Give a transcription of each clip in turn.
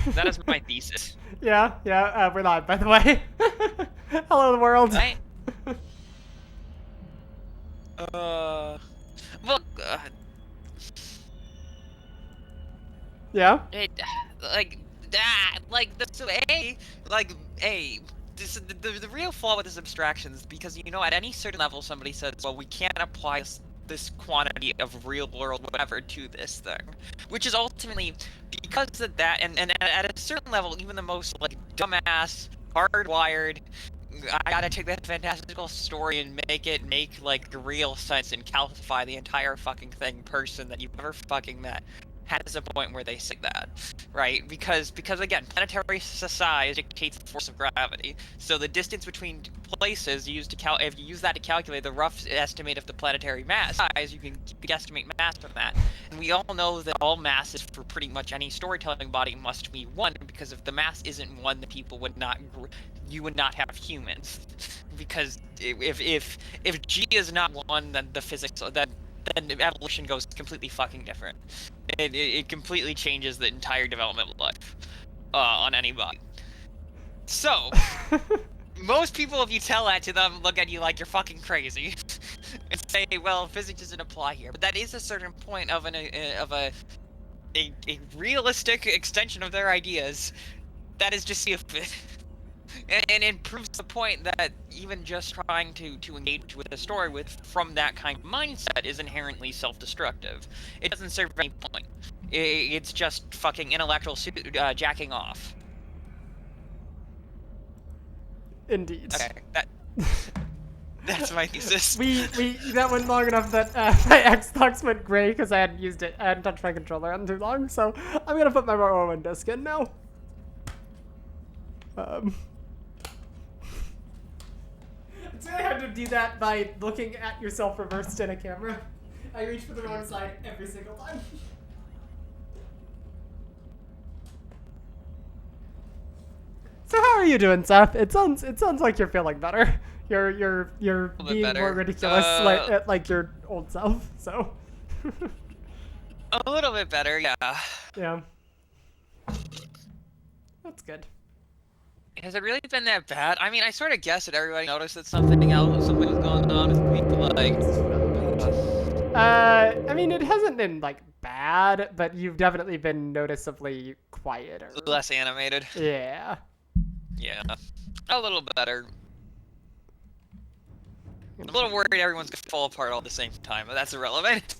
That is my thesis. Yeah, we're live, by the way. Hello, the world. Right? Well, Yeah? it, like, like, this, like, the real flaw with this abstraction is because, you know, at any certain level, somebody says, well, we can't apply this quantity of real world whatever to this thing, which is ultimately because of that, and at a certain level, even the most, like, dumbass, hardwired, I gotta take that fantastical story and make like real sense and calcify the entire fucking thing person that you've ever fucking met has a point where they say that, right? Because again, planetary size dictates the force of gravity. So the distance between places used to if you use that to calculate the rough estimate of the planetary mass size, you can estimate mass from that. And we all know that all masses for pretty much any storytelling body must be one, because if the mass isn't one, the people would not you would not have humans, because if G is not one, then the physics then evolution goes completely fucking different. It completely changes the entire development of life on anybody. So most people, if you tell that to them, look at you like you're fucking crazy and say, well, physics doesn't apply here. But that is a certain point of a realistic extension of their ideas. That is just stupid. And it proves the point that even just trying to engage with a story from that kind of mindset is inherently self-destructive. It doesn't serve any point. It's just fucking intellectual jacking off. Indeed. Okay, that's my thesis. That went long enough that my Xbox went gray because I hadn't touched my controller in too long, so I'm gonna put my Neowind disc in now. It's really hard to do that by looking at yourself reversed in a camera. I reach for the wrong side every single time. So how are you doing, Seth? It sounds like you're feeling better. You're being better. more ridiculous, like your old self. So. A little bit better, yeah. Yeah. That's good. Has it really been that bad? I mean, I sort of guessed that everybody noticed that something was going on with me, like. I mean, it hasn't been like bad, but you've definitely been noticeably quieter. Less animated. Yeah. Yeah. A little better. I'm a little worried everyone's gonna fall apart all at the same time, but that's irrelevant.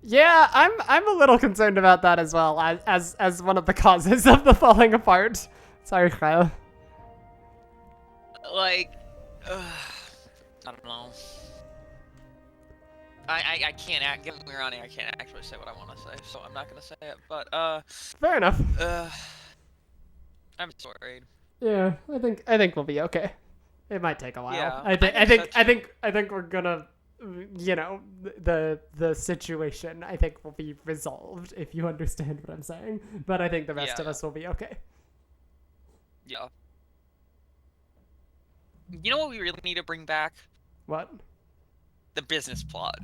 Yeah, I'm a little concerned about that as well, as one of the causes of the falling apart. Sorry, Kyle. Like, I don't know. I can't get me wrong, I can't actually say what I want to say, so I'm not gonna say it. But fair enough. I'm just worried. Yeah, I think we'll be okay. It might take a while. Yeah, I think we're gonna, you know, the situation I think will be resolved, if you understand what I'm saying. But I think the rest of us will be okay. Yeah. You know what we really need to bring back? What? The business plot.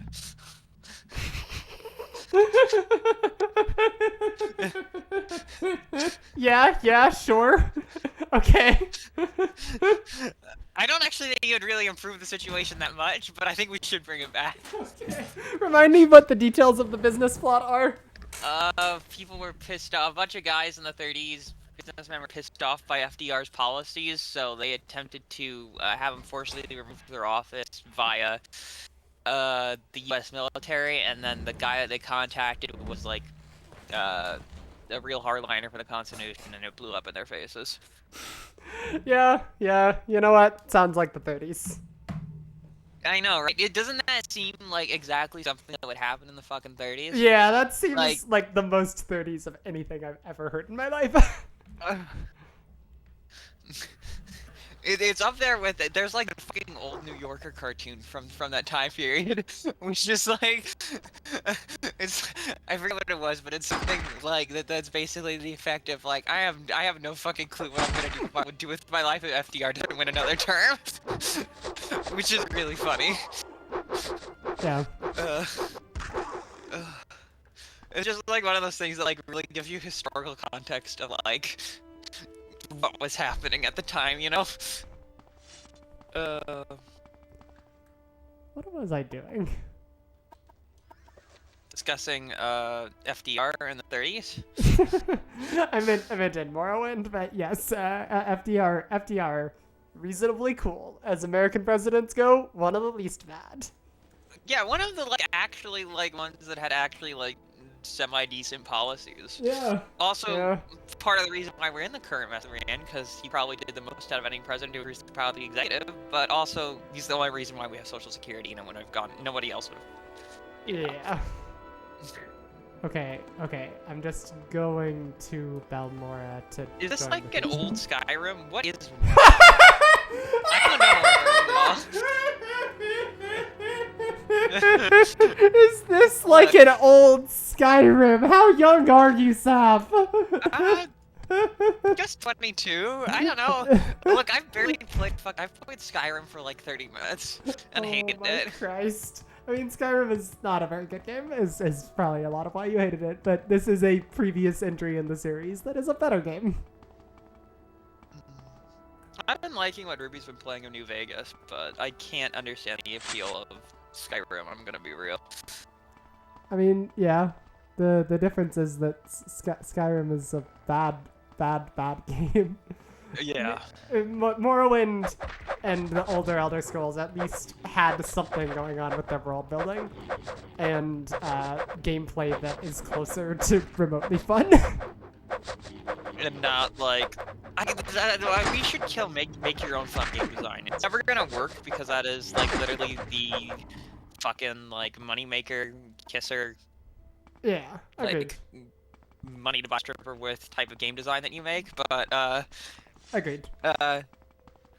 Yeah, sure. Okay. I don't actually think it would really improve the situation that much, but I think we should bring it back. Okay. Remind me what the details of the business plot are. People were pissed off. A bunch of guys in the 30s, businessmen were pissed off by FDR's policies, so they attempted to have him forcibly removed from their office via the U.S. military, and then the guy that they contacted was like a real hardliner for the Constitution, and it blew up in their faces. Yeah, you know what? Sounds like the 30s. I know, right? Doesn't that seem like exactly something that would happen in the fucking 30s? Yeah, that seems like the most 30s of anything I've ever heard in my life. It's up there with it. There's like a fucking old New Yorker cartoon from that time period, which is like, I forget what it was, but it's something like that's basically the effect of like, I have no fucking clue what I'm gonna do with my life if FDR doesn't win another term, which is really funny. Yeah. It's just like one of those things that like really gives you historical context of like what was happening at the time, you know? What was I doing? Discussing FDR in the 30s. I meant in Morrowind, but yes, FDR, reasonably cool. As American presidents go, one of the least bad. Yeah, one of the like actually like ones that had actually like semi-decent policies. Yeah. Also, yeah. part of the reason why we're in the current mess we're in, because he probably did the most out of any president who was proud of the executive, but also he's the only reason why we have Social Security. No one would have gone. Nobody else would have. Yeah. Okay. I'm just going to Balmora to. Is this join like the an people. old Skyrim? What is? I don't know. Is this like an old Skyrim? How young are you, Saf? Just 22. I don't know. Look, I've barely played. I've played Skyrim for like 30 minutes and hated it. Oh my Christ. I mean, Skyrim is not a very good game, is probably a lot of why you hated it, but this is a previous entry in the series that is a better game. I've been liking what Ruby's been playing of New Vegas, but I can't understand the appeal of Skyrim, I'm gonna be real. I mean, yeah, the difference is that Skyrim is a bad game. Yeah. Morrowind and the older Elder Scrolls at least had something going on with their world building and gameplay that is closer to remotely fun. And not like we should kill make your own fun game design. It's never gonna work because that is like literally the fucking like moneymaker kisser. Yeah, agreed. Like money to buy stripper with type of game design that you make, but agreed.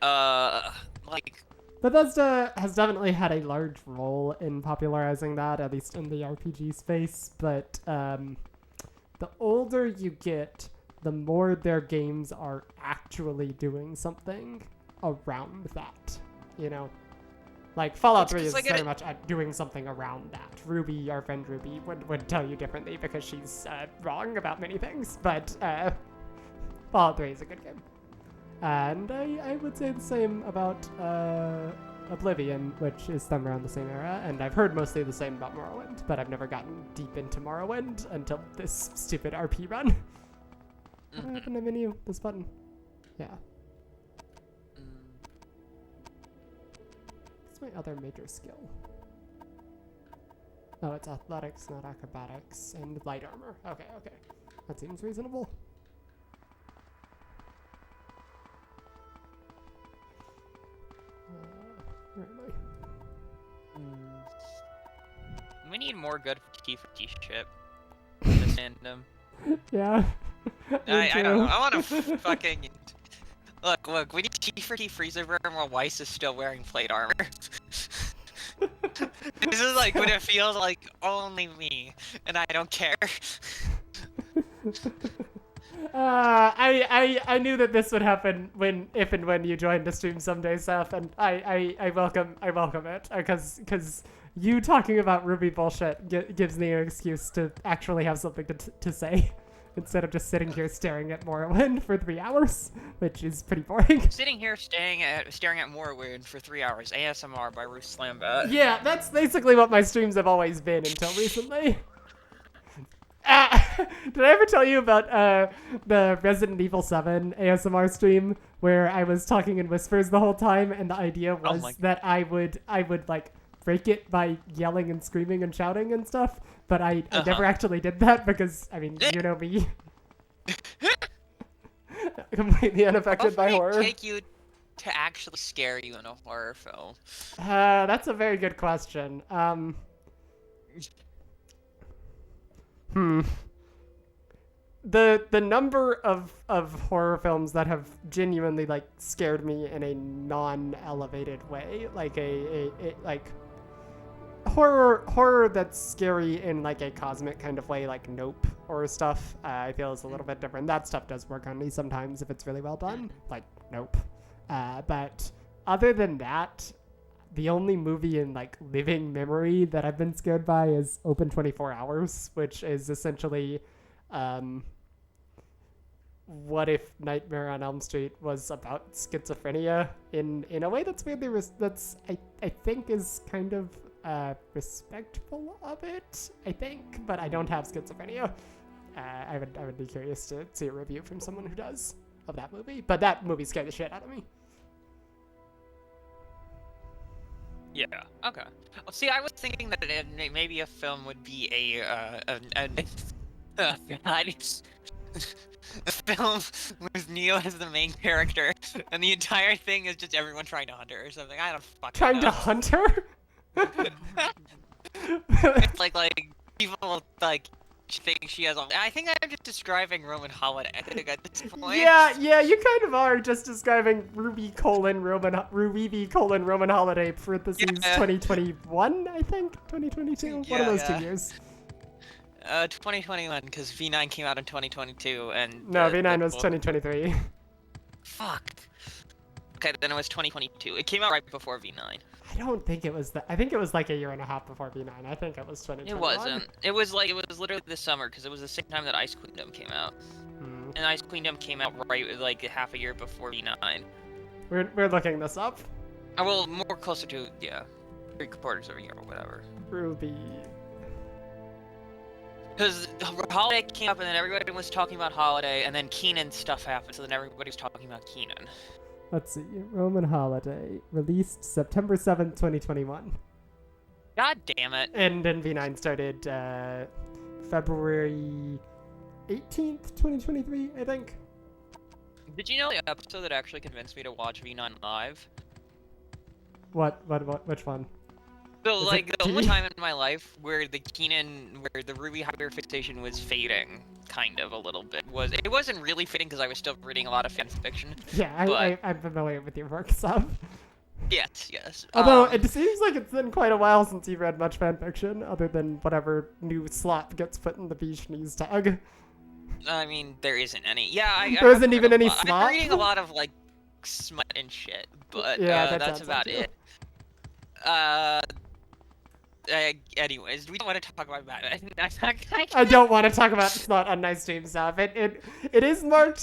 Like Bethesda has definitely had a large role in popularizing that, at least in the RPG space, but the older you get, the more their games are actually doing something around that, you know? Like, Fallout 3 is like very much doing something around that. Ruby, our friend Ruby, would tell you differently because she's wrong about many things, but Fallout 3 is a good game. And I would say the same about Oblivion, which is done around the same era, and I've heard mostly the same about Morrowind, but I've never gotten deep into Morrowind until this stupid RP run. What happened to menu? This button. Yeah. What's my other major skill? Oh, it's athletics, not acrobatics, and light armor. Okay. That seems reasonable. Where am I? we need more good T4T shit in this fandom. Yeah. I don't know. I want to fucking look. We need T4T freezer burn while Weiss is still wearing plate armor. This is like when it feels like only me, and I don't care. I knew that this would happen if and when you joined the stream someday, Seth, and I welcome it because you talking about Ruby bullshit gives me an excuse to actually have something to say instead of just sitting here staring at Morrowind for 3 hours, which is pretty boring. Sitting here staring at Morrowind for 3 hours, ASMR by Ruth Slambat. Yeah, that's basically what my streams have always been until recently. Did I ever tell you about the Resident Evil 7 ASMR stream where I was talking in whispers the whole time, and the idea was that I would like break it by yelling and screaming and shouting and stuff, but I never actually did that because, I mean, you know me. Completely unaffected by horror. What would it take you to actually scare you in a horror film? That's a very good question. The number of horror films that have genuinely like scared me in a non-elevated way, like a horror that's scary in like a cosmic kind of way, like Nope or stuff, I feel is a little bit different. That stuff does work on me sometimes if it's really well done, like Nope. But other than that, the only movie in like living memory that I've been scared by is Open 24 Hours, which is essentially, what if Nightmare on Elm Street was about schizophrenia in a way that's weirdly I think is kind of respectful of it, I think, but I don't have schizophrenia. I would be curious to see a review from someone who does of that movie, but that movie scared the shit out of me. Yeah. Okay. Well, see, I was thinking that maybe a film would be a film with Neo as the main character, and the entire thing is just everyone trying to hunt her or something. I don't fucking Trying know. to hunt her? It's like people like think she has. I think I'm just describing Roman holiday at this point. Yeah, you kind of are just describing Ruby v. Roman Holiday parentheses 2021, I think 2022. One of those 2 years. 2021, because V9 came out in 2022, and no, V9 was 2023. Fuck. Okay, then it was 2022. It came out right before V9. I don't think it was that. I think it was like a year and a half before V9. I think it was 2021. It wasn't. It was literally this summer, because it was the same time that Ice Queendom came out. And Ice Queendom came out right like half a year before V9. We're looking this up. Well, more closer to 3/4 of a year or whatever. Ruby. Because Holiday came up, and then everybody was talking about Holiday, and then Keenan stuff happened, so then everybody was talking about Keenan. Let's see. Roman Holiday. Released September 7th, 2021. God damn it. And then V9 started February 18th, 2023, I think. Did you know the episode that actually convinced me to watch V9 live? Which one? So, like, the only time in my life where the Ruby hyperfixation was fading, kind of, a little bit, it wasn't really fading because I was still reading a lot of fan fiction. Yeah, I'm familiar with your work, so. Yes. Although, it seems like it's been quite a while since you've read much fan fiction, other than whatever new slot gets put in the Bishni's tag. I mean, there isn't any. Yeah, there isn't even any slot? I'm reading a lot of, like, smut and shit, but that's about it. Anyways, we don't want to talk about that. I don't want to talk about smut on my stream stuff. It is marked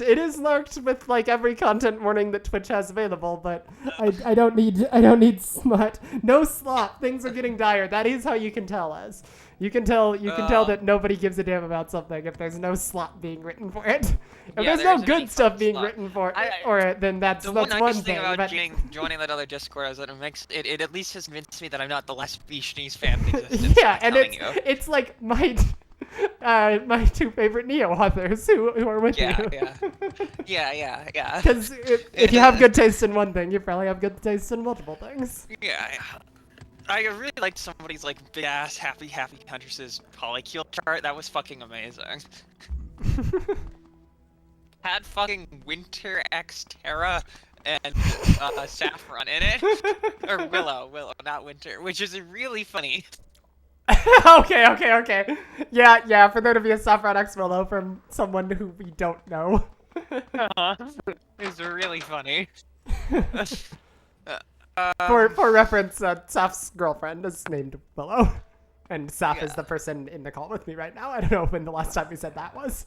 with like every content warning that Twitch has available, but I don't need smut. No slot. Things are getting dire. That is how you can tell us. You can tell that nobody gives a damn about something if there's no slot being written for it. If there's no good stuff being written for it, then that's one thing. About joining that other Discord is that it at least has convinced me that I'm not the last Bishni's fan in existence. Yeah, and it's like my 2 favorite Neo authors who are with you. Yeah. Because if you have good taste in one thing, you probably have good taste in multiple things. Yeah. I really liked somebody's like big ass happy Huntress's polycule chart. That was fucking amazing. Had fucking Winter X Terra and Saffron in it, or Willow, not Winter, which is really funny. Okay. Yeah. For there to be a Saffron X Willow from someone who we don't know. It's really funny. For reference, Saf's girlfriend is named Willow, and Saf is the person in the call with me right now. I don't know when the last time we said that was.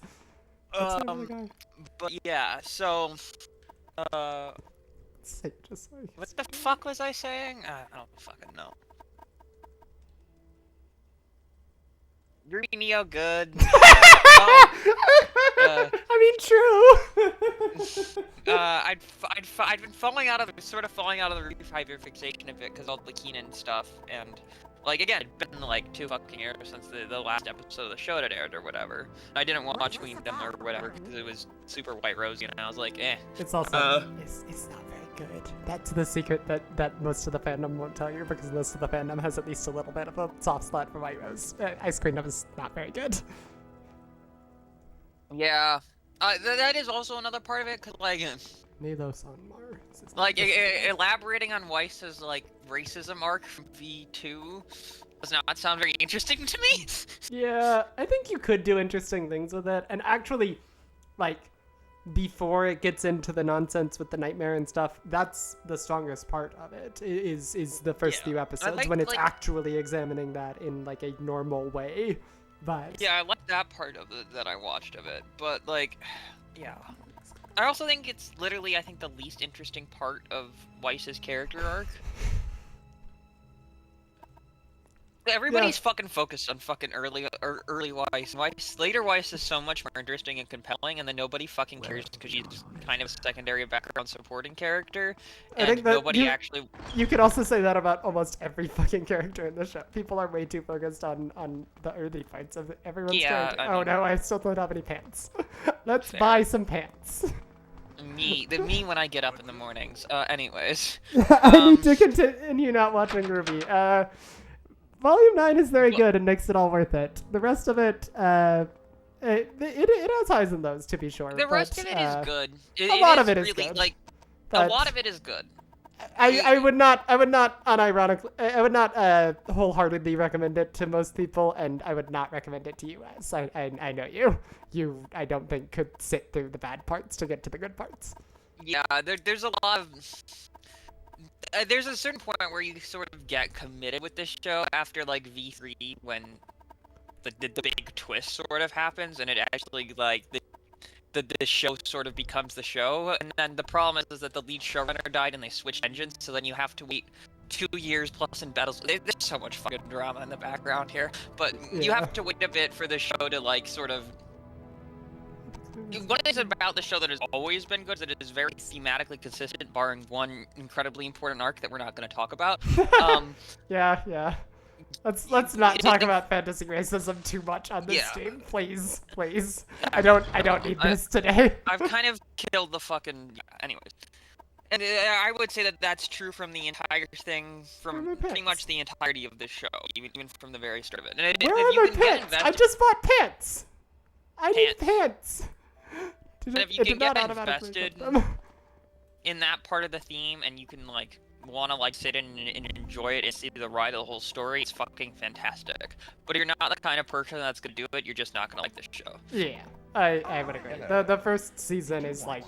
But yeah, so, what the fuck was I saying? I don't fucking know. You're Neo good. I mean, true. I'd been falling out of the Ruby hyperfixation a bit because all the Keenan stuff, and like again, it's been like 2 fucking years since the last episode of the show had aired or whatever. I didn't watch Queendom or whatever because it was super white rosy, and I was like, eh. It's also it's not very good. That's the secret that most of the fandom won't tell you, because most of the fandom has at least a little bit of a soft spot for white rose. Ice Queendom is not very good. Yeah. That is also another part of it, cause like, Nelos on Mars. Like elaborating on Weiss's like racism arc from V2 does not sound very interesting to me. Yeah, I think you could do interesting things with it, and actually, like, before it gets into the nonsense with the nightmare and stuff, that's the strongest part of it, is the first few episodes, when it's actually examining that in, like, a normal way. But yeah, I like that part of it that I watched of it, but, like, yeah. I also think it's literally, I think, the least interesting part of Weiss's character arc. Everybody's fucking focused on fucking early Weiss. Later Weiss is so much more interesting and compelling, and then nobody fucking cares because she's kind of a secondary background supporting character, and I think that nobody actually... You could also say that about almost every fucking character in the show. People are way too focused on the early parts of everyone's character. I mean, no, I still don't have any pants. Let's buy some pants. Me when I get up in the mornings. Anyways. I need to continue not watching Ruby. Volume 9 is very good and makes it all worth it. The rest of it, it has highs and lows, to be sure. The rest of it is good. A lot of it is good. Like, a lot of it is good. I would not unironically, I would not wholeheartedly recommend it to most people, and I would not recommend it to you, as I know you. You, I don't think, could sit through the bad parts to get to the good parts. Yeah, there's a lot of... there's a certain point where you sort of get committed with this show after, like, V3, when the big twist sort of happens, and it actually, like, the show sort of becomes the show. And then the problem is that the lead showrunner died and they switched engines, so then you have to wait 2 years plus in battles. There's so much fucking drama in the background here, but you have to wait a bit for the show to, like, sort of... What is about the show that has always been good is that it is very thematically consistent, barring one incredibly important arc that we're not going to talk about. Yeah. Let's not talk about fantasy racism too much on this stream, please. I don't need this today. I've kind of killed the fucking... Anyways. And I would say that that's true from the entire thing, from pretty much the entirety of this show, even from the very start of it. And where are my pants? I just bought pants! I need pants! And if you can get invested in that part of the theme, and you can, like, want to, like, sit in and enjoy it and see the ride of the whole story, it's fucking fantastic. But if you're not the kind of person that's gonna do it, you're just not gonna like this show. Yeah, I would agree. The first season is, like,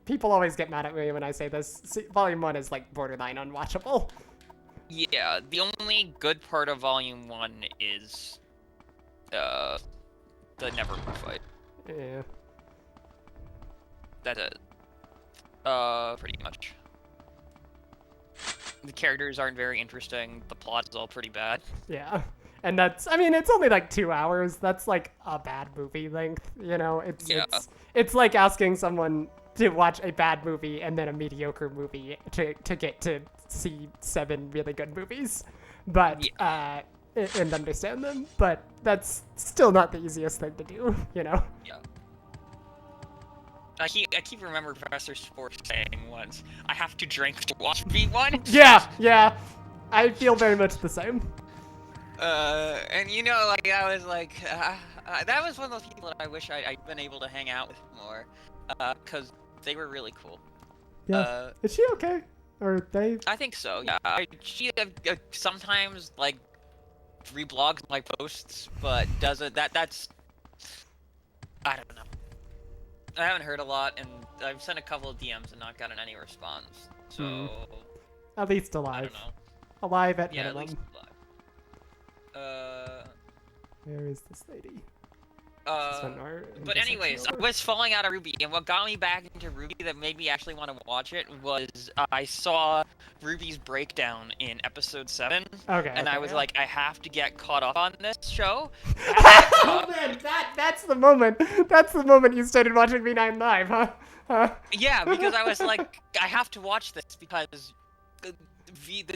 people always get mad at me when I say this. Volume 1 is, like, borderline unwatchable. Yeah, the only good part of Volume 1 is, the Nevermore fight. Yeah. That's it. Pretty much. The characters aren't very interesting. The plot is all pretty bad. Yeah. And that's, I mean, it's only like 2 hours. That's like a bad movie length, you know? It's like asking someone to watch a bad movie and then a mediocre movie to get to see 7 really good movies. But, and understand them. But that's still not the easiest thing to do, you know? Yeah. I keep remembering Professor Spork saying once, I have to drink to watch V1. Yeah. I feel very much the same. And you know, like, I was like, that was one of those people that I wish I'd been able to hang out with more, because they were really cool. Yeah. Is she okay? Or they? I think so, yeah. She sometimes, like, reblogs my posts, but doesn't, that's, I don't know. I haven't heard a lot, and I've sent a couple of DMs and not gotten any response, so... At least alive. I don't know. Alive at minimum. At least alive. Where is this lady? But anyways, I was falling out of Ruby, and what got me back into Ruby that made me actually want to watch it was I saw Ruby's breakdown in episode 7, and I was like, I have to get caught up on this show. Oh man, that's the moment. That's the moment you started watching V9 Live, huh? Yeah, because I was like, I have to watch this because the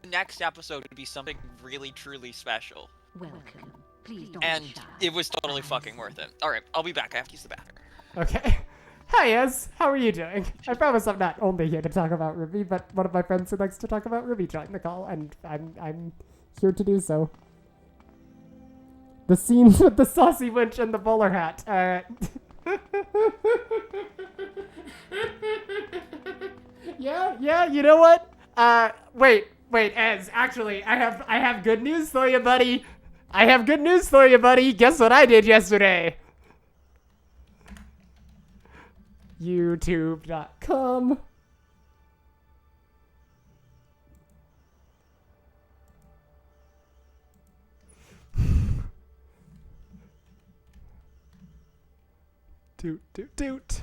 next episode would be something really, truly special. Welcome. Please don't and it was totally fucking worth it. Alright, I'll be back. I have to use the bathroom. Okay. Hi, Ez. How are you doing? I promise I'm not only here to talk about Ruby, but one of my friends who likes to talk about Ruby joined the call, and I'm here to do so. The scenes with the saucy winch and the bowler hat. Yeah, you know what? Wait, Ez, actually, I have good news for you, buddy. Guess what I did yesterday? youtube.com. Toot, toot, toot.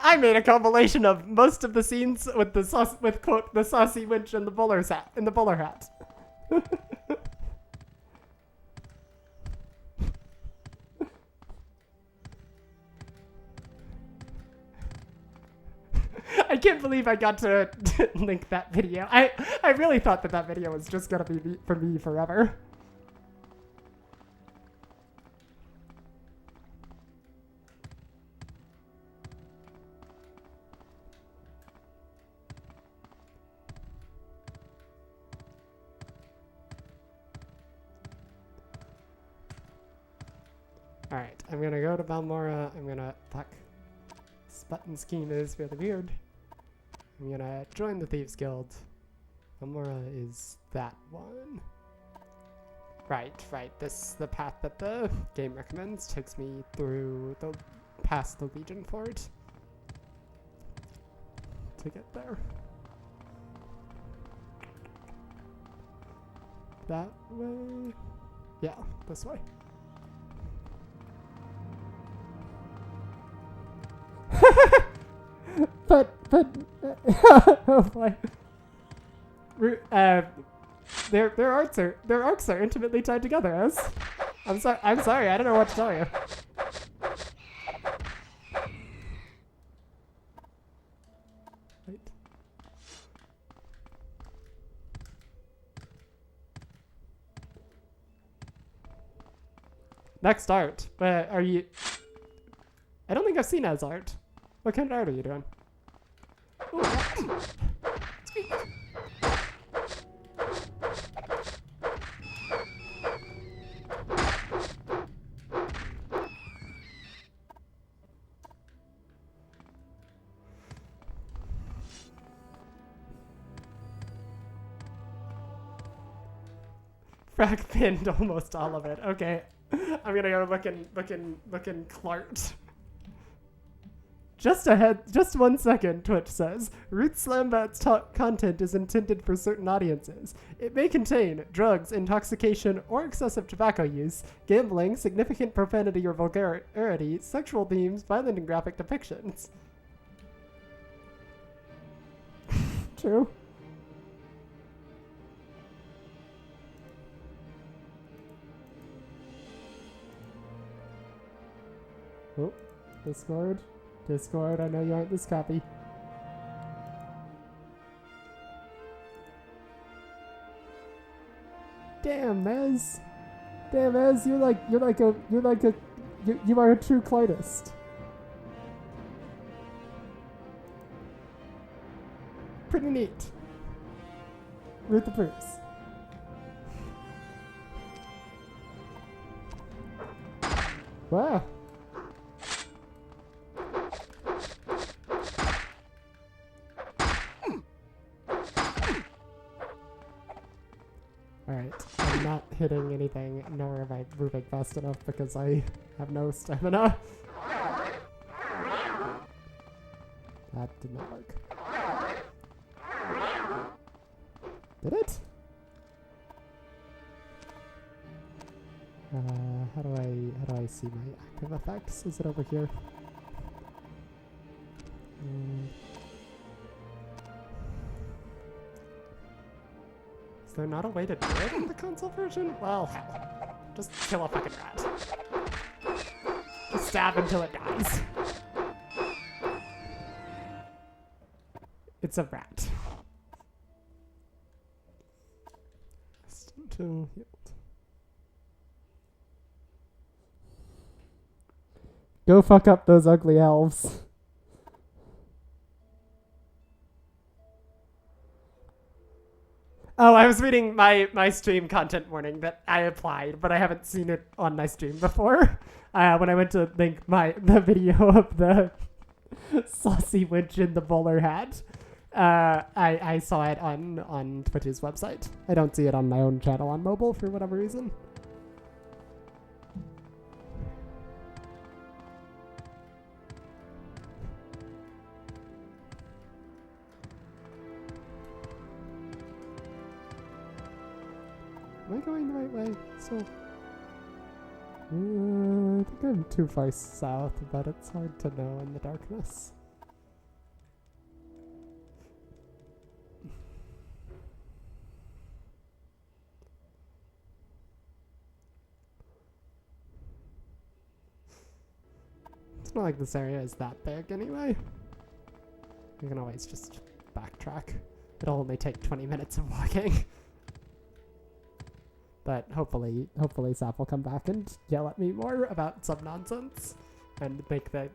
I made a compilation of most of the scenes with the with quote the saucy winch and the bowler hat. I can't believe I got to link that video. I really thought that video was just gonna be for me forever. Alright, I'm gonna go to Balmora. I'm gonna fuck. This button scheme is really weird. I'm gonna join the Thieves Guild. Balmora is that one. Right. This the path that the game recommends takes me through the past the Legion Fort to get there. That way? Yeah, this way. but oh boy. Their arcs are intimately tied together, as I'm sorry, I don't know what to tell you. Right. Next art. But are you I don't think I've seen as art. What kind of art are you doing? Ooh, sweet. Frag pinned almost all of it. Okay. I'm gonna go looking Clark. Just 1 second, Twitch says. Ruth Slambat's content is intended for certain audiences. It may contain drugs, intoxication, or excessive tobacco use, gambling, significant profanity or vulgarity, sexual themes, violent and graphic depictions. True. Oh, Discord, I know you aren't this copy. Damn, Mez, you are a true Clartist. Pretty neat. Ruth approves. Wow. Alright, I'm not hitting anything, nor am I moving fast enough because I have no stamina. That did not work. Did it? How do I see my active effects? Is it over here? Is there not a way to do it in the console version? Well, hell. Just kill a fucking rat. Just stab until it dies. It's a rat. Until healed. Go fuck up those ugly elves. Oh, I was reading my stream content warning that I applied, but I haven't seen it on my stream before. When I went to link the video of the saucy witch in the bowler hat, I saw it on Twitch's website. I don't see it on my own channel on mobile for whatever reason. going the right way? So, I think I'm too far south, but it's hard to know in the darkness. It's not like this area is that big anyway. You can always just backtrack. It'll only take 20 minutes of walking. But hopefully Sap will come back and yell at me more about some nonsense and make the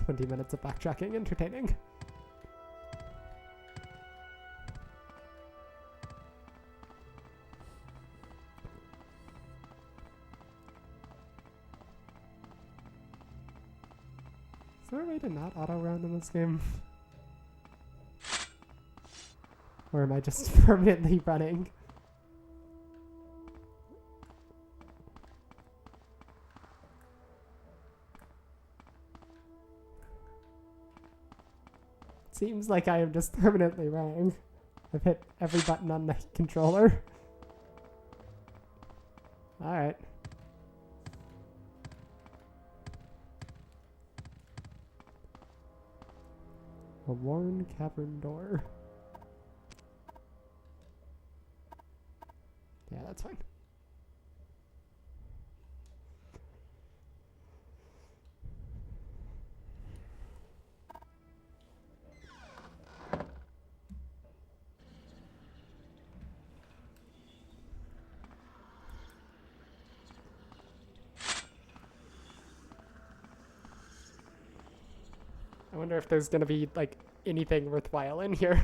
20 minutes of backtracking entertaining. Is there a way to not auto-round in this game? Or am I just permanently running? Seems like I am just permanently running. I've hit every button on the controller. Alright. A worn cavern door. Yeah, that's fine. I wonder if there's gonna be, like, anything worthwhile in here.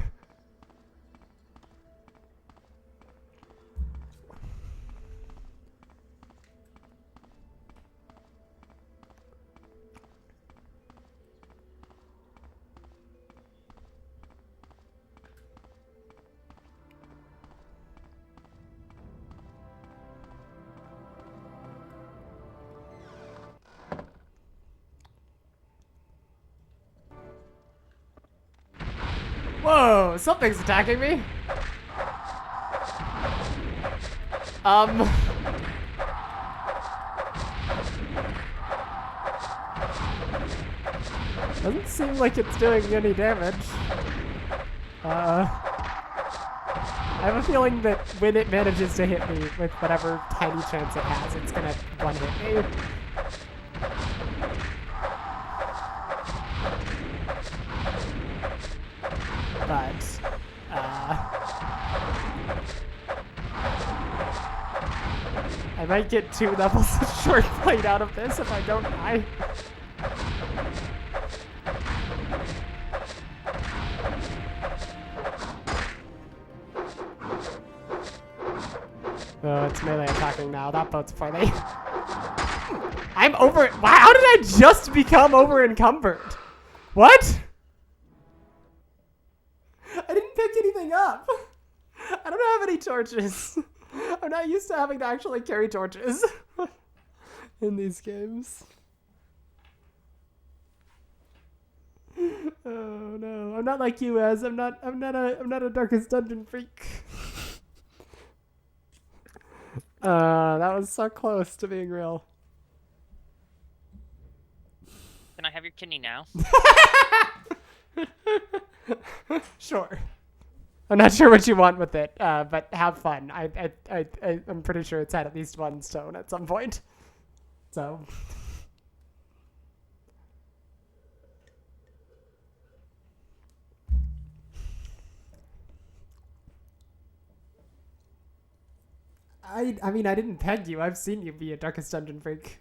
Whoa, something's attacking me. Doesn't seem like it's doing any damage. I have a feeling that when it manages to hit me with whatever tiny chance it has, it's gonna one-hit me. But, I might get 2 levels of short blade out of this if I don't die. Oh, it's melee attacking now. That bodes poorly. I'm over. Wow, how did I just become over encumbered? What? I didn't pick anything up. I don't have any torches. I'm not used to having to actually carry torches in these games. Oh no, I'm not like you, Ez. I'm not a Darkest Dungeon freak. That was so close to being real. Can I have your kidney now? Sure. I'm not sure what you want with it, but have fun. I'm pretty sure it's had at least 1 stone at some point. So. I mean, I didn't peg you. I've seen you be a Darkest Dungeon freak.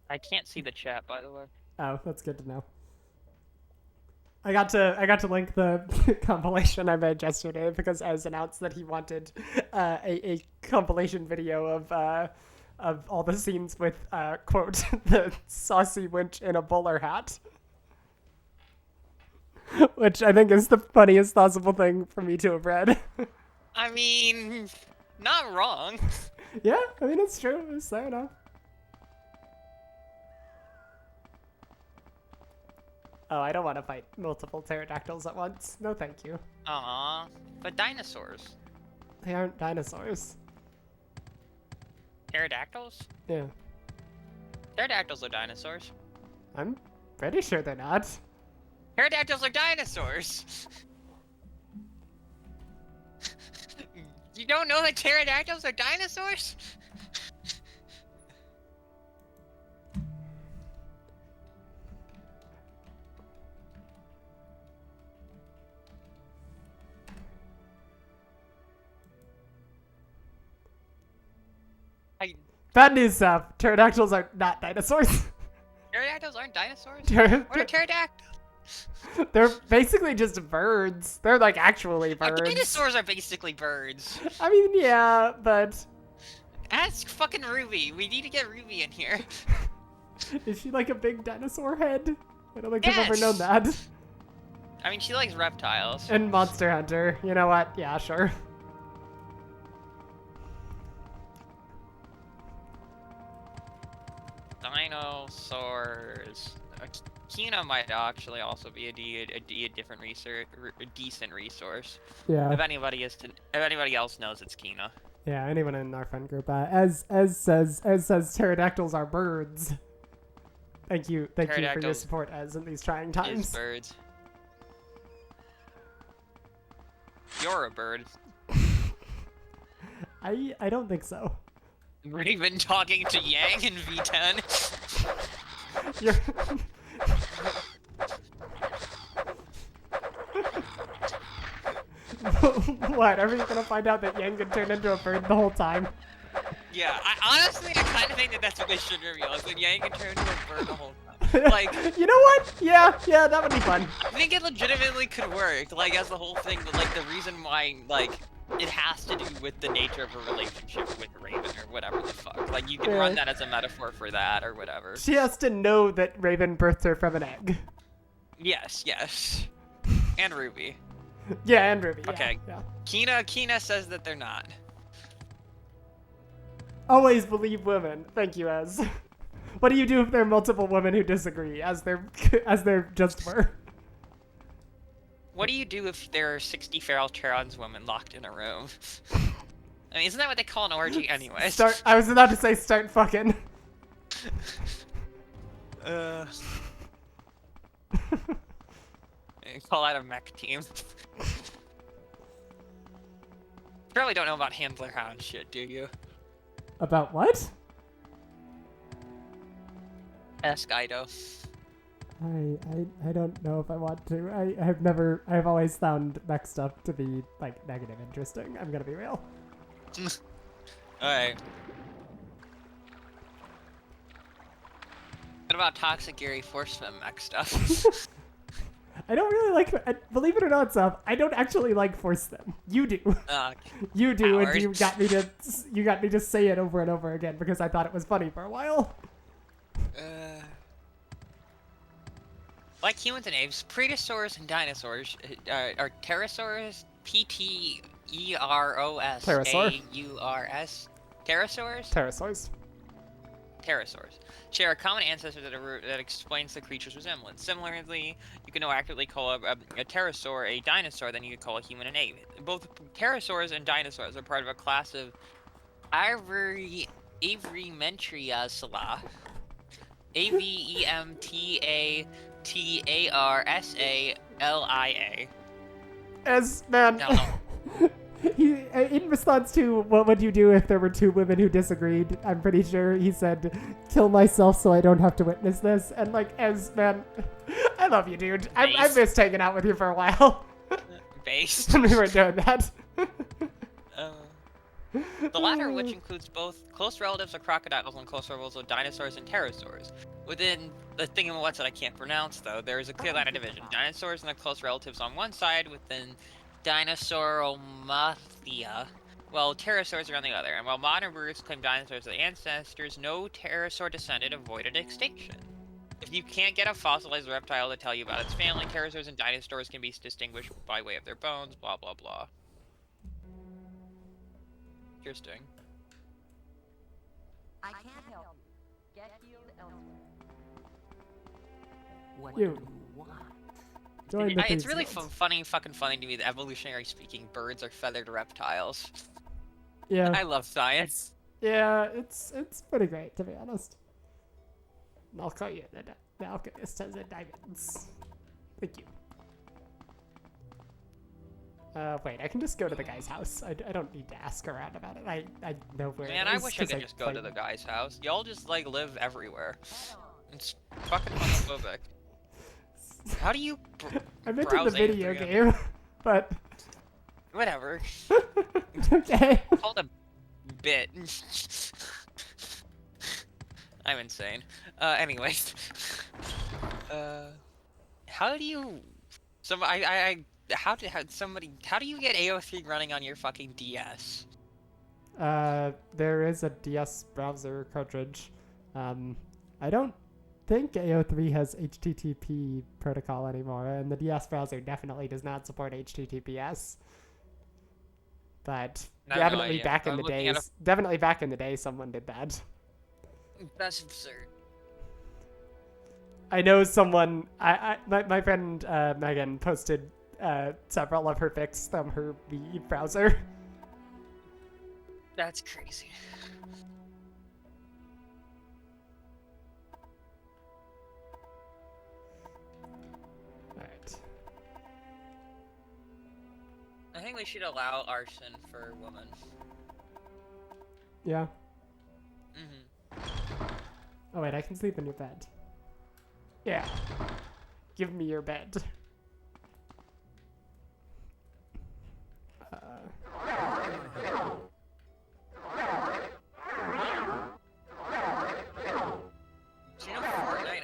I can't see the chat, by the way. Oh, that's good to know. I got to link the compilation I made yesterday because Ez announced that he wanted a compilation video of all the scenes with quote the saucy wench in a bowler hat, which I think is the funniest possible thing for me to have read. I mean, not wrong. Yeah, I mean it's true. It's fair enough. Oh, I don't want to fight multiple pterodactyls at once. No, thank you. Aww, but dinosaurs. They aren't dinosaurs. Pterodactyls? Yeah. Pterodactyls are dinosaurs. I'm pretty sure they're not. Pterodactyls are dinosaurs! You don't know that pterodactyls are dinosaurs? Bad news, Sap. Pterodactyls are not dinosaurs. Pterodactyls aren't dinosaurs? They're, What are pterodactyls? they're basically just birds. They're like actually birds. Dinosaurs are basically birds. I mean, yeah, but Ask fucking Ruby. We need to get Ruby in here. is she like a big dinosaur head? I don't think I've ever Yes. known that. I mean, she likes reptiles. And Monster Hunter. You know what? Yeah, sure. Dinosaurs. Kina might actually also be a different research, a decent resource. Yeah. If anybody else knows, it's Kina. Yeah, anyone in our friend group. As says pterodactyls are birds. Thank you for your Pterodactyls support, as in these trying Is times. birds. You're a bird. I don't think so. Raven talking to Yang in V10. You're what? Are we gonna find out that Yang could turn into a bird the whole time? Yeah, I kind of think that that's what they should reveal, is that Yang can turn into a bird the whole time. Like, you know what? Yeah, that would be fun. I think it legitimately could work, like, as the whole thing, but, like, the reason why, like, it has to do with the nature of a relationship with Raven or whatever the fuck. Like, you can Yeah. run that as a metaphor for that or whatever. She has to know that Raven birthed her from an egg. Yes. And Ruby. Yeah, and Ruby. Yeah, Okay. Yeah. Kina says that they're not. Always believe women. Thank you, Ez. What do you do if there are multiple women who disagree, as there just were? What do you do if there are 60 feral trans women locked in a room? I mean, isn't that what they call an orgy anyways? I was about to say start fucking. Call out a mech team. Probably don't know about handler hound shit, do you? About what? Ask Eido. I don't know if I want to. I've always found mech stuff to be like negative interesting. I'm gonna be real. Alright. What about Toxic Gary Force Fem mech stuff? I don't really like. Believe it or not, Sub, I don't actually like force them. You do. You do, and you got me to say it over and over again because I thought it was funny for a while. Like humans and apes, predators and dinosaurs are pterosaurs. Pterosaurs. Pterosaurs. Pterosaurs share a common ancestor that explains the creature's resemblance. Similarly, you can more accurately call a pterosaur a dinosaur than you could call a human an ape. Both pterosaurs and dinosaurs are part of a class of Avementriaceae. Avementarsalia. As man. No. He, in response to what would you do if there were two women who disagreed, I'm pretty sure he said, kill myself so I don't have to witness this. And like, as man, I love you, dude. I missed hanging out with you for a while. Based. When we were doing that. The latter, which includes both close relatives of crocodiles and close relatives of dinosaurs and pterosaurs. Within the thing in what's that I can't pronounce though, there is a clear line of division. Dinosaurs and their close relatives on one side, within Dinosauromorphia, while pterosaurs are on the other. And while modern birds claim dinosaurs as ancestors, no pterosaur descendant avoided extinction. If you can't get a fossilized reptile to tell you about its family, pterosaurs and dinosaurs can be distinguished by way of their bones, blah blah blah. Interesting. I can't help you. Get healed elsewhere. What You. do you want? Join the It's Thieves really Guild. fucking funny to me that evolutionary speaking, birds are feathered reptiles. Yeah. I love science. Yeah, it's pretty great, to be honest. And I'll call you the alchemist has the diamonds. Thank you. Wait, I can just go to the guy's house. I don't need to ask around about it. I know where Man, it I is, wish I 'cause could just go to the guy's house. Y'all just, like, live everywhere. It's fucking homophobic. How do you I meant in the browse video A3 game, but... Whatever. Okay. Called a bit. I'm insane. Anyways. How do you... How do you get AO3 running on your fucking DS? There is a DS browser cartridge. I don't think AO3 has HTTP protocol anymore, and the DS browser definitely does not support HTTPS. But I have no definitely idea. back in I'm the looking at days, definitely back in the day, someone did that. That's absurd. I know someone. My friend Megan posted several of her pics from her Wii browser. That's crazy. Alright. I think we should allow arson for women. Yeah. Mm-hmm. Oh wait, I can sleep in your bed. Yeah. Give me your bed. Do you know Fortnite?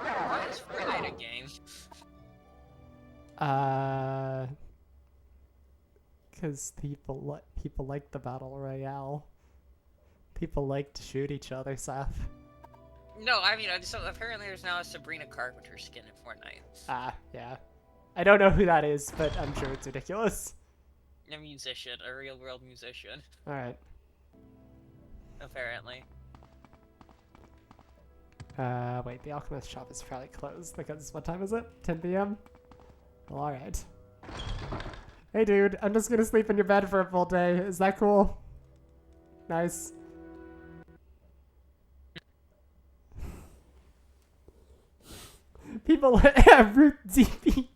Why is Fortnite a game? Because people like the battle royale. People like to shoot each other, Seth. No, I mean, so apparently there's now a Sabrina Carpenter skin in Fortnite. Yeah. I don't know who that is, but I'm sure it's ridiculous. A musician, a real world musician, Alright. apparently. Wait, the alchemist shop is probably closed because what time is it? 10 p.m.? Well, alright. Hey dude, I'm just gonna sleep in your bed for a full day. Is that cool? Nice. People Root DP.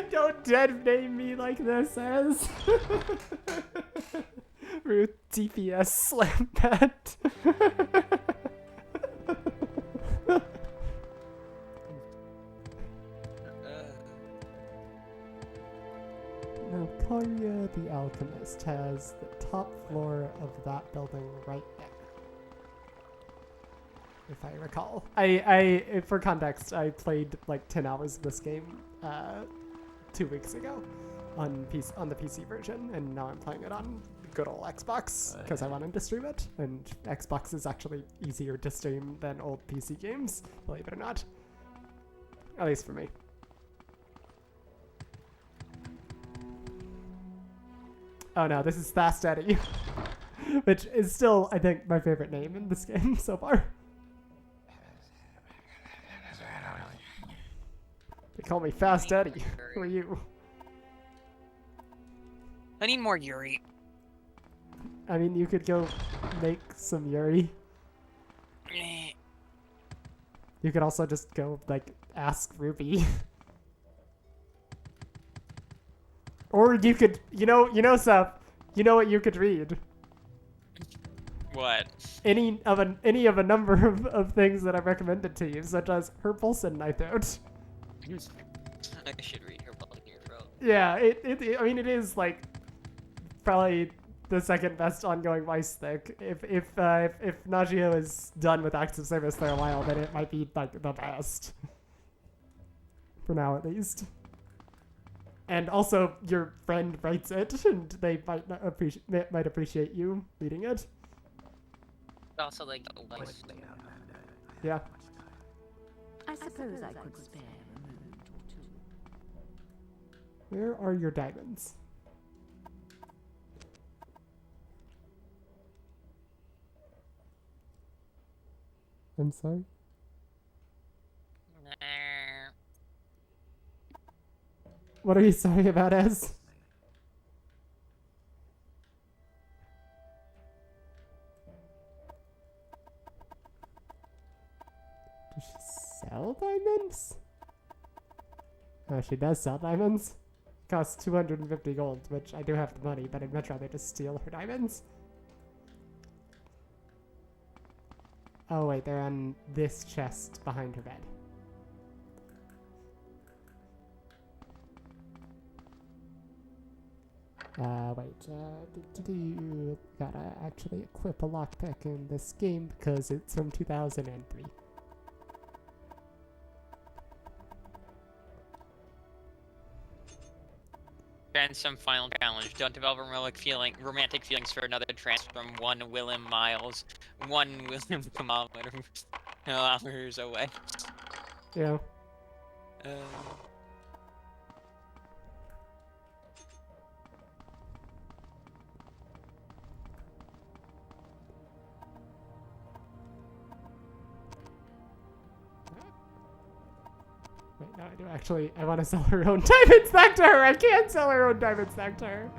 Don't dead name me like this, as Root DPS slam that. Now, Karya the Alchemist has the top floor of that building right there. If I recall. For context, I played like 10 hours of this game 2 weeks ago on the PC version, and now I'm playing it on good old Xbox because I wanted to stream it, and Xbox is actually easier to stream than old PC games, believe it or not. At least for me. Oh no, this is Fast Eddie, which is still, I think, my favorite name in this game so far. They call me Fast Eddie. Who are you? I need more Yuri. I mean, you could go make some Yuri. You could also just go, like, ask Ruby. Or you could, you know, Seth, you know what you could read? What? Any of a number of things that I've recommended to you, such as her pulse and night out. I should read her bullet in your throat. Yeah, I mean, it is like probably the second best ongoing Vice stick. If Nagio is done with active service for a while, then it might be like the best. For now, at least. And also, your friend writes it, and they might appreciate you reading it. Also, like, Yeah. I suppose I could spare a moment or two. Where are your diamonds? I'm sorry? What are you sorry about, Ez? Does she sell diamonds? Oh, she does sell diamonds. Costs 250 gold, which I do have the money, but I'd much rather just steal her diamonds. Oh wait, they're on this chest behind her bed. Gotta actually equip a lockpick in this game because it's from 2003. And some final challenge. Don't develop romantic feelings for another trans from 1 Willem miles, 1 Willem kilometers away. Yeah. Wait, no, I do actually. I want to sell her own diamonds back to her. I can't sell her own diamonds back to her.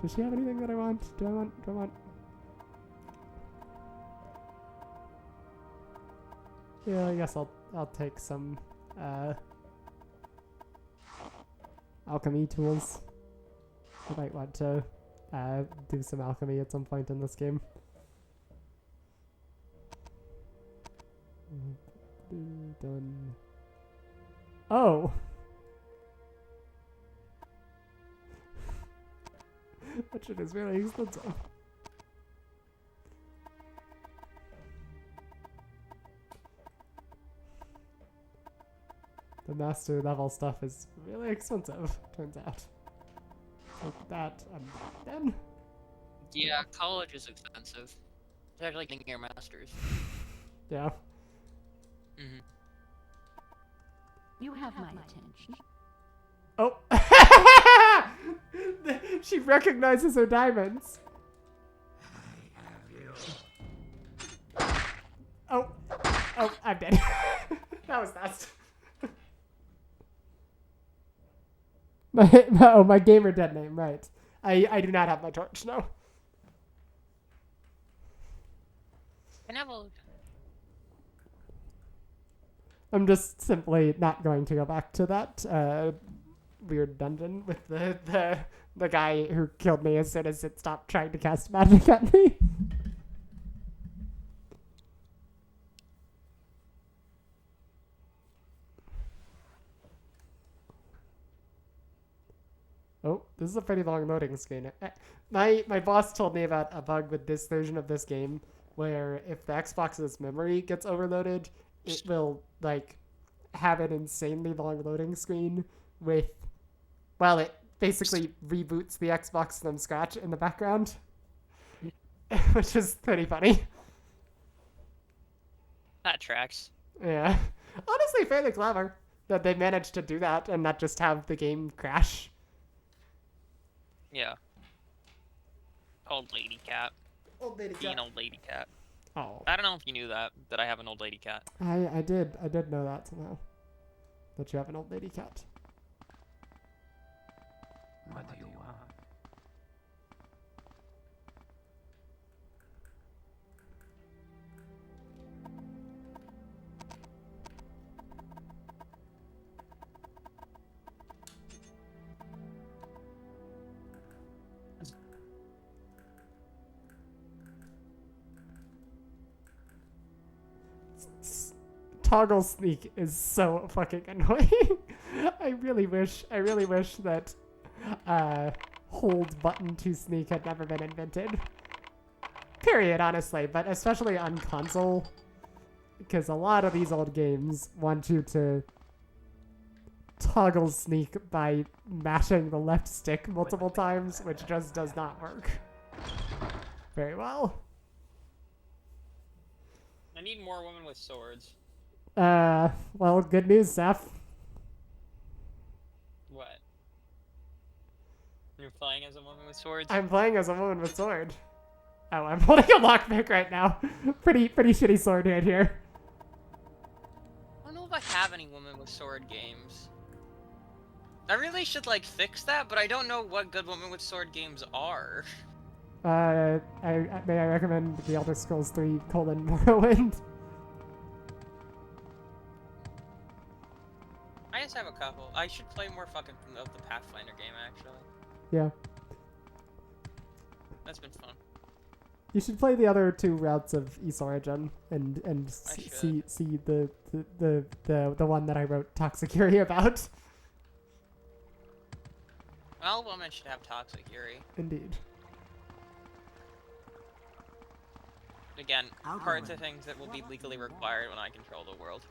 Does she have anything that I want? Do I want? Yeah, I guess I'll take some alchemy tools. I might want to do some alchemy at some point in this game. Done. Oh! That shit is really expensive. The master level stuff is really expensive, turns out. Like that and then. Yeah, college is expensive. It's actually like getting your master's. Yeah. Mm-hmm. You have my attention. Oh! She recognizes her diamonds. Oh! Oh, I'm dead. That was fast. my gamer dead name, right. I do not have my torch, no. I'm just simply not going to go back to that weird dungeon with the guy who killed me as soon as it stopped trying to cast magic at me. Oh, this is a pretty long loading screen. My boss told me about a bug with this version of this game where if the Xbox's memory gets overloaded, it will, like, have an insanely long loading screen with, well, it basically reboots the Xbox from scratch in the background, which is pretty funny. That tracks. Yeah. Honestly, fairly clever that they managed to do that and not just have the game crash. Yeah. Old lady cat. Old lady cat. Being old lady cat. Oh. I don't know if you knew that I have an old lady cat. I did know that somehow. That you have an old lady cat. What do you want? Toggle sneak is so fucking annoying. I really wish that hold button to sneak had never been invented. Period, honestly, but especially on console, because a lot of these old games want you to toggle sneak by mashing the left stick multiple times, which just does not work very well. I need more women with swords. Well, good news, Seth. What? You're playing as a woman with swords? I'm playing as a woman with sword. Oh, I'm holding a lockpick right now. Pretty shitty sword hand here. I don't know if I have any women with sword games. I really should, like, fix that, but I don't know what good women with sword games are. May I recommend The Elder Scrolls 3: Morrowind? I just have a couple. I should play more fucking of the Pathfinder game, actually. Yeah. That's been fun. You should play the other 2 routes of Ys Origin and see the one that I wrote Toxic Fury about. All women should have Toxic Fury. Indeed. Again, parts of things that will be legally required when I control the world.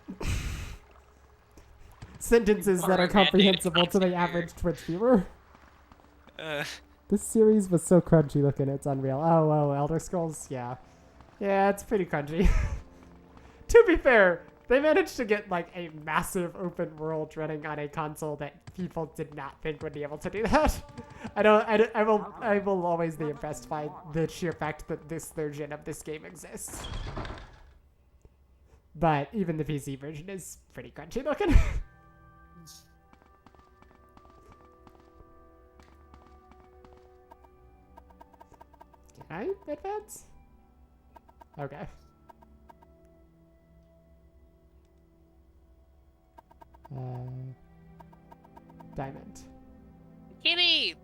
Sentences that are comprehensible to the average Twitch viewer. This series was so crunchy looking, it's unreal. Oh, Elder Scrolls? Yeah. Yeah, it's pretty crunchy. To be fair, they managed to get, like, a massive open world running on a console that people did not think would be able to do that. I will always be impressed by the sheer fact that this version of this game exists. But even the PC version is pretty crunchy looking. Can I advance? Okay. Diamond. Gimme!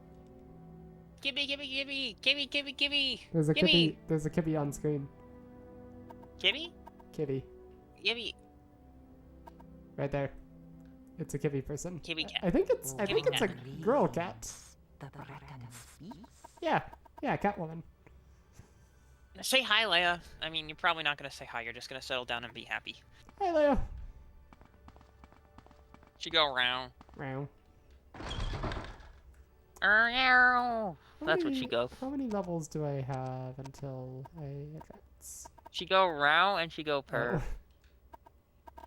Gimme! There's a Gimme! kitty. There's a kitty on screen. Gimme? Kitty. Gimme! Right there. It's a kitty person. Kitty cat. I think it's a girl cat. The Breton speaks? Yeah, Catwoman. Say hi, Leia. I mean, you're probably not gonna say hi, you're just gonna settle down and be happy. Hi, Leo. She go around. Meow. That's what she go. How many levels do I have until I advance? She go row and she go purr. Oh.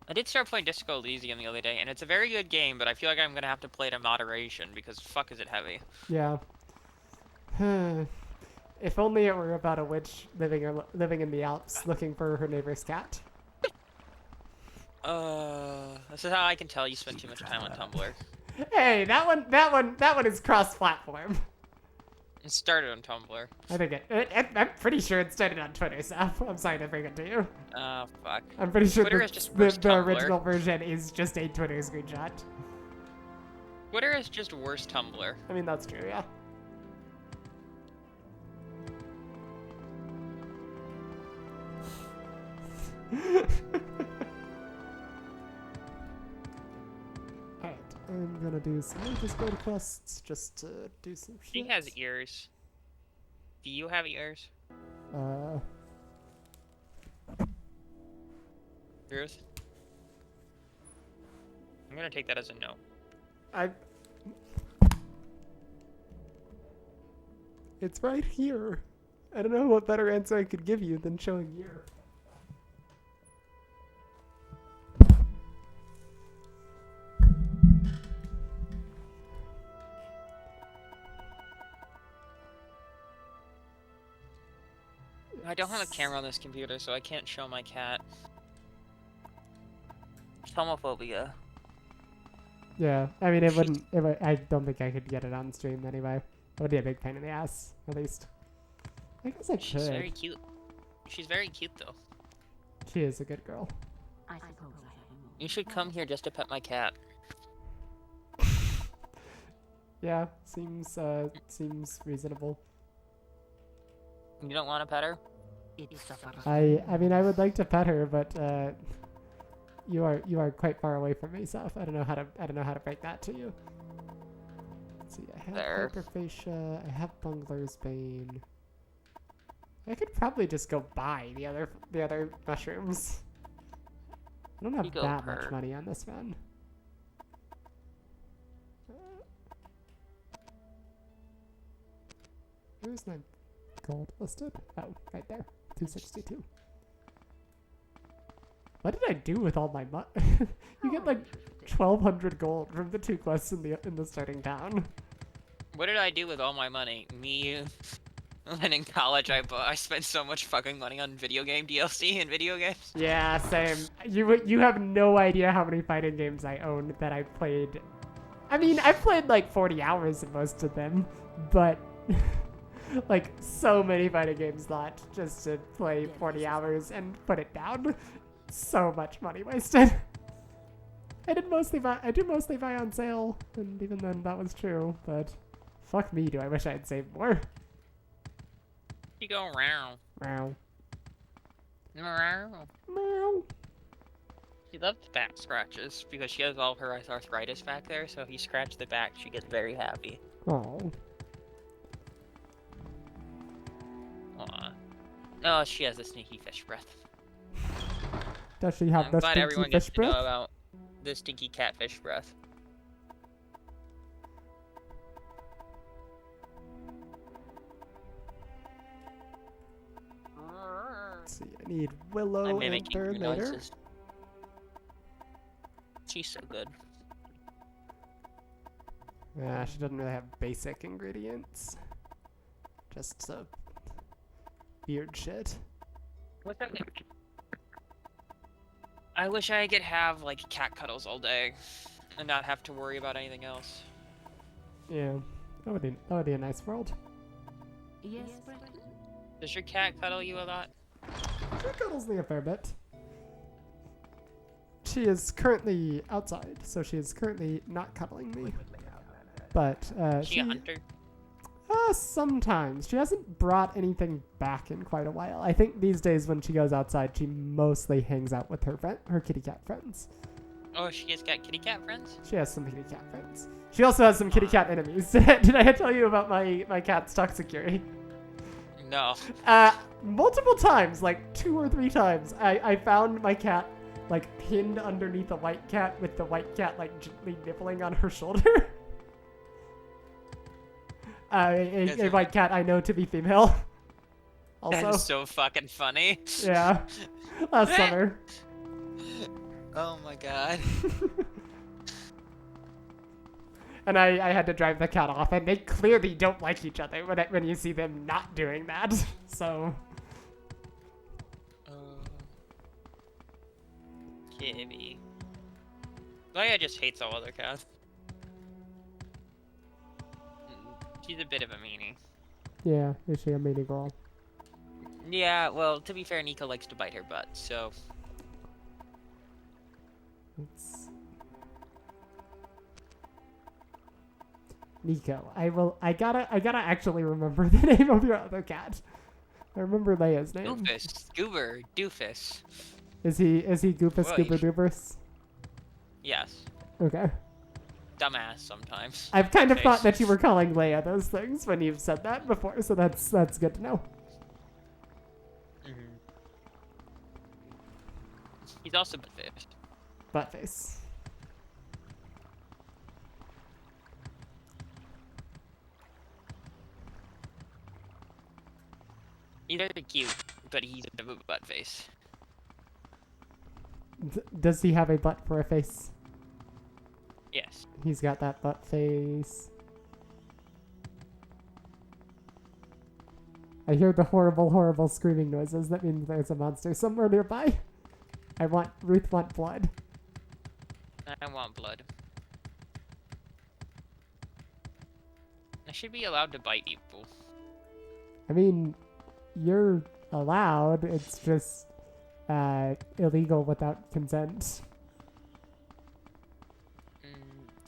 I did start playing Disco Elysium the other day, and it's a very good game, but I feel like I'm gonna have to play it in moderation, because fuck is it heavy. Yeah. If only it were about a witch living in the Alps looking for her neighbor's cat. This is how I can tell you spend too much time on Tumblr. Hey, that one is cross-platform. It started on Tumblr. I think I'm pretty sure it started on Twitter, Saf. I'm sorry to bring it to you. Oh, fuck. I'm pretty sure Twitter is just worse the Tumblr. original version is just a Twitter screenshot. Twitter is just worse Tumblr. I mean, that's true, yeah. Alright, I'm gonna do some more Discord quests just to do some shit. She has ears. Do you have ears? Ears? I'm gonna take that as a no. It's right here. I don't know what better answer I could give you than showing here. I don't have a camera on this computer, so I can't show my cat. Homophobia. Yeah, I mean, I don't think I could get it on stream anyway. It would be a big pain in the ass, at least. I guess I could. She's very cute. She's very cute, though. She is a good girl. I suppose I have no. You should come here just to pet my cat. Yeah, seems reasonable. You don't want to pet her? It's I mean, I would like to pet her, but you are quite far away from me, so I don't know how to break that to you. Let's see, I have There. Hyperphagia, I have Bungler's Bane. I could probably just go buy the other mushrooms. I don't have You go that per. much money on this run. Where's my gold listed? Oh, right there. 262. What did I do with all my money? You get like 1,200 gold from the 2 quests in the starting town. What did I do with all my money? Me And in college, I spent so much fucking money on video game DLC and video games. Yeah, same. You have no idea how many fighting games I own that I played. I mean, I've played like 40 hours in most of them, but like so many fighting games not just to play 40 hours and put it down. So much money wasted. I do mostly buy on sale, and even then that was true, but fuck me, do I wish I had saved more. You go round. Meow. Meow. Meow. She loves back scratches because she has all her arthritis back there, so if you scratch the back, she gets very happy. Oh. Aw. Oh, she has a sneaky fish breath. Does she have I'm the glad stinky everyone fish gets to know breath? about the stinky catfish breath. Let's see, I need Willow I'm and mimicking her Terminator. noises. She's so good. Yeah, she doesn't really have basic ingredients. Just weird shit. What's that? I wish I could have like cat cuddles all day and not have to worry about anything else. Yeah, that would be a nice world. Yes, Breton? Does your cat cuddle you a lot? She cuddles me a fair bit. She is currently outside, so she is currently not cuddling me. But She a hunter? sometimes. She hasn't brought anything back in quite a while. I think these days when she goes outside, she mostly hangs out with her kitty cat friends. Oh, she has got kitty cat friends? She has some kitty cat friends. She also has some kitty cat enemies. Did I tell you about my cat's toxicity? No. Multiple times, like 2 or 3 times, I found my cat like pinned underneath a white cat with the white cat like gently nibbling on her shoulder. A white cat I know to be female. Also. That is so fucking funny. Yeah. Last summer. Oh my god. And I had to drive the cat off, and they clearly don't like each other when you see them not doing that. So. Kitty. Leia just hates all other cats. She's a bit of a meanie. Yeah, is she a meanie girl? Yeah, well, to be fair, Nico likes to bite her butt, so... Nico, I gotta actually remember the name of your other cat. I remember Leia's name. Doofus. Goober. Doofus. Is he Goofus Right. Goober Doobers? Yes. Okay. Dumbass sometimes. I've kind of Face. thought that you were calling Leia those things when you've said that before, so that's good to know. He's also butt-faced. Buttface. He's very cute, but he's a bit of a butt face. Does he have a butt for a face? Yes. He's got that butt face. I hear the horrible, horrible screaming noises. That means there's a monster somewhere nearby. Ruth want blood. I want blood. I should be allowed to bite people. I mean, you're allowed. It's just illegal without consent.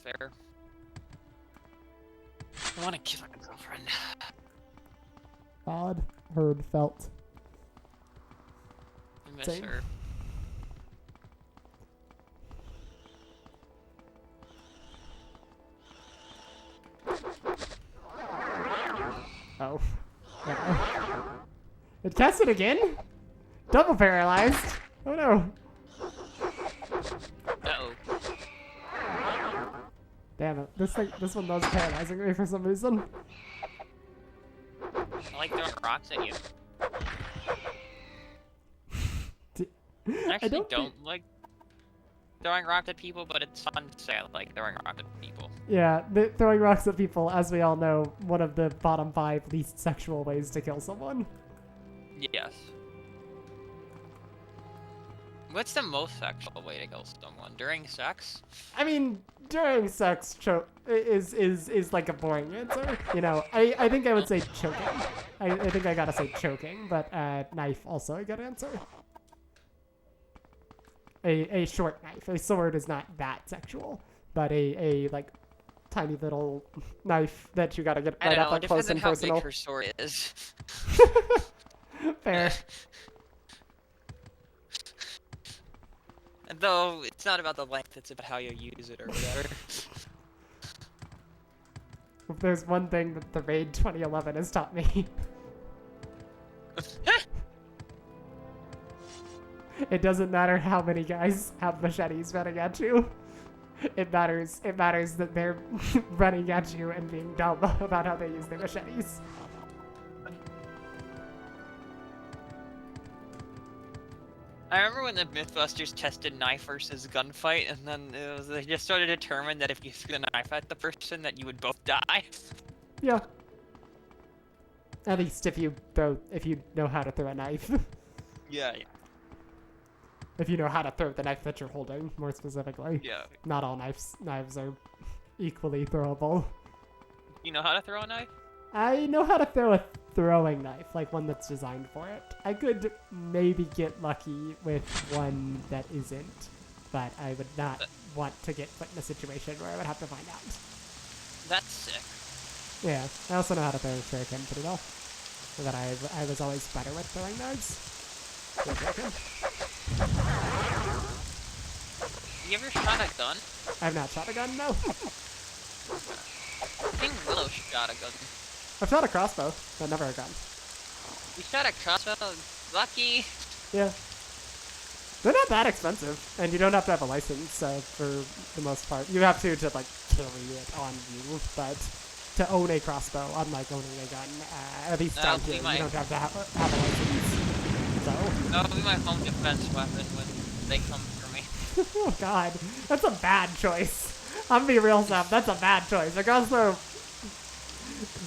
Fair. I want to kill my girlfriend. Odd, heard, felt. I miss Same. her. Oh. Uh-oh. It cast it again? Double paralyzed. Oh no. Uh-oh. Damn it. This one was paralyzing me for some reason. I like throwing rocks at you. I actually don't like throwing rocks at people, but it's fun to say I like throwing rocks at people. Yeah, throwing rocks at people, as we all know, one of the bottom 5 least sexual ways to kill someone. Yes. What's the most sexual way to kill someone? During sex? I mean, during sex is like a boring answer. You know, I think I would say choking. I think I gotta say choking, but knife also a good answer. A short knife. A sword is not that sexual, but a like tiny little knife that you gotta get right up like close and personal. How big her sword is. Fair. Though it's not about the length, it's about how you use it or whatever. If there's one thing that the Raid 2011 has taught me, it doesn't matter how many guys have machetes running at you. It matters that they're running at you and being dumb about how they use their machetes. I remember when the Mythbusters tested knife versus gunfight, and then they just sort of determined that if you threw the knife at the person, that you would both die. Yeah. At least if you know how to throw a knife. Yeah. If you know how to throw the knife that you're holding, more specifically. Yeah. Not all knives are equally throwable. You know how to throw a knife? I know how to throw a throwing knife, like one that's designed for it. I could maybe get lucky with one that isn't, but I would not want to get put in a situation where I would have to find out. That's sick. Yeah, I also know how to throw a shuriken pretty well. So that I was always better with throwing knives. Go shuriken. You ever shot a gun? I have not shot a gun, no. I think Willow shot a gun. I've shot a crossbow, but never a gun. You shot a crossbow? Lucky. Yeah. They're not that expensive, and you don't have to have a license for the most part. You have to like carry it on you, but to own a crossbow, unlike owning a gun, at least down here, you don't have to have a license. So. That'll be my home defense weapon when they come for me. Oh god, that's a bad choice. I'm gonna be real, Sam. That's a bad choice. A crossbow.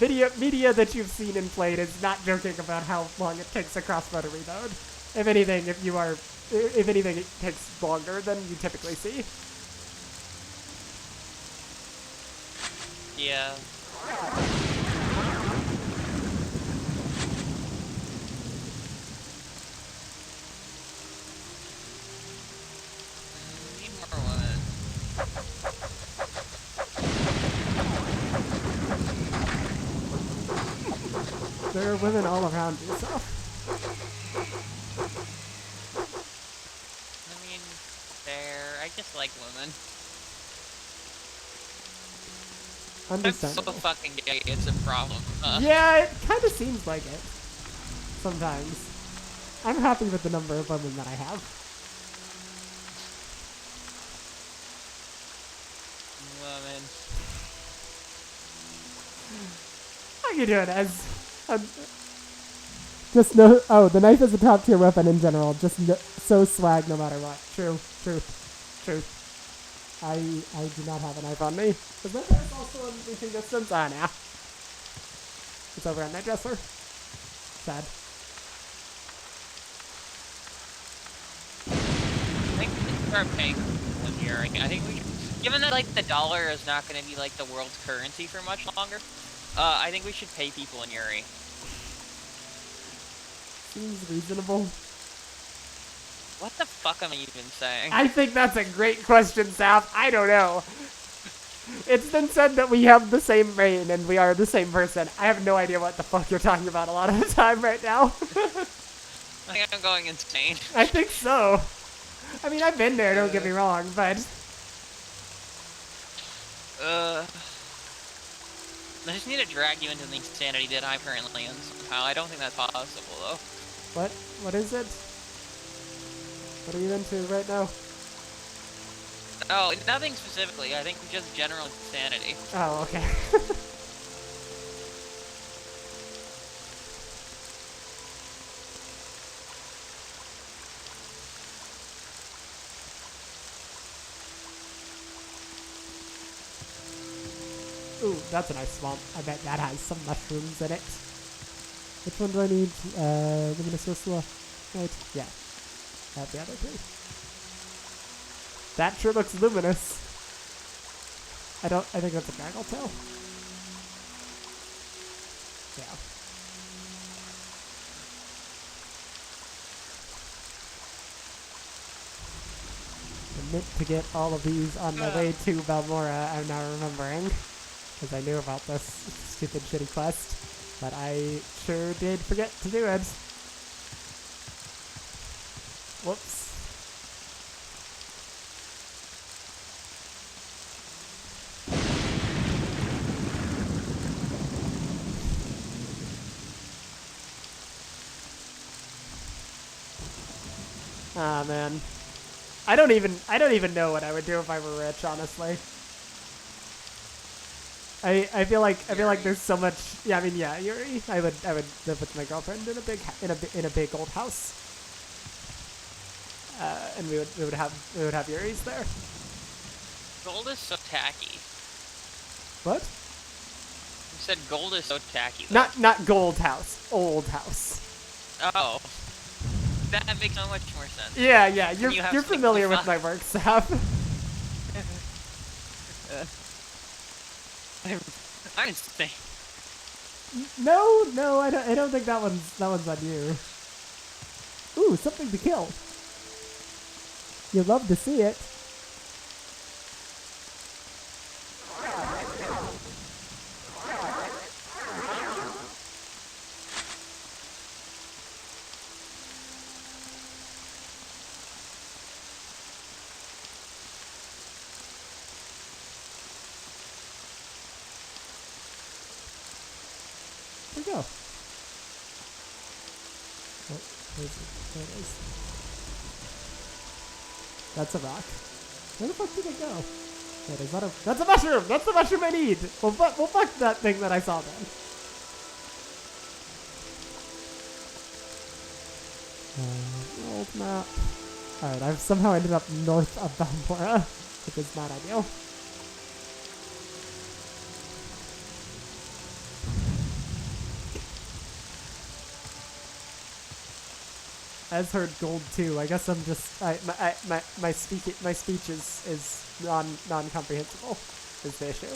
Media that you've seen and played is not joking about how long it takes a crossbow to reload. If anything, it takes longer than you typically see. Yeah. Need more women. There are women all around you, so. I mean, I just like women. I'm so Understandable. fucking gay, it's a problem. Yeah, it kind of seems like it. Sometimes. I'm happy with the number of women that I have. Women. How you doing, Ez? Just no. Oh, the knife is a top tier weapon in general. Just so swag no matter what. True. I do not have a knife on me. Is my knife also in reaching distance? Ah, nah. It's over on my dresser. Sad. I think we should start paying one year. I think we, given that like the dollar is not going to be like the world's currency for much longer, I think we should pay people in Yuri. Seems reasonable. What the fuck am I even saying? I think that's a great question, Saf. I don't know. It's been said that we have the same brain and we are the same person. I have no idea what the fuck you're talking about a lot of the time right now. I think I'm going insane. I think so. I mean, I've been there, don't get me wrong, but... I just need to drag you into the insanity that I'm currently in somehow. I don't think that's possible, though. What? What is it? What are you into right now? Oh, nothing specifically. I think just general insanity. Oh, okay. Ooh, that's a nice swamp. I bet that has some mushrooms in it. Which one do I need? Luminous Ursula? Right, yeah. The other three. That sure looks luminous. I think that's a gaggle tail. Yeah. I meant to get all of these on my way to Balmora, I'm now remembering. Because I knew about this stupid shitty quest. But I sure did forget to do it. Whoops. Ah, man. I don't even know what I would do if I were rich, honestly. I feel like there's so much. Yeah, I mean, yeah, Yuri. I would live with my girlfriend in a big old house. And we would have Yuri's there. Gold is so tacky. What? You said gold is so tacky. Though. Not gold house, old house. Oh. That makes so much more sense. Yeah, you're familiar with my work, Sap. I'm insane. No, I don't think that one's on you. Ooh, something to kill. You love to see it. There we go. Oh, there it is. That's a rock. Where the fuck did it go? Wait, is that that's a mushroom! That's the mushroom I need! Well, fuck that thing that I saw then. Old map. Alright, I've somehow ended up north of Balmora, which is not ideal. As heard gold too. I guess I'm just my speech is non-comprehensible is the issue.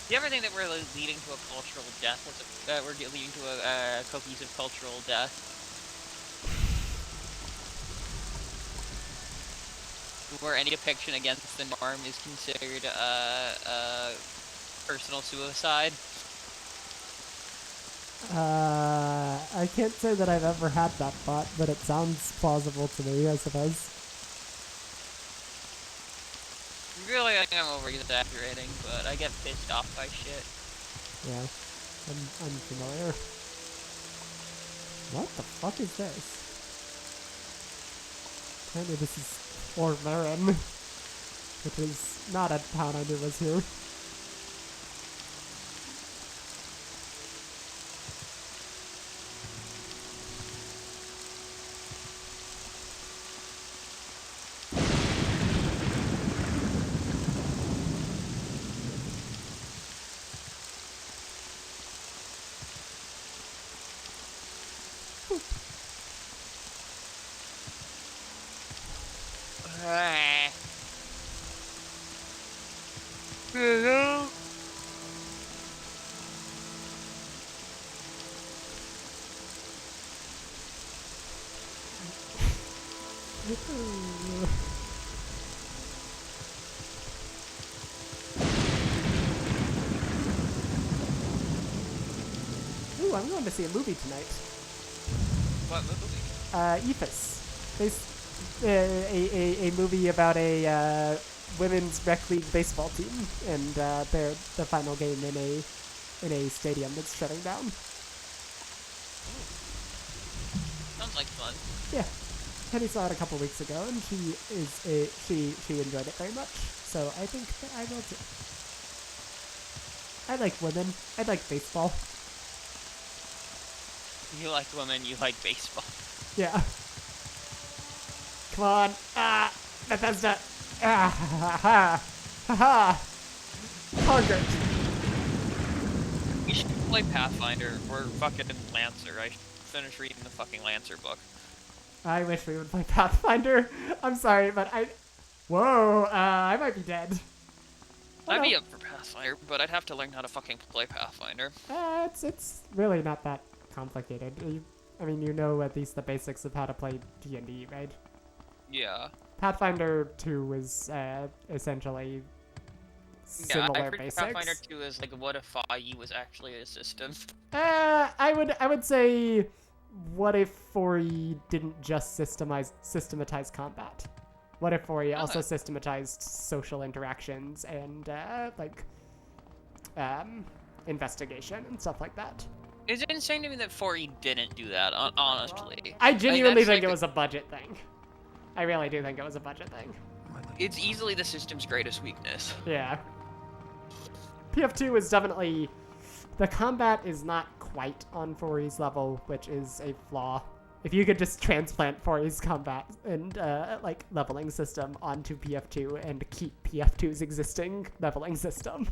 Do you ever think that we're leading to a cultural death? We're leading to a cohesive cultural death? Where any depiction against the norm is considered personal suicide? I can't say that I've ever had that thought, but it sounds plausible to me, I suppose. Really, I think I'm over-exaggerating, but I get pissed off by shit. Yeah, I'm familiar. What the fuck is this? Apparently this is Ormarin, which is not a town I knew was here. Ooh, I'm going to see a movie tonight. What movie? Ephes. A movie about a women's rec league baseball team and their final game in a stadium that's shutting down. Sounds like fun. Yeah, Penny saw it a couple weeks ago, and she enjoyed it very much. So I think that I will too. I like women. I like baseball. You like women, you like baseball. Yeah. Come on. Bethesda. Ah, ha, ha, ha, ha. Conquered. We should play Pathfinder or fucking Lancer. I should finish reading the fucking Lancer book. I wish we would play Pathfinder. I'm sorry, but Whoa, I might be dead. I'd be up for Pathfinder, but I'd have to learn how to fucking play Pathfinder. It's really not that complicated. I mean, you know at least the basics of how to play D&D, right? Yeah. Pathfinder 2 is essentially similar basics. Pathfinder 2 is like, what if IE was actually a system? I would say, what if 4E didn't just systematize combat? What if 4E also systematized social interactions and investigation and stuff like that? Is it insane to me that 4E didn't do that? Honestly, I genuinely think like it was a budget thing. I really do think it was a budget thing. It's easily the system's greatest weakness. Yeah. PF2 is definitely... The combat is not quite on 4E's level, which is a flaw. If you could just transplant 4E's combat and, leveling system onto PF2 and keep PF2's existing leveling system,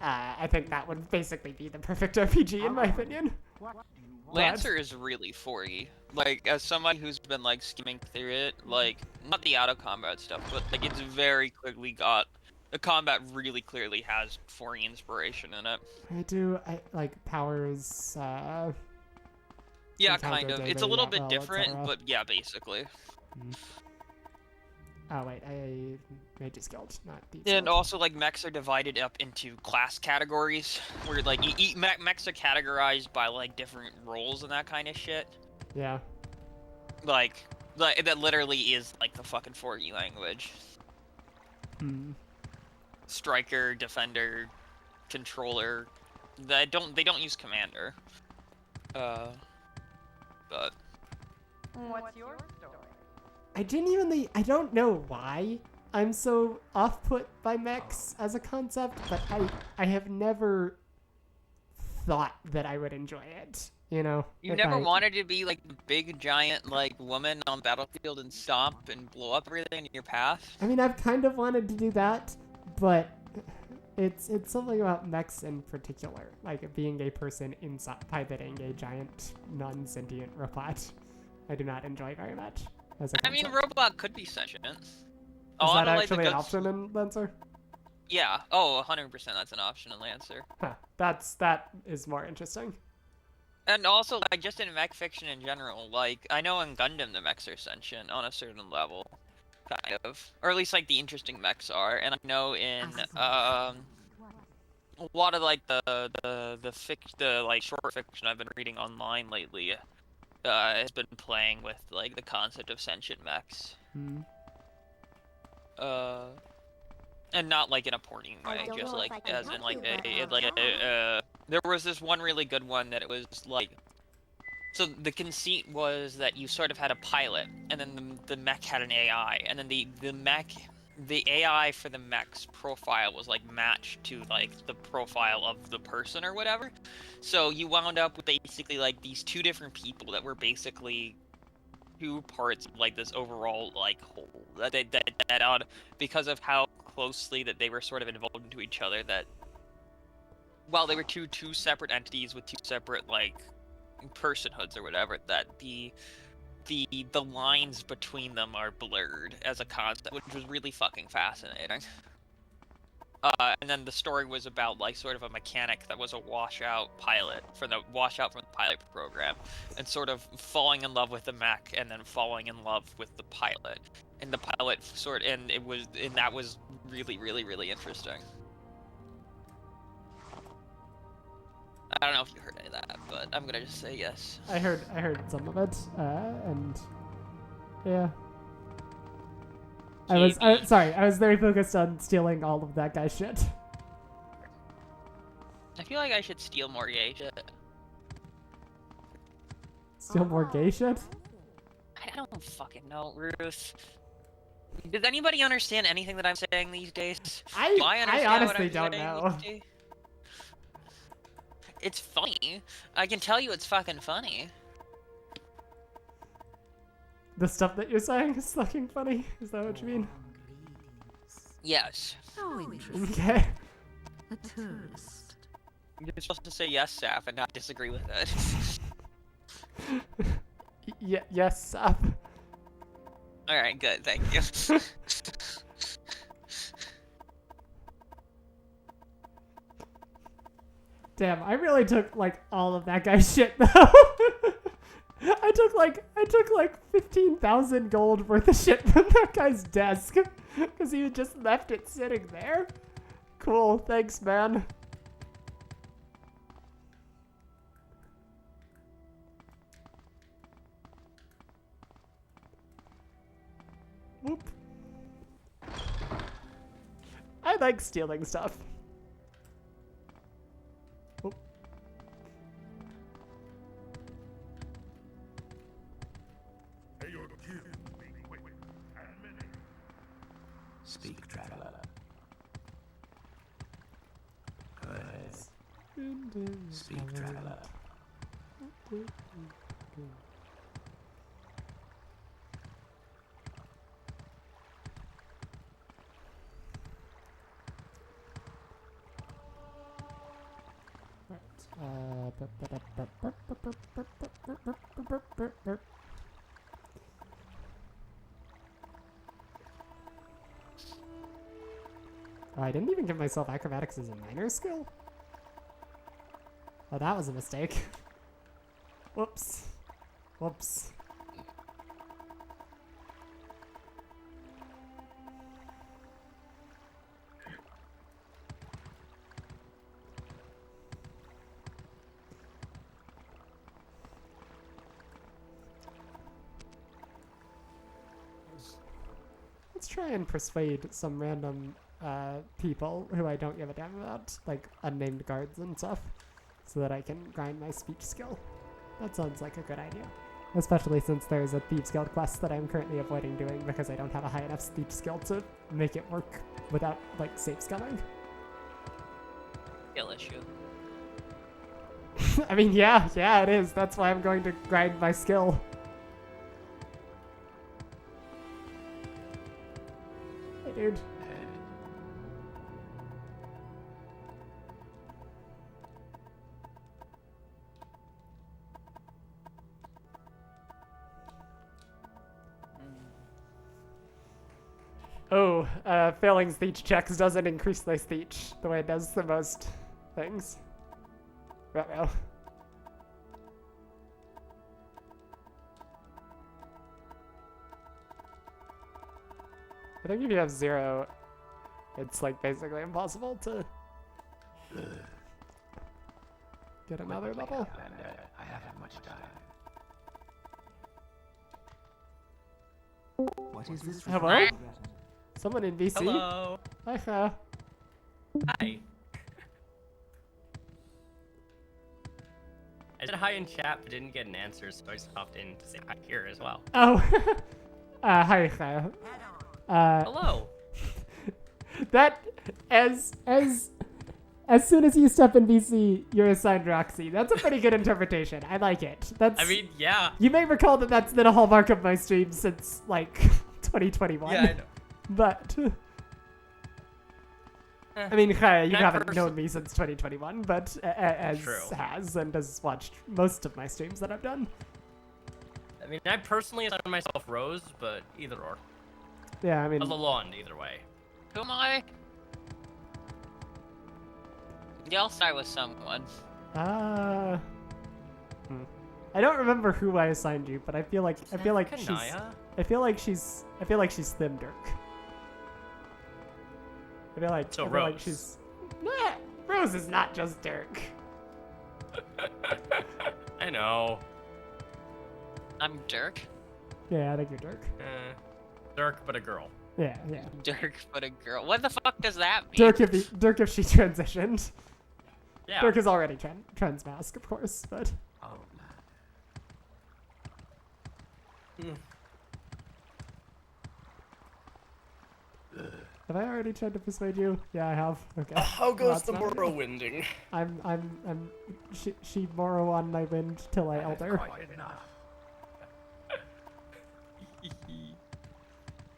I think that would basically be the perfect RPG, in my opinion. Lancer is really 4E. Like, as somebody who's been, like, skimming through it, like, not the auto-combat stuff, but, like, it's very clearly got... The combat really clearly has 4E inspiration in it. Powers, Yeah, kind of. It's a little bit different, etc. but yeah, basically. Oh, wait, I made you skilled, not de-skilled. And also, like, mechs are divided up into class categories, where, like, mechs are categorized by, like, different roles and that kind of shit. Yeah. Like, that literally is, like, the fucking 4E language. Striker, defender, controller. They don't use commander. But... What's your story? I don't know why I'm so off-put by mechs as a concept, but I have never thought that I would enjoy it, you know? You never wanted to be, like, the big, giant, like, woman on Battlefield and stomp and blow up everything in your path? I mean, I've kind of wanted to do that, but it's something about mechs in particular, like being a person inside piloting a giant non-sentient robot. I do not enjoy very much. I mean, robot could be sentient. Is that actually an option in in Lancer? Yeah. Oh, 100% that's an option in Lancer. Huh. That is more interesting. And also, like, just in mech fiction in general, like, I know in Gundam the mechs are sentient on a certain level. Kind of. Or at least, like, the interesting mechs are. And I know in, a lot of, like, the short fiction I've been reading online lately, has been playing with, like, the concept of sentient mechs. And not, like, in a porting way, just, like, as in, like, there was this one really good one that it was, like... So the conceit was that you sort of had a pilot, and then the mech had an AI, and then the AI for the mech's profile was, like, matched to, like, the profile of the person or whatever. So you wound up with basically, like, these two different people that were basically two parts of, like, this overall, like, whole. That odd, because of how closely that they were sort of involved into each other, that while they were two separate entities with two separate, like, personhoods or whatever, that the lines between them are blurred as a concept, which was really fucking fascinating. And then the story was about, like, sort of a mechanic that was a washout from the pilot program, and sort of falling in love with the mech, and then falling in love with the pilot. And the pilot that was really, really, really interesting. I don't know if you heard any of that, but I'm gonna just say yes. I heard some of it, and yeah. I was very focused on stealing all of that guy's shit. I feel like I should steal more gay shit. Steal more gay shit? I don't fucking know, Ruth. Does anybody understand anything that I'm saying these days? I honestly don't know. It's funny. I can tell you it's fucking funny. The stuff that you're saying is fucking funny? Is that what you mean? Yes. How interesting. Okay. A tourist. You're supposed to say yes, Saf, and not disagree with it. Yes, Saf. Alright, good, thank you. Damn, I really took like all of that guy's shit though. I took like 15,000 gold worth of shit from that guy's desk because he just left it sitting there. Cool, thanks, man. Whoop. I like stealing stuff. Whoop. Speak, traveler. Go ahead. Speak, traveler. Oh, I didn't even give myself acrobatics as a minor skill? Oh, that was a mistake. Whoops. Whoops. Let's try and persuade some random people who I don't give a damn about, like unnamed guards and stuff, so that I can grind my speech skill. That sounds like a good idea. Especially since there's a Thieves Guild quest that I'm currently avoiding doing because I don't have a high enough speech skill to make it work without, like, safe scumming. Skill issue. I mean, yeah, it is. That's why I'm going to grind my skill. Hey, dude. Oh, failing speech checks doesn't increase my speech the way it does the most things. Ruh-roh. I think if you have 0, it's like basically impossible to get another level. I haven't much time. What is this? Hello? Someone in VC? Hello. Hi. Hi. I said hi in chat, but didn't get an answer, so I just popped in to say hi here as well. Oh. Hi. Hello. That as soon as you step in VC, you're assigned Roxy. That's a pretty good interpretation. I like it. That's. I mean, yeah. You may recall that that's been a hallmark of my stream since like 2021. Yeah, I know. But I mean, Chaya, you I haven't known me since 2021, but as True. has and has watched most of my streams that I've done. I mean, I personally assign myself Rose, but either or. Yeah, I mean, Or Lalonde, either way. Who am I? Y'all start with someone. I don't remember who I assigned you, but I feel like she's Kanaya? I feel like she's Thin Dirk. I feel like Rose. she's nah, Rose is not just Dirk. I know. I'm Dirk. Yeah, I think you're Dirk. Dirk, but a girl. Yeah. Dirk, but a girl. What the fuck does that mean? Dirk if she transitioned. Yeah. Dirk is already trans mask, of course, but Oh, have I already tried to persuade you? Yeah, I have. Okay. How Well, goes that's the not good. Morrowinding? She borrow on my wind till I elder. quite enough.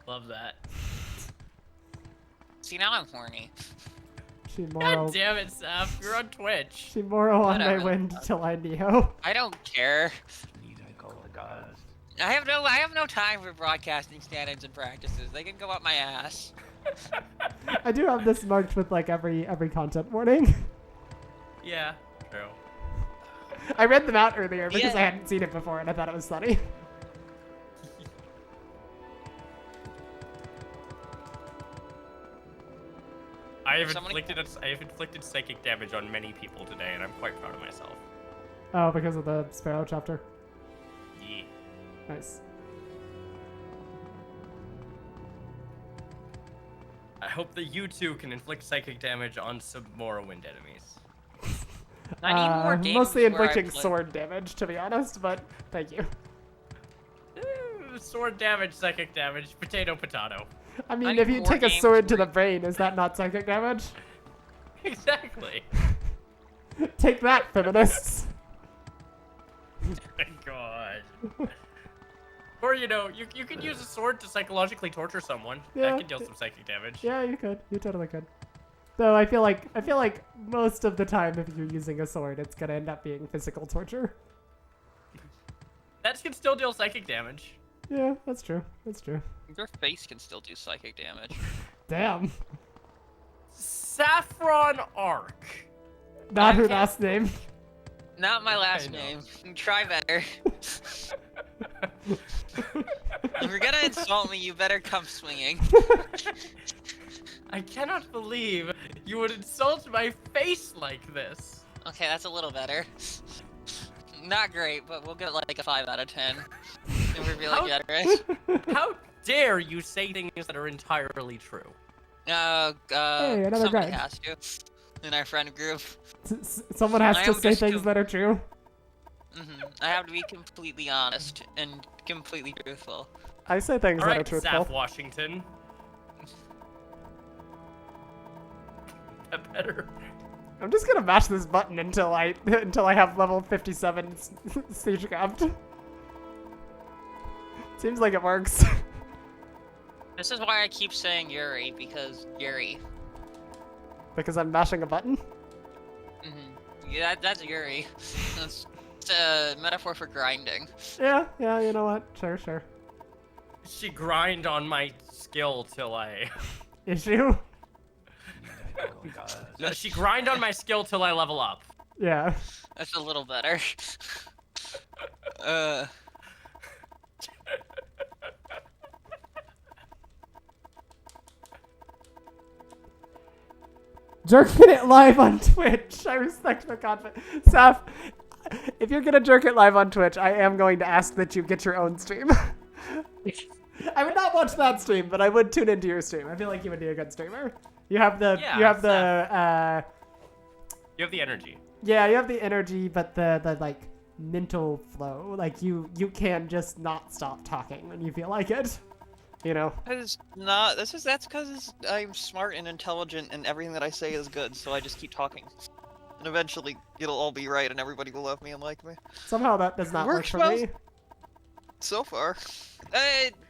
Love that. See, now I'm horny. She God moral. damn it, Seth. You're on Twitch. She moral on my Whatever. wind till I Neo. I don't care. Need I call the gods? I have no time for broadcasting standards and practices. They can go up my ass. I do have this marked with like every content warning. Yeah, true. I read them out earlier because Yeah. I hadn't seen it before and I thought it was funny. I have Somebody- inflicted psychic damage on many people today, and I'm quite proud of myself. Oh, because of the Sparrow chapter. Yeah. Nice. I hope that you two can inflict psychic damage on some Morrowind enemies. I need more games Mostly where I inflicting play- sword damage, to be honest, but thank you. Sword damage, psychic damage, potato, potato. I mean, I if need you more take a games sword to the where- brain, is that not psychic damage? Exactly. Take that, feminists. My God. Or you know, you could use a sword to psychologically torture someone. Yeah. That could deal some psychic damage. Yeah, you could. You totally could. Though I feel like most of the time, if you're using a sword, it's gonna end up being physical torture. That can still deal psychic damage. Yeah, that's true. That's true. Your face can still do psychic damage. Damn. Saffron Arc. Not her can't- last name. Not my last know. name. Try better. If you're gonna insult me, you better come swinging. I cannot believe you would insult my face like this. Okay, that's a little better. Not great, but we'll get like a 5 out of 10. If we're really How- generous. How dare you say things that are entirely true? Hey, another Somebody grind. has to. In our friend group. Someone has I to am say just things that are true. I have to be completely honest and completely truthful. I say things that are Alright, truthful. Saf Washington. That better. I'm just gonna mash this button until I have level 57 siegecraft. Seems like it works. This is why I keep saying Yuri, because Yuri. Because I'm mashing a button. Yeah, that's Yuri. It's a metaphor for grinding. Yeah, you know what? Sure. She grind on my skill till I... Issue? Call the gods. No, she grind on my skill till I level up. Yeah. That's a little better. Jerking it live on Twitch. I respect the confidence. Saf, if you're gonna jerk it live on Twitch, I am going to ask that you get your own stream. I would not watch that stream, but I would tune into your stream. I feel like you would be a good streamer. You have the, Yeah, you have the, You have the energy. yeah, you have the energy, but the like mental flow. Like you can just not stop talking when you feel like it. You know. That's because I'm smart and intelligent and everything that I say is good, so I just keep talking. And eventually it'll all be right and everybody will love me and like me. Somehow that does not work Works for well. me. So far.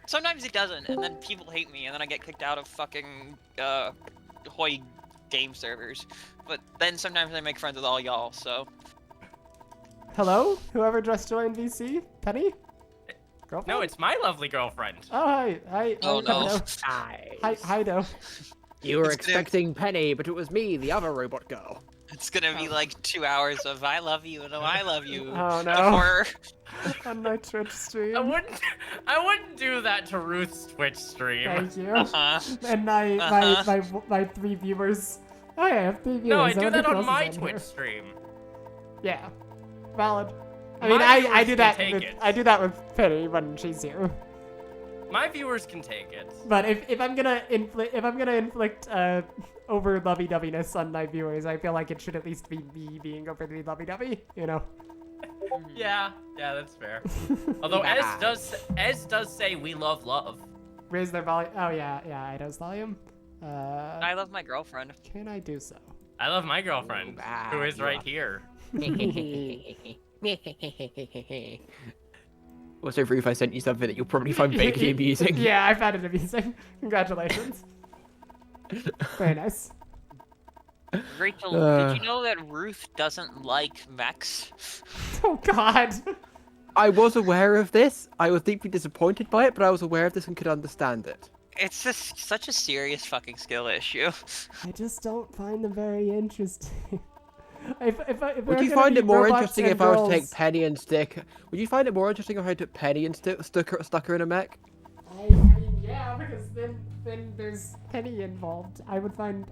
Sometimes it doesn't, and then people hate me, and then I get kicked out of fucking, Hoi game servers. But then sometimes I make friends with all y'all, so... Hello? Whoever just joined VC? Penny? Girlfriend? No, it's my lovely girlfriend. Oh, hi. Oh, no. Heido. Hi. Heido. You were It's gonna- expecting Penny, but it was me, the other robot girl. It's gonna be like 2 hours of I love you and I love you. Oh, no. Before... On my Twitch stream. I wouldn't do that to Ruth's Twitch stream. Thank you. Uh-huh. And my 3 viewers. Oh, yeah, I have 3 viewers. No, I do wonder that who on else is my on Twitch here. stream. Yeah. Valid. I My mean, I viewers do can that. take With, it. I do that with Penny when she's here. My viewers can take it. But if I'm gonna inflict over lovey-doveyness on my viewers, I feel like it should at least be me being overly lovey-dovey. You know. Yeah, that's fair. Although Ez does say we love love. Raise their volume. Oh yeah, Eido's volume. I love my girlfriend. Can I do so? I love my girlfriend, who is you right are- here. Also, Ruth, I sent you something that you'll probably find vaguely amusing. Yeah, I found it amusing. Congratulations. Very nice. Rachel, did you know that Ruth doesn't like mechs? Oh God. I was aware of this. I was deeply disappointed by it, but I was aware of this and could understand it. It's just such a serious fucking skill issue. I just don't find them very interesting. Would you find it more interesting if I was to take Penny and stick? Would you find it more interesting if I took Penny and stuck her in a mech? I mean, yeah, because then there's Penny involved. I would find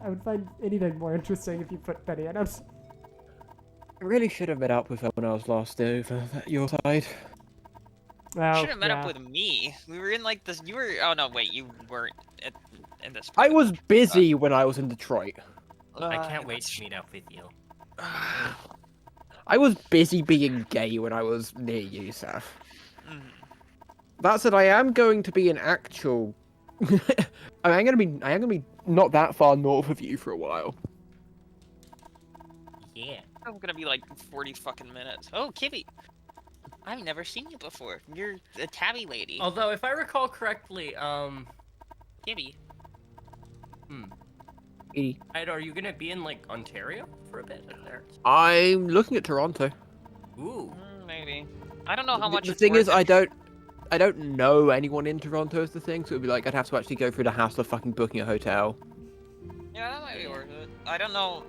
anything more interesting if you put Penny in it. I really should have met up with her when I was last over your side. Well, Should have met yeah. up with me. We were in like this. You were. Oh no, wait. You weren't in this. I was busy when I was in Detroit. I can't wait to meet up with you. I was busy being gay when I was near you, Seth. Mhm. That said, I am going to be an actual. I am gonna be not that far north of you for a while. Yeah. I'm gonna be like 40 fucking minutes. Oh, Kibby. I've never seen you before. You're a tabby lady. Although, if I recall correctly, Kibby. Eido, are you gonna be in like Ontario for a bit? There. I'm looking at Toronto. Ooh. Maybe. I don't know how much. The it's thing worth is, it. I don't know anyone in Toronto is the thing, so it'd be like I'd have to actually go through the hassle of fucking booking a hotel. Yeah, that might be worth it. I don't know.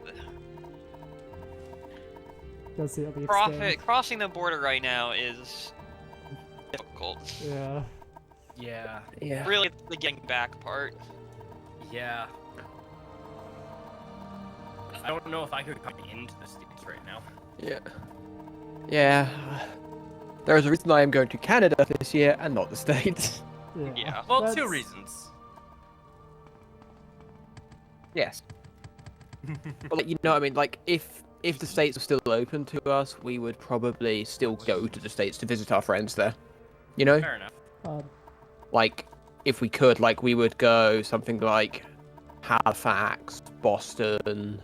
You'll see it'll be extended. Crossing the border right now is difficult. Yeah. Yeah. Yeah. Really, it's the getting back part. Yeah. I don't know if I could come into the States right now. Yeah. Yeah. There is a reason I am going to Canada this year and not the States. Yeah. Well, That's- two reasons. Yes. But like, you know what I mean? Like, if the States were still open to us, we would probably still go to the States to visit our friends there. You know? Fair enough. Like, if we could, like, we would go something like Halifax, Boston,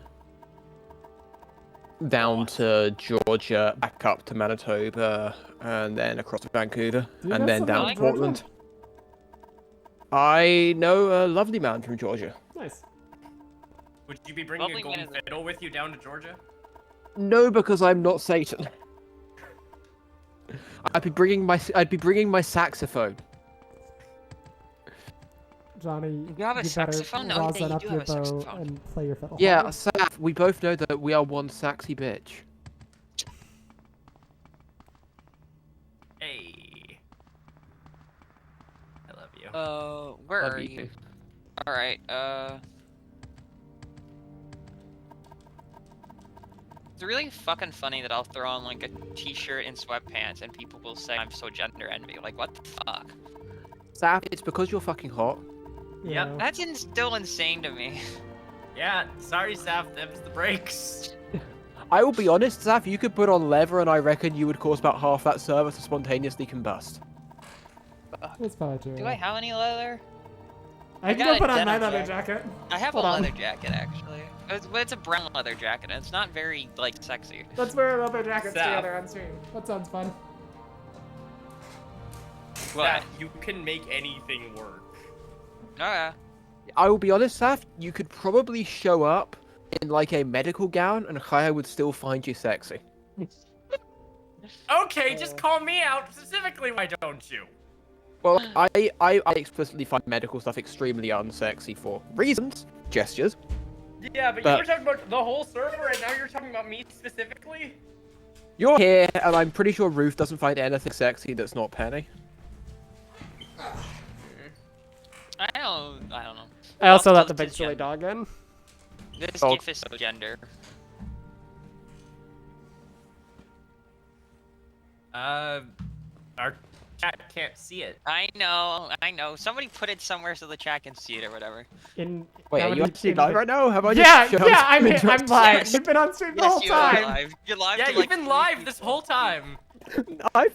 down to Georgia, back up to Manitoba, and then across to Vancouver, Do you and know then someone down in to Georgia? Portland. I know a lovely man from Georgia. Nice. Would you be bringing Lovely a golden man is- fiddle with you down to Georgia? No, because I'm not Satan. I'd be bringing my saxophone. Johnny, You have a better saxophone? Oh, yeah, rosin you up do your have a bow saxophone. and play your fiddle. Yeah, hard. Saf, we both know that we are one saxy bitch. Hey. I love you. Where Love are you you? too. Alright, it's really fucking funny that I'll throw on like a t-shirt and sweatpants and people will say I'm so gender envy. Like, what the fuck? Saf, it's because you're fucking hot. Yeah. Yep. That's still insane to me. Yeah, sorry, Saf, them's the breaks. I will be honest, Saf, you could put on leather and I reckon you would cause about half that server to spontaneously combust. That's probably true. Do I have any leather? I can got go a put on my denim leather jacket. jacket. I have Hold a on. leather jacket actually. It's a brown leather jacket and it's not very like sexy. Let's wear leather jackets Saf. together on stream. That sounds fun. What? Saf, you can make anything work. Oh yeah. I will be honest, Saf, you could probably show up in like a medical gown and Kaya would still find you sexy. Okay, just call me out specifically, why don't you? Well, I explicitly find medical stuff extremely unsexy for reasons, gestures. Yeah, but you But- were talking about the whole server, and now you're talking about me specifically? You're here, and I'm pretty sure Ruth doesn't find anything sexy that's not Penny. I don't know. I also let the this big is silly gen- dog in. This Oh. GIF is so gender. Our chat can't see it. I know. Somebody put it somewhere so the chat can see it or whatever. In Wait, that are would you be actually in live the- right now? Have I Yeah, just yeah, I'm interrupted? live. Yes. You've been on stream the Yes, whole you are time. live. You're live. Yeah, to, you've like, been 3 live this people. whole time. I've...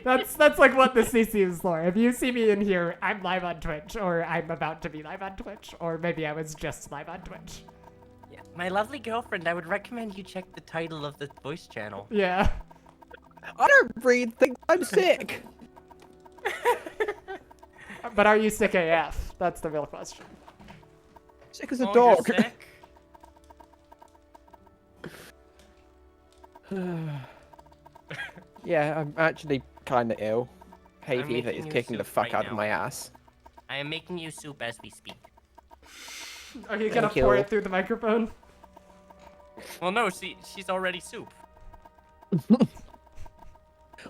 That's like what the CC is for. If you see me in here, I'm live on Twitch, or I'm about to be live on Twitch, or maybe I was just live on Twitch. My lovely girlfriend, I would recommend you check the title of the voice channel. Yeah. I don't breathe things. I'm sick. But are you sick AF? That's the real question. Sick as a Oh, dog. You're sick? Yeah, I'm actually kind of ill. Hay I'm fever making is you kicking the soup fuck right out of now. my ass. I am making you soup as we speak. Are you gonna Thank pour you. it through the microphone? Well, no, she's already soup.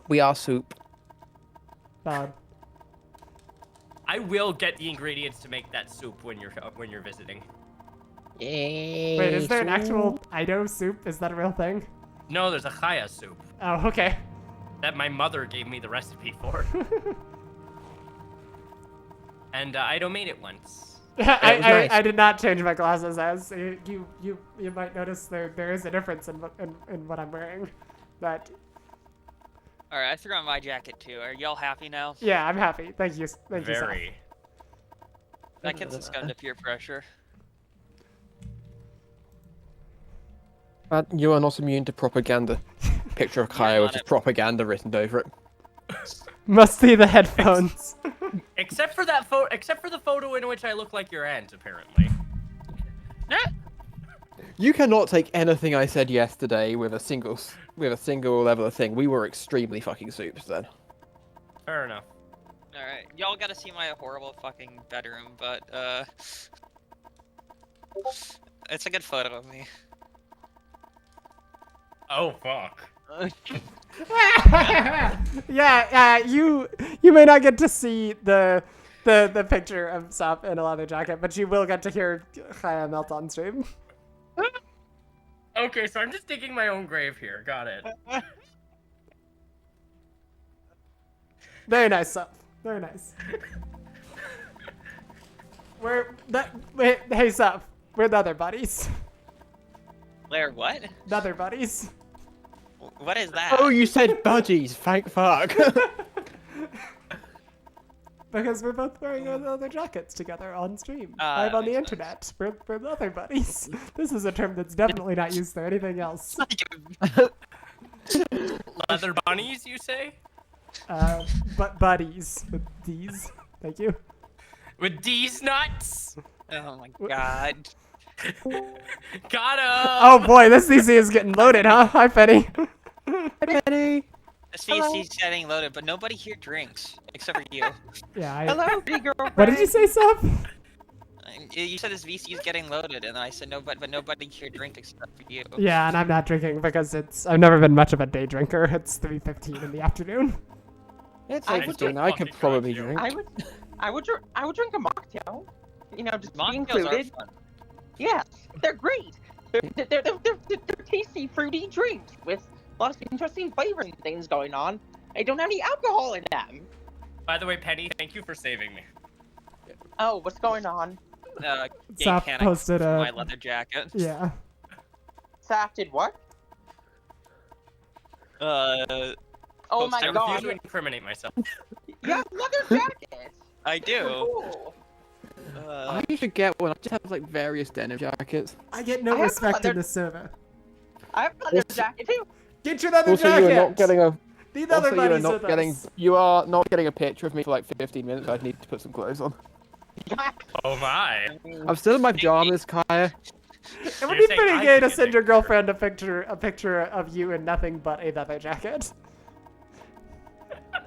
We are soup. Bad. I will get the ingredients to make that soup when you're visiting. Yay. Wait, is there an actual Eido soup? Is that a real thing? No, there's a chaya soup Oh, okay. that my mother gave me the recipe for, and Eido made it once. nice. I did not change my glasses as you might notice there is a difference in what I'm wearing. But Alright, I threw on my jacket too. Are y'all happy now? yeah, I'm happy. Thank you. Thank you, Seth. Very. That can succumb to peer pressure. But you are not immune to propaganda. Picture of Kaya with on just it. propaganda written over it. Must be the headphones. Except for that photo. Except for the photo in which I look like your aunt, apparently. You cannot take anything I said yesterday with a single level of thing. We were extremely fucking soups then. Fair enough. Alright, y'all gotta see my horrible fucking bedroom, but, it's a good photo of me. Oh fuck. Yeah, you may not get to see the picture of Sop in a leather jacket, but you will get to hear Chaya melt on stream. Okay, so I'm just digging my own grave here. Got it. Very nice, Sop. Very nice. Hey, Sop. We're the other buddies. Blair, what? The other buddies. What is that? Oh, you said budgies. Thank fuck. Because we're both wearing our leather jackets together on stream. Ah, Live on the makes internet. We're leather buddies. This is a term that's definitely not used for anything else. Leather bunnies, you say? But buddies with D's. Thank you. With these nuts? Oh my god. Got him! Oh boy, this DC is getting loaded, huh? Hi, Penny. Ready? This VC's getting loaded, but nobody here drinks, except for you. Yeah, Hello, big girl. What did you say, Seth? You said this VC's getting loaded, and I said but nobody here drinks except for you. Yeah, and I'm not drinking because I've never been much of a day drinker. It's 3:15 in the afternoon. It's I 8:15. would- I could probably fucking drink. I would drink a mocktail. You know, just be Mocktails are included. fun. Yes, they're great. They're tasty, fruity drinks with lots of interesting flavors and things going on. I don't have any alcohol in them. By the way, Penny, thank you for saving me. Oh, what's going on? Gay Sop panic posted for a- my leather jacket. Yeah. Saf did what? Uh, Oh Post- my I refuse god. to incriminate myself. You have leather jackets. I do. Cool. I should get one. I just have like various denim jackets. I get no I have respect in leather- the server. I have a leather Also- jacket too. Get your leather Also, jacket. you are not getting a. These other Also, you are buddies not with getting. us. You are not getting a picture of me for like 15 minutes. I need to put some clothes on. Oh my. I'm still in my pajamas, Kaya. It would You're be saying pretty I gay should to get send your pictures. girlfriend a picture of you in nothing but a leather jacket.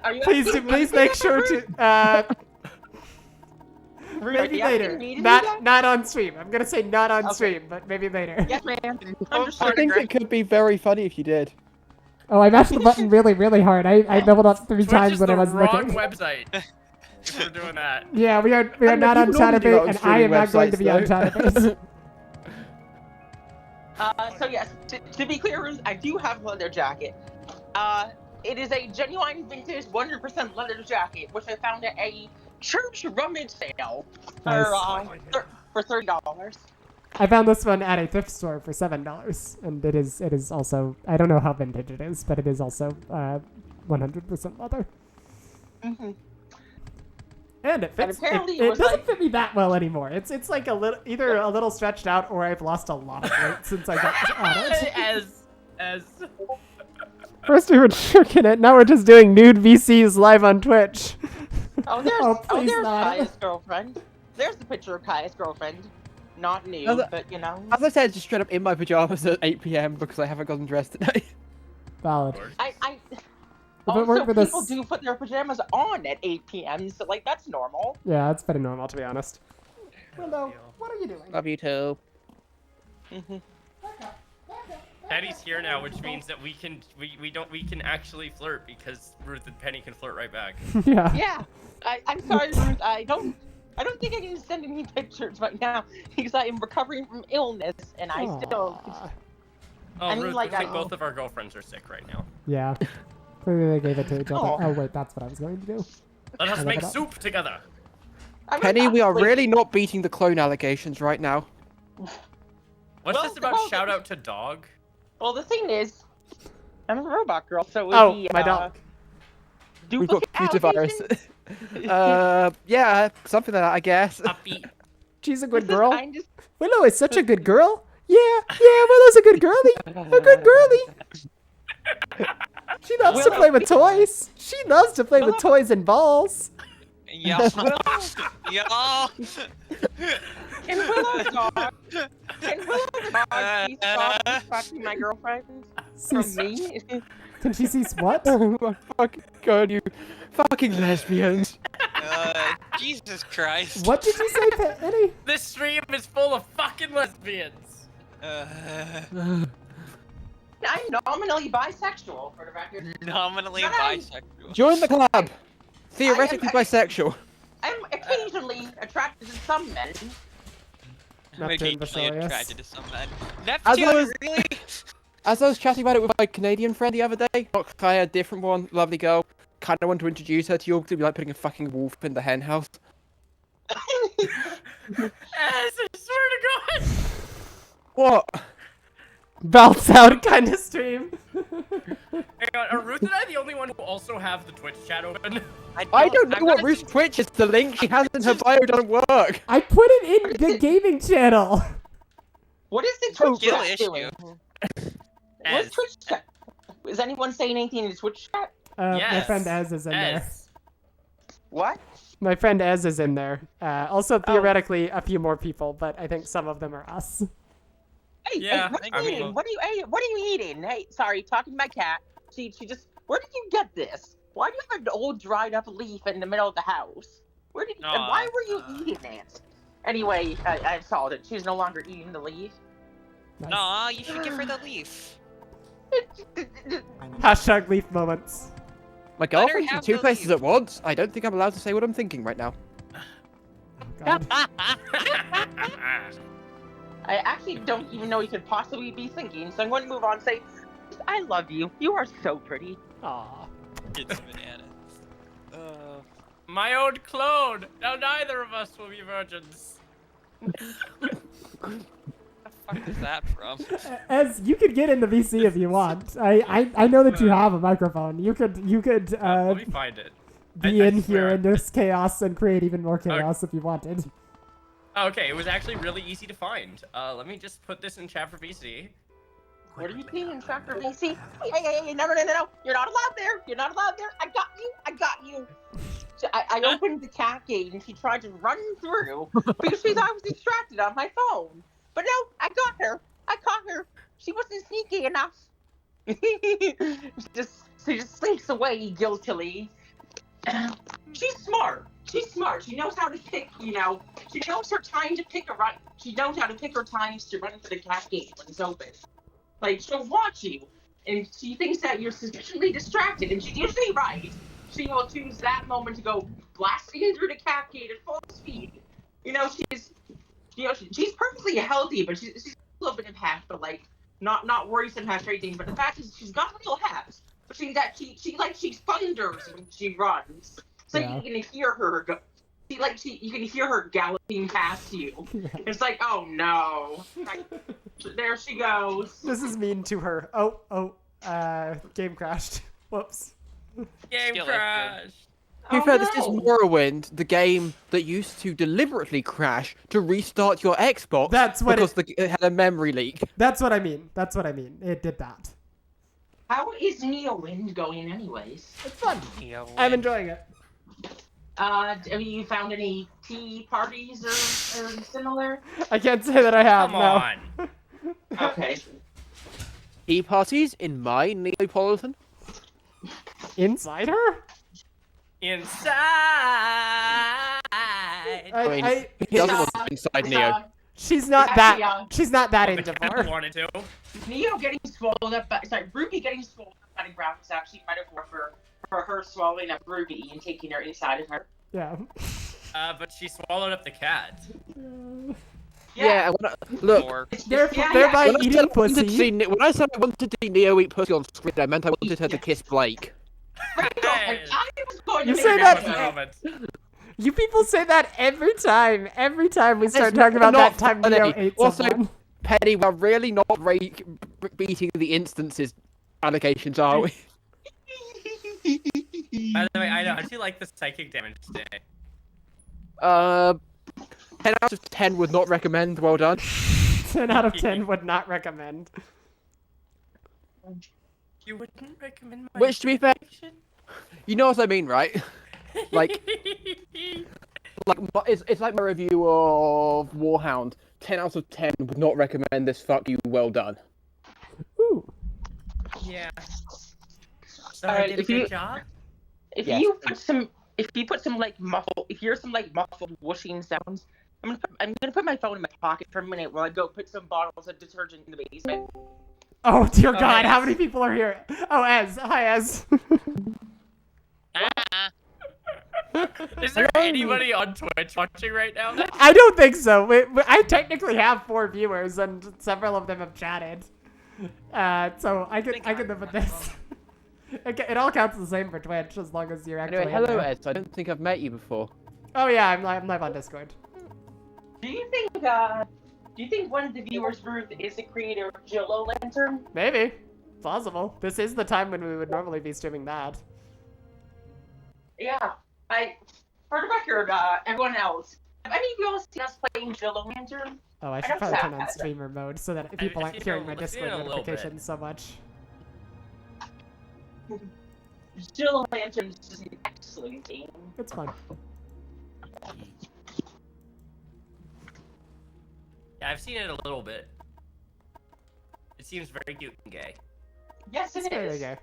Are you Please asking me please do make that, sure Ruth? to Ruth, are maybe you later. asking me to do that? Not on stream. I'm gonna say not on Okay. stream, but maybe later. Yes, ma'am. I Understood. think it could be very funny if you did. Oh, I mashed the button really hard. I doubled up 3 Twitch times is when I the was wrong looking. website. If we're doing that. Yeah, we are I not know, on you normally do that Chatterbait, on and I am streaming not going to websites, be on though. Chatterbait. So yes, to be clear, Ruth, I do have a leather jacket. It is a genuine vintage 100% leather jacket, which I found at a church rummage sale for $30. I found this one at a thrift store for $7, and it is also, I don't know how vintage it is, but it is also 100% leather. Mm-hmm. And it fits. apparently It it was doesn't like- fit me that well anymore. It's like a little, either a little stretched out, or I've lost a lot of weight since I got on it. as First we were jerking it, now we're just doing nude VCs live on Twitch. Oh, there's please there's not. Kaya's girlfriend. There's the picture of Kaya's girlfriend. Not new, As but you know. As I said, just straight up in my pajamas at 8 p.m. because I haven't gotten dressed today. Valid. I If it also weren't for people this- do put their pajamas on at 8 p.m. So like that's normal. Yeah, it's pretty normal to be honest. Hello, what are you doing? Love you too. Penny's here now, which means that we can actually flirt because Ruth and Penny can flirt right back. Yeah. Yeah. I'm sorry, Ruth. I don't think I can send any pictures right now because I am recovering from illness and I still. Aw. Oh, I mean, Ruth, like, looks like I- both of our girlfriends are sick right now. Yeah. Clearly they gave it to each other. Oh. Oh wait, that's what I was going to do. Let us look make it up. soup together. I mean, Penny, we are honestly, really not beating the clone allegations right now. What's Well, this about well, shout out to dog? Well, the thing is, I'm a robot girl, so it would Oh, be, my dog. We've got duplicate computer allegations? virus. Yeah, something like that, I guess. Puppy. She's a good This is girl. kind of- Willow is such a good girl. Yeah, Willow's a good girlie. A good girlie. She loves to Willow- play with toys. She loves to play with Willow- toys and balls. Yeah. Yeah. Can Willow dog? Can Willow dog please stop distracting my girlfriend from me? Can she see what? Oh my fucking god, you fucking lesbians. Jesus Christ. What did you say, Penny? This stream is full of fucking lesbians. I'm nominally bisexual, for the record. Nominally Shut up. bisexual. Join the club. Theoretically bisexual. I'm occasionally attracted to some men. Neptune Occasionally Basilius. attracted to some men. As Neptune, I was- really? As I was chatting about it with my Canadian friend the other day, not Kaya, a different one, lovely girl, kind of want to introduce her to you, because it'd be like putting a fucking wolf in the hen house. Yes, I swear to God. What? Belts out kind of stream. Hang on, are Ruth and I the only one who also have the Twitch chat open? I don't know I'm what gonna Ruth's Twitch is. The link she has in her bio doesn't work. I put it in the gaming channel. What is the Twitch Skill chat issue. doing? Ez. What's Twitch chat? Is anyone saying anything in the Twitch chat? My Yes. friend Ez is in there. Ez. What? My friend Ez is in there. Also, theoretically, a few more people, but I think some of them are us. Hey, Yeah, hey, what I are you mean- eating? What are you eating? Hey, sorry, talking to my cat. She just. Where did you get this? Why do you have an old dried up leaf in the middle of the house? Where did? And why were you eating it? Anyway, I saw that she's no longer eating the leaf. Nice. Nah, you should give her the leaf. Hashtag leaf moments. My Let her girlfriend's in have two the places leaf. at once. I don't think I'm allowed to say what I'm thinking right now. God. I actually don't even know you could possibly be thinking, so I'm going to move on and say, I love you. You are so pretty. Aw. It's bananas. My own clone. Now neither of us will be virgins. Where the fuck is that from? Ez, you could get in the VC if you want. I know that you have a microphone. You could Let me find it. be I in swear. here in this chaos and create even more chaos if you wanted. Okay, it was actually really easy to find. Let me just put this in chat for VC. What are you peeing, Dr. VC? Hey, no, you're not allowed there. You're not allowed there. I got you. So I opened the cat gate and she tried to run through because she thought I was distracted on my phone. But no, I got her. She wasn't sneaky enough. she just slinks away guiltily. She's smart. She knows how to pick, she knows her time to pick a right. She knows how to pick her times to run for the cat gate when it's open. Like, she'll watch you, and she thinks that you're sufficiently distracted, and she's usually right. She will choose that moment to go blasting through the cat gate at full speed. She's perfectly healthy, but she's a little bit of hash, but like not worrisome hash or anything. But the fact is, she's got real hash. But she thunders when she runs, so Yeah. you can hear her go. You can hear her galloping past you. It's like, oh no. There she goes. This is mean to her. Game crashed. Whoops. Game Skill crash. To be Oh, fair, this is no. Morrowind, the game that used to deliberately crash to restart your Xbox That's what because it had a memory leak. That's what I mean. It did that. How is Neowind going, anyways? It's fun. Neowind. I'm enjoying it. Have you found any tea parties or similar? I can't say that I have. Come No. on. Okay. Tea parties in my Neapolitan? Inside her? Inside. I mean, I he doesn't want to inside Neo. she's not Actually, that. She's not that Well, into the cat her. wanted to. Neo getting swallowed up by, Ruby getting swallowed up by the ground is actually metaphor for her swallowing up Ruby and taking her inside of her. Yeah. But she swallowed up the cat. Yeah, look. Or Thereby When I, eating said I wanted to pussy. see, when I said I wanted to see Neo eat pussy on screen, I meant I wanted her to kiss Blake. Right, Hey. I was going You to say make that- that moment. You people say that every time. Every time we start It's talking about not that time funny. Neo ate Also, someone. Penny, we're really not beating the instances allegations, are we? By the way, I know. How'd you like the psychic damage today? 10 out of 10 would not recommend. Well done. 10 out of 10 would not recommend. You wouldn't recommend my Which, to be fair, action? you know what I mean, right? Like, it's like my review of Warhound. 10 out of 10 would not recommend this. Fuck you. Well done. Ooh. Yeah. So I Alright, did a if you- good job. If Yes. you put some like muffled, if you hear some like muffled whooshing sounds, I'm gonna put my phone in my pocket for a minute while I go put some bottles of detergent in the basement. Oh dear Oh, God! How Ez. many people are here? Oh, Ez. Hi, Ez. Ah, Is there anybody on Twitch watching right now? I don't think so. I technically have 4 viewers, and several of them have chatted. So I can live with this. It all counts the same for Twitch as long as you're actually. Anyway, in hello, there. Ed. I don't think I've met you before. Oh yeah, I'm live on Discord. Do you think one of the viewers, Ruth, is the creator of Jillo Lantern? Maybe. Possible. This is the time when we would normally be streaming that. Yeah. For the record, everyone else, have any of y'all seen us playing Jillo Lantern? Oh, I should don't probably know. turn on streamer mode so that people I've aren't seen hearing it- my I've seen Discord it a little bit. notifications so much. Jillo Lantern is just an excellent game. It's fun. Yeah, I've seen it a little bit. It seems very cute and gay. Yes, It's it very is. gay.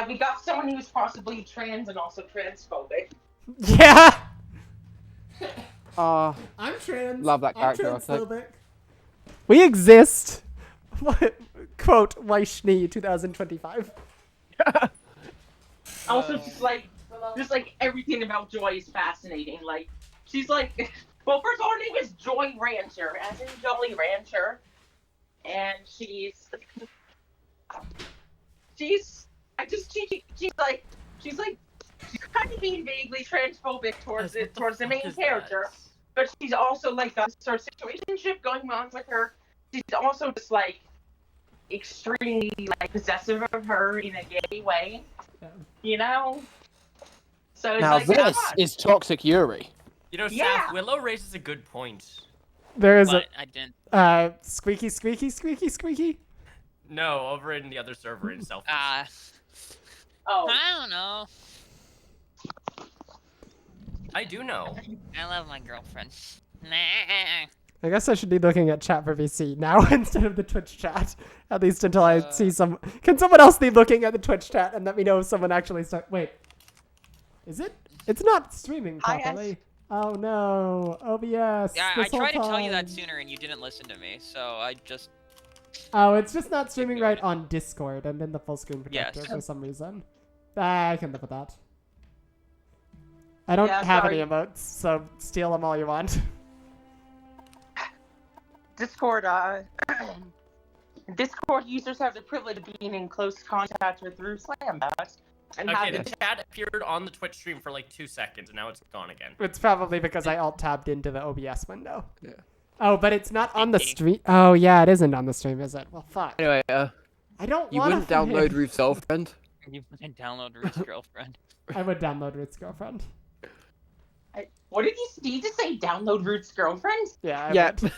We got someone who's possibly trans and also transphobic. Yeah. I'm trans. Love that character, I think. transphobic. We exist. What? Quote Weishni 2025. Also, just like everything about Joy is fascinating. Like, she's like, well, first of all, her name is Joy Rancher, as in Jolly Rancher, and she's kind of being vaguely transphobic towards the main character, but she's also like got sort of situationship going on with her. She's also just like extremely like possessive of her in a gay way, you know. So it's Now like, this come on. is Toxic Yuri. You know, Yeah. Saf, Willow raises a good point. There is but I didn't. a squeaky, squeaky, squeaky, squeaky. No, over in the other server in Self. Oh, I don't know. I do know. I love my girlfriend. Nah. I guess I should be looking at chat for VC now instead of the Twitch chat. At least until I see some. Can someone else be looking at the Twitch chat and let me know if someone actually Wait. Is it? It's not streaming Hi, properly. Oh no. OBS. Yeah, I this whole tried to tell you that time. sooner and you didn't listen to me, so I just. Oh, it's just not streaming right on Discord and in the full screen projector Yes. for some reason. I can live with that. I don't Yeah, have sorry. any emotes, so steal them all you want. Discord. Discord users have the privilege of being in close contact with Ruth Slambast and Okay, have the chat appeared on the Twitch stream for like 2 seconds, and now it's gone again. It's probably because I alt-tabbed into the OBS window. Yeah. Oh, but it's not on the stream. Oh, yeah, it isn't on the stream, is it? Well, fuck. Anyway, I don't you want wouldn't download Ruth's girlfriend? You can download Ruth's girlfriend. I would download Ruth's girlfriend. What did you just say? Download Ruth's girlfriend? Yeah, I Yeah. would.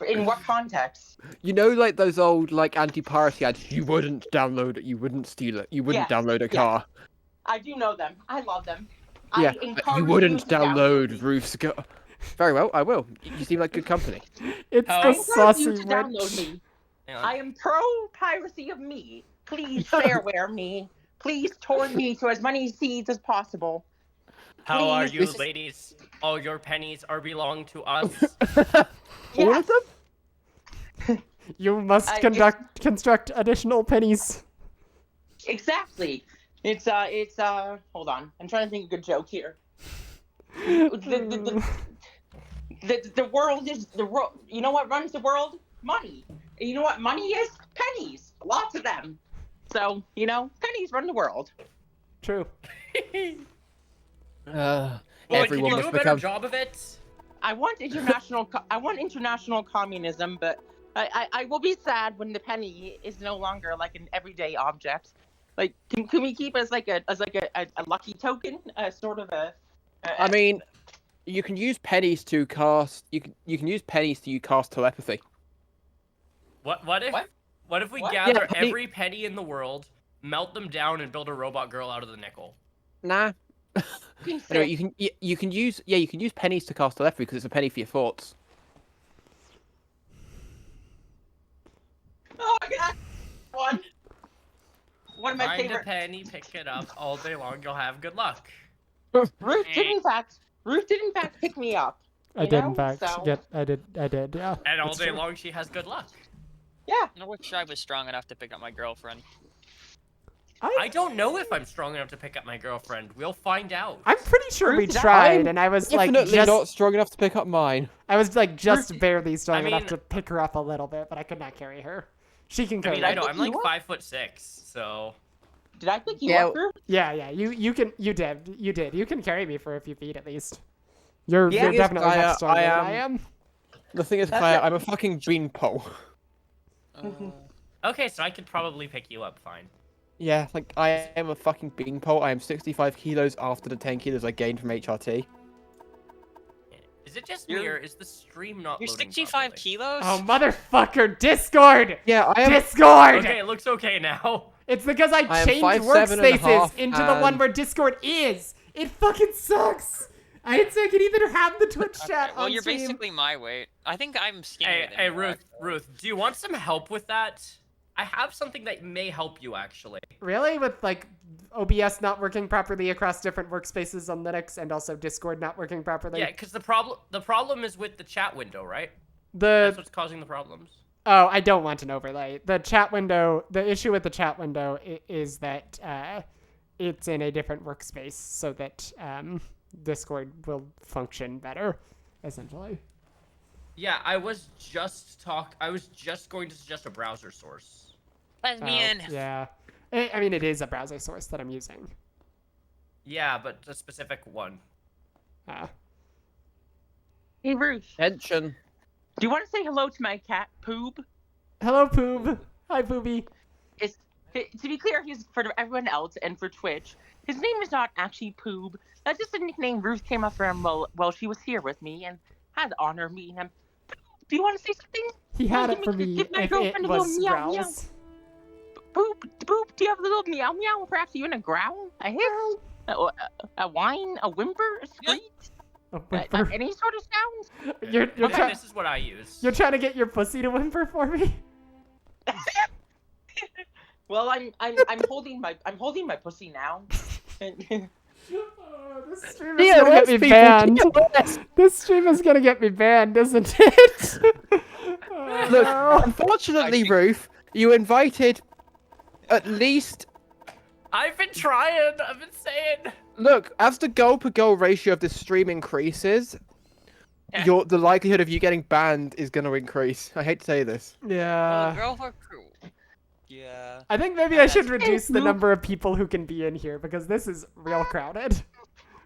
In what context? You know, like those old like anti-piracy ads. You wouldn't download it. You wouldn't steal it. You wouldn't Yes, download a yes. car. I do know them. I love them. Yeah, encourage you wouldn't to download Ruth's Go. Very well, I will. You seem like good company. It's How- the I encourage saucy you to download witch. me. Hang on. I am pro piracy of me. Please shareware me. Please torrent me to as many seeds as possible. How are Please, you, this is- ladies? All your pennies are belong to us. All of them? You must construct additional pennies. Exactly. It's hold on. I'm trying to think of a good joke here. The world is the world. You know what runs the world? Money. And you know what money is? Pennies. Lots of them. So, pennies run the world. True. Well, Everyone can you must do a better become. job of it? I want international communism, but I will be sad when the penny is no longer like an everyday object. Like, can we keep it as like a lucky token, sort of a? I mean, you can use pennies to cast. You can use pennies to cast telepathy. What if we What? gather Yeah, penny- every penny in the world, melt them down, and build a robot girl out of the nickel? Nah. Anyway, you can use pennies to cast telepathy because it's a penny for your thoughts. Oh my god! One of my Find favorite. a penny, pick it up all day long. You'll have good luck. Ruth did in fact pick me up. I You did, know, in fact. so- I did, yeah. And all It's day true. long, she has good luck. Yeah. I wish I was strong enough to pick up my girlfriend. I don't know if I'm strong enough to pick up my girlfriend. We'll find out. I'm pretty sure we Ruth, tried, I'm and I was like Definitely just, not strong enough to pick up mine. I was like just Ruth- barely strong I enough mean- to pick her up a little bit, but I could not carry her. She can I carry mean, me. I know I'm like You are? 5'6", so Did I pick you Yeah. up, Ruth? Yeah, you did. You can carry me for a few feet at least. You're Yeah, you're definitely I, much stronger than I I am. The thing is, That's Kaya, it. I'm a fucking beanpole. okay. So I could probably pick you up fine. Yeah, like I am a fucking beanpole. I am 65 kilos after the 10 kilos I gained from HRT. Is it just You're- me or is the stream not You're loading 65 properly? kilos? Oh motherfucker! Discord. Yeah, I am. Discord. Okay, it looks okay now. It's because I I am changed 5'7" workspaces into the one and- where Discord is. It fucking sucks. I didn't say I could even have the Twitch chat Well, on you're stream. basically my weight. I think I'm skinnier Hey, than hey, you, Ruth, actually. Ruth, do you want some help with that? I have something that may help you actually. Really? With like OBS not working properly across different workspaces on Linux and also Discord not working properly? Yeah, because the problem is with the chat window, right? That's The what's causing the problems. Oh, I don't want an overlay. The chat window, the issue with the chat window is that it's in a different workspace so that Discord will function better, essentially. Yeah, I was just going to suggest a browser source. Let me in. Yeah. I mean, it is a browser source that I'm using. Yeah, but a specific one. Hey, Ruth. Tension. Do you want to say hello to my cat, Poob? Hello, Poob. Hi, Pooby. To be clear, he's for everyone else and for Twitch. His name is not actually Poob. That's just a nickname Ruth came up for him while she was here with me and had to honor me. And do you want to say something? He had it for me Give my if it girlfriend a little was meow, meow. growls. Poob, do you have a little meow meow? Perhaps even a growl, a hiss, a whine, a whimper, a screech, A whimper. any sort of sound? You're Okay, this is what I use. you're trying to get your pussy to whimper for me? Well, I'm holding my pussy now. This stream is gonna get me banned. TES. This stream is gonna get me banned, isn't it? Oh, Look, no. unfortunately, Ruth, you invited at least. I've been trying. I've been saying. Look, as the goal per goal ratio of this stream increases, the likelihood of you getting banned is going to increase. I hate to say this. Yeah. Girl for crew. Yeah. I think maybe I should reduce the number of people who can be in here because this is real crowded.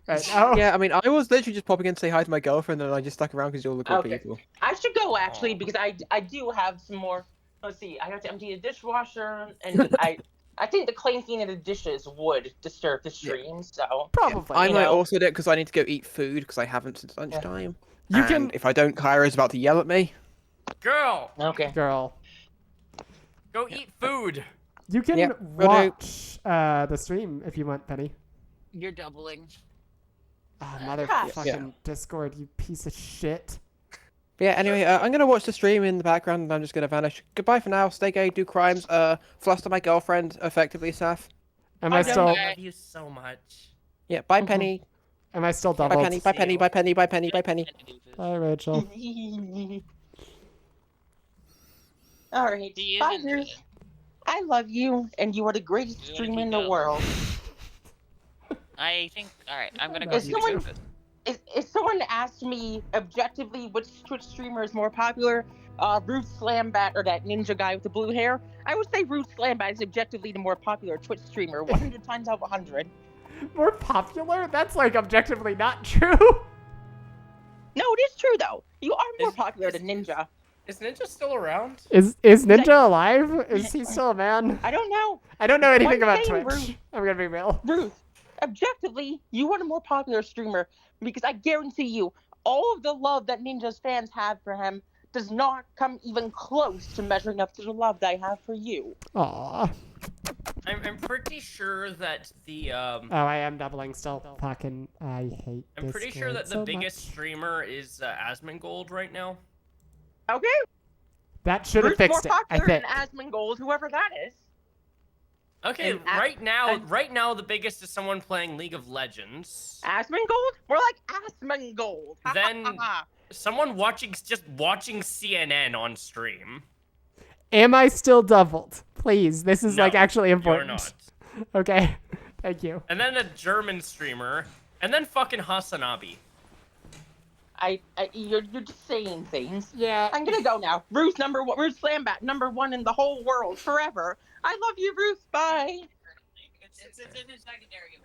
Right now. Yeah, I mean, I was literally just popping in to say hi to my girlfriend, and I just stuck around because you're all the cool Okay. people. I should go actually because I do have some more. Let's see. I have to empty the dishwasher, and I think the clanking of the dishes would disturb the stream. So Probably. I You might know. also do it because I need to go eat food because I haven't since lunchtime. You And can, if I don't, Kyra's about to yell at me. Girl, okay. girl. go eat food. You can Yep, will do. watch the stream if you want, Penny. You're doubling. Ah, motherfucking Discord, you piece of shit. Yeah, anyway, I'm gonna watch the stream in the background and I'm just gonna vanish. Goodbye for now. Stay gay, do crimes, fluster my girlfriend, effectively, Saf. Am I still... I love you so much. Yeah, bye, Penny. Am I still Bye, doubled? Penny, bye, Penny, bye, Penny, bye, Penny, bye, Penny. Bye, Rachel. All right. Bye, Ruth. I love you, and you are the greatest streamer in the world. I think. All right, I'm gonna go If see someone- the If someone asked me objectively which Twitch streamer is more popular, Ruth Slambat or that ninja guy with the blue hair, I would say Ruth Slambat is objectively the more popular Twitch streamer, 100 times out of 100. More popular? That's like objectively not true. No, it is true though. You are more popular than Ninja. Is Ninja still around? Is Ninja alive? Is he still a man? I don't know. I don't know anything about saying, Twitch. Ruth. I'm gonna be real. Ruth, objectively, you are the more popular streamer because I guarantee you, all of the love that Ninja's fans have for him does not come even close to measuring up to the love that I have for you. Aww. I'm pretty sure that the Oh, I am doubling still. Fucking, I hate I'm pretty sure Discord that the so biggest much. streamer is Asmongold right now. Okay? That should have Ruth's fixed it, more I popular think. than Asmongold, whoever that is. Okay, And right now the biggest is someone playing League of Legends. Asmongold? More like Asmongold. Ha, ha, Then- ha, ha. Someone just watching CNN on stream. Am I still doubled? Please, this is like No, actually You're important. not. Okay, thank you. And then a German streamer, and then fucking Hasanabi. You're just saying things. Yeah. I'm gonna go now. Ruth Ruth Slambat, #1 in the whole world, forever. I love you, Ruth. Bye. It's in his secondary.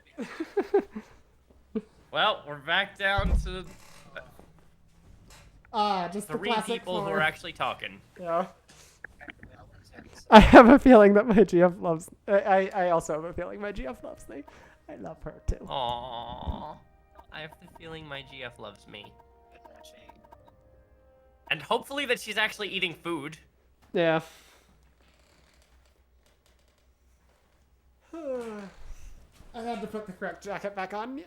Well, we're back down to Just the 3 classic people who four. are actually talking. Yeah. I have a feeling that my GF loves. I also have a feeling my GF loves me. I love her too. Aww. I have the feeling my GF loves me. And hopefully that she's actually eating food. Yeah. I had to put the correct jacket back on.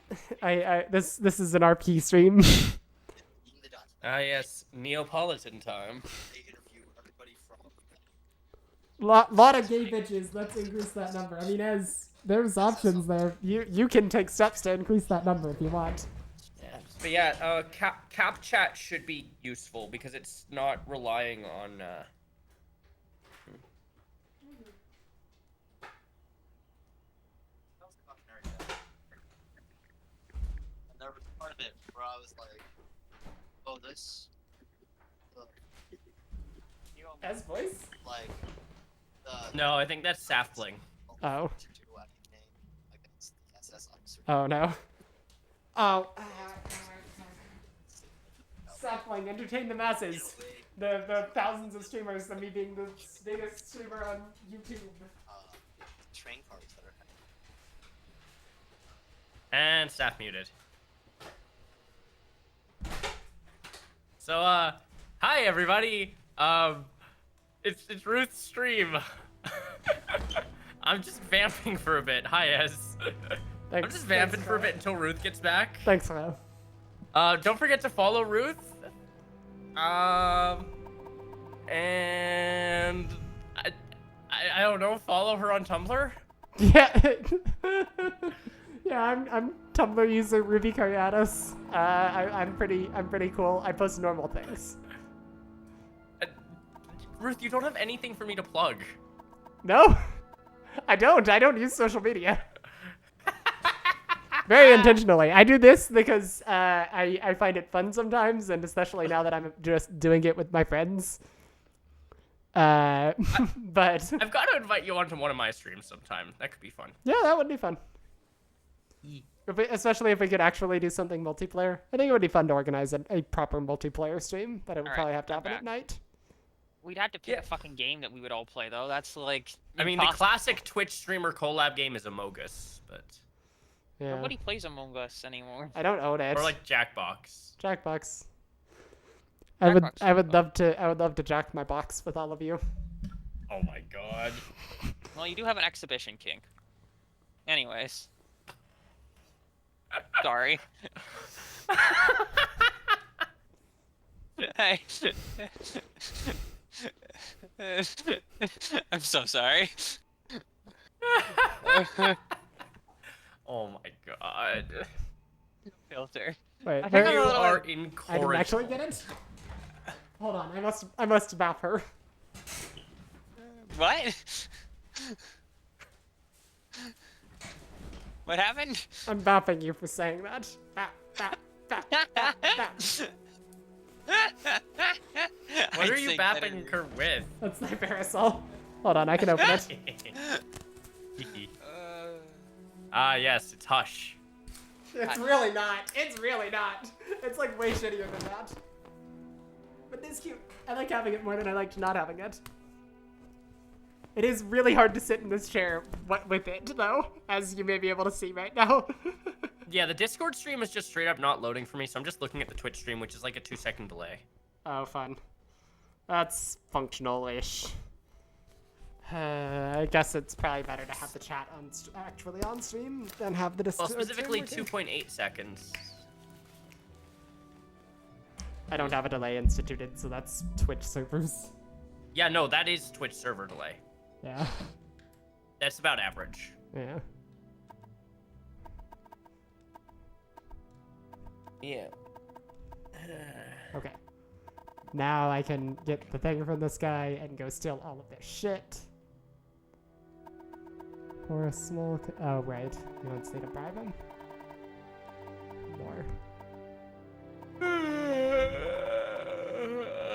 This is an RP stream. Ah yes, Neapolitan time. Lot of gay bitches. Let's increase that number. I mean, as there's options there. You can take steps to increase that number if you want. But yeah, cap chat should be useful because it's not relying on And there was part of it where I was like, oh, this, As voice? like, the No, I think that's Sapling. Oh. to do anything against the SS officer. Oh no. Oh. Sapling, entertain the masses. The thousands of streamers, and me being the biggest streamer on YouTube. Train cars that are And staff muted. So hi everybody. It's Ruth's stream. I'm just vamping for a bit. Hi Ez. I'm Thanks, just vamping thanks, for a Flo. bit until Ruth gets back. Thanks, Flo. Don't forget to follow Ruth. And I don't know, follow her on Tumblr. Yeah. Yeah, I'm Tumblr user Ruby Cariados. I'm pretty cool. I post normal things. Ruth, you don't have anything for me to plug. No, I don't use social media. Very intentionally. I do this because I find it fun sometimes, and especially now that I'm just doing it with my friends. But I've got to invite you onto one of my streams sometime. That could be fun. yeah, that would be fun. Especially if we could actually do something multiplayer. I think it would be fun to organize a proper multiplayer stream, but it would Alright, probably have to I'm happen at back. night. We'd have to pick Yeah. a fucking game that we would all play though. That's like. I mean, the impossible. classic Twitch streamer collab game is Among Us, but Yeah. Nobody plays Among Us anymore. I don't own it. or like Jackbox. Jackbox. I would Jackbox love to jack my box with all of you. Oh my god. Well, you do have an exhibition kink. Anyways. Sorry. Hey. I'm so sorry. Oh my god. Filter. Wait, I think where- I'm a You little are bit- I didn't incorrigible. actually get it. Hold on, I must map her. What? What happened? I'm mapping you for saying that. Bap, bap, bap, bap, bap. What are you bapping her with? That's my parasol. Hold on, I can open it. Ah, yes, it's Hush. It's really not. It's really not. It's like way shittier than that. But it's cute. I like having it more than I liked not having it. It is really hard to sit in this chair with it, though, as you may be able to see right now. Yeah, the Discord stream is just straight up not loading for me, so I'm just looking at the Twitch stream, which is like a 2-second delay. Oh, fun. That's functional-ish. I guess it's probably better to have the chat actually on stream than have the Well, Discord specifically stream working. 2.8 seconds. I don't have a delay instituted, so that's Twitch servers. Yeah, no, that is Twitch server delay. Yeah. That's about average. Yeah. Yeah. Okay. Now I can get the thing from this guy and go steal all of their shit. For a small... Oh, right. He wants me to bribe him? More.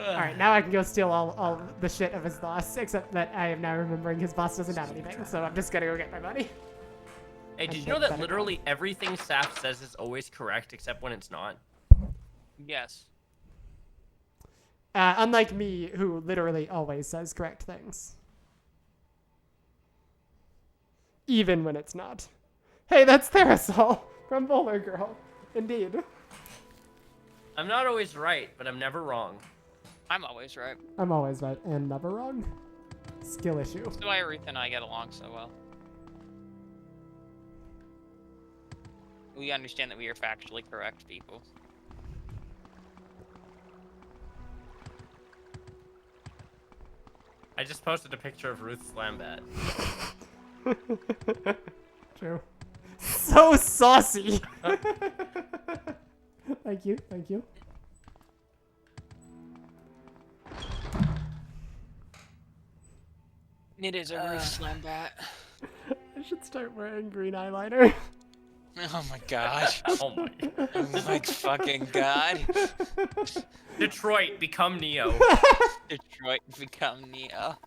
Alright, now I can go steal all the shit of his boss, except that I am now remembering his boss doesn't have anything, so I'm just gonna go get my money. Hey, did And you know get that better literally everything Saf says is always correct except when it's not? Yes. Unlike me, who literally always says correct things. Even when it's not. Hey, that's Therasol from Bowler Girl. Indeed. I'm not always right, but I'm never wrong. I'm always right. I'm always right and never wrong. Skill issue. That's why Ruth and I get along so well. We understand that we are factually correct people. I just posted a picture of Ruth Slambat. True. So saucy. Thank you, thank you. It is a Ruth Slambat. I should start wearing green eyeliner. Oh my god. Oh my. Oh my fucking god. Detroit, become Neo. Detroit become Neo.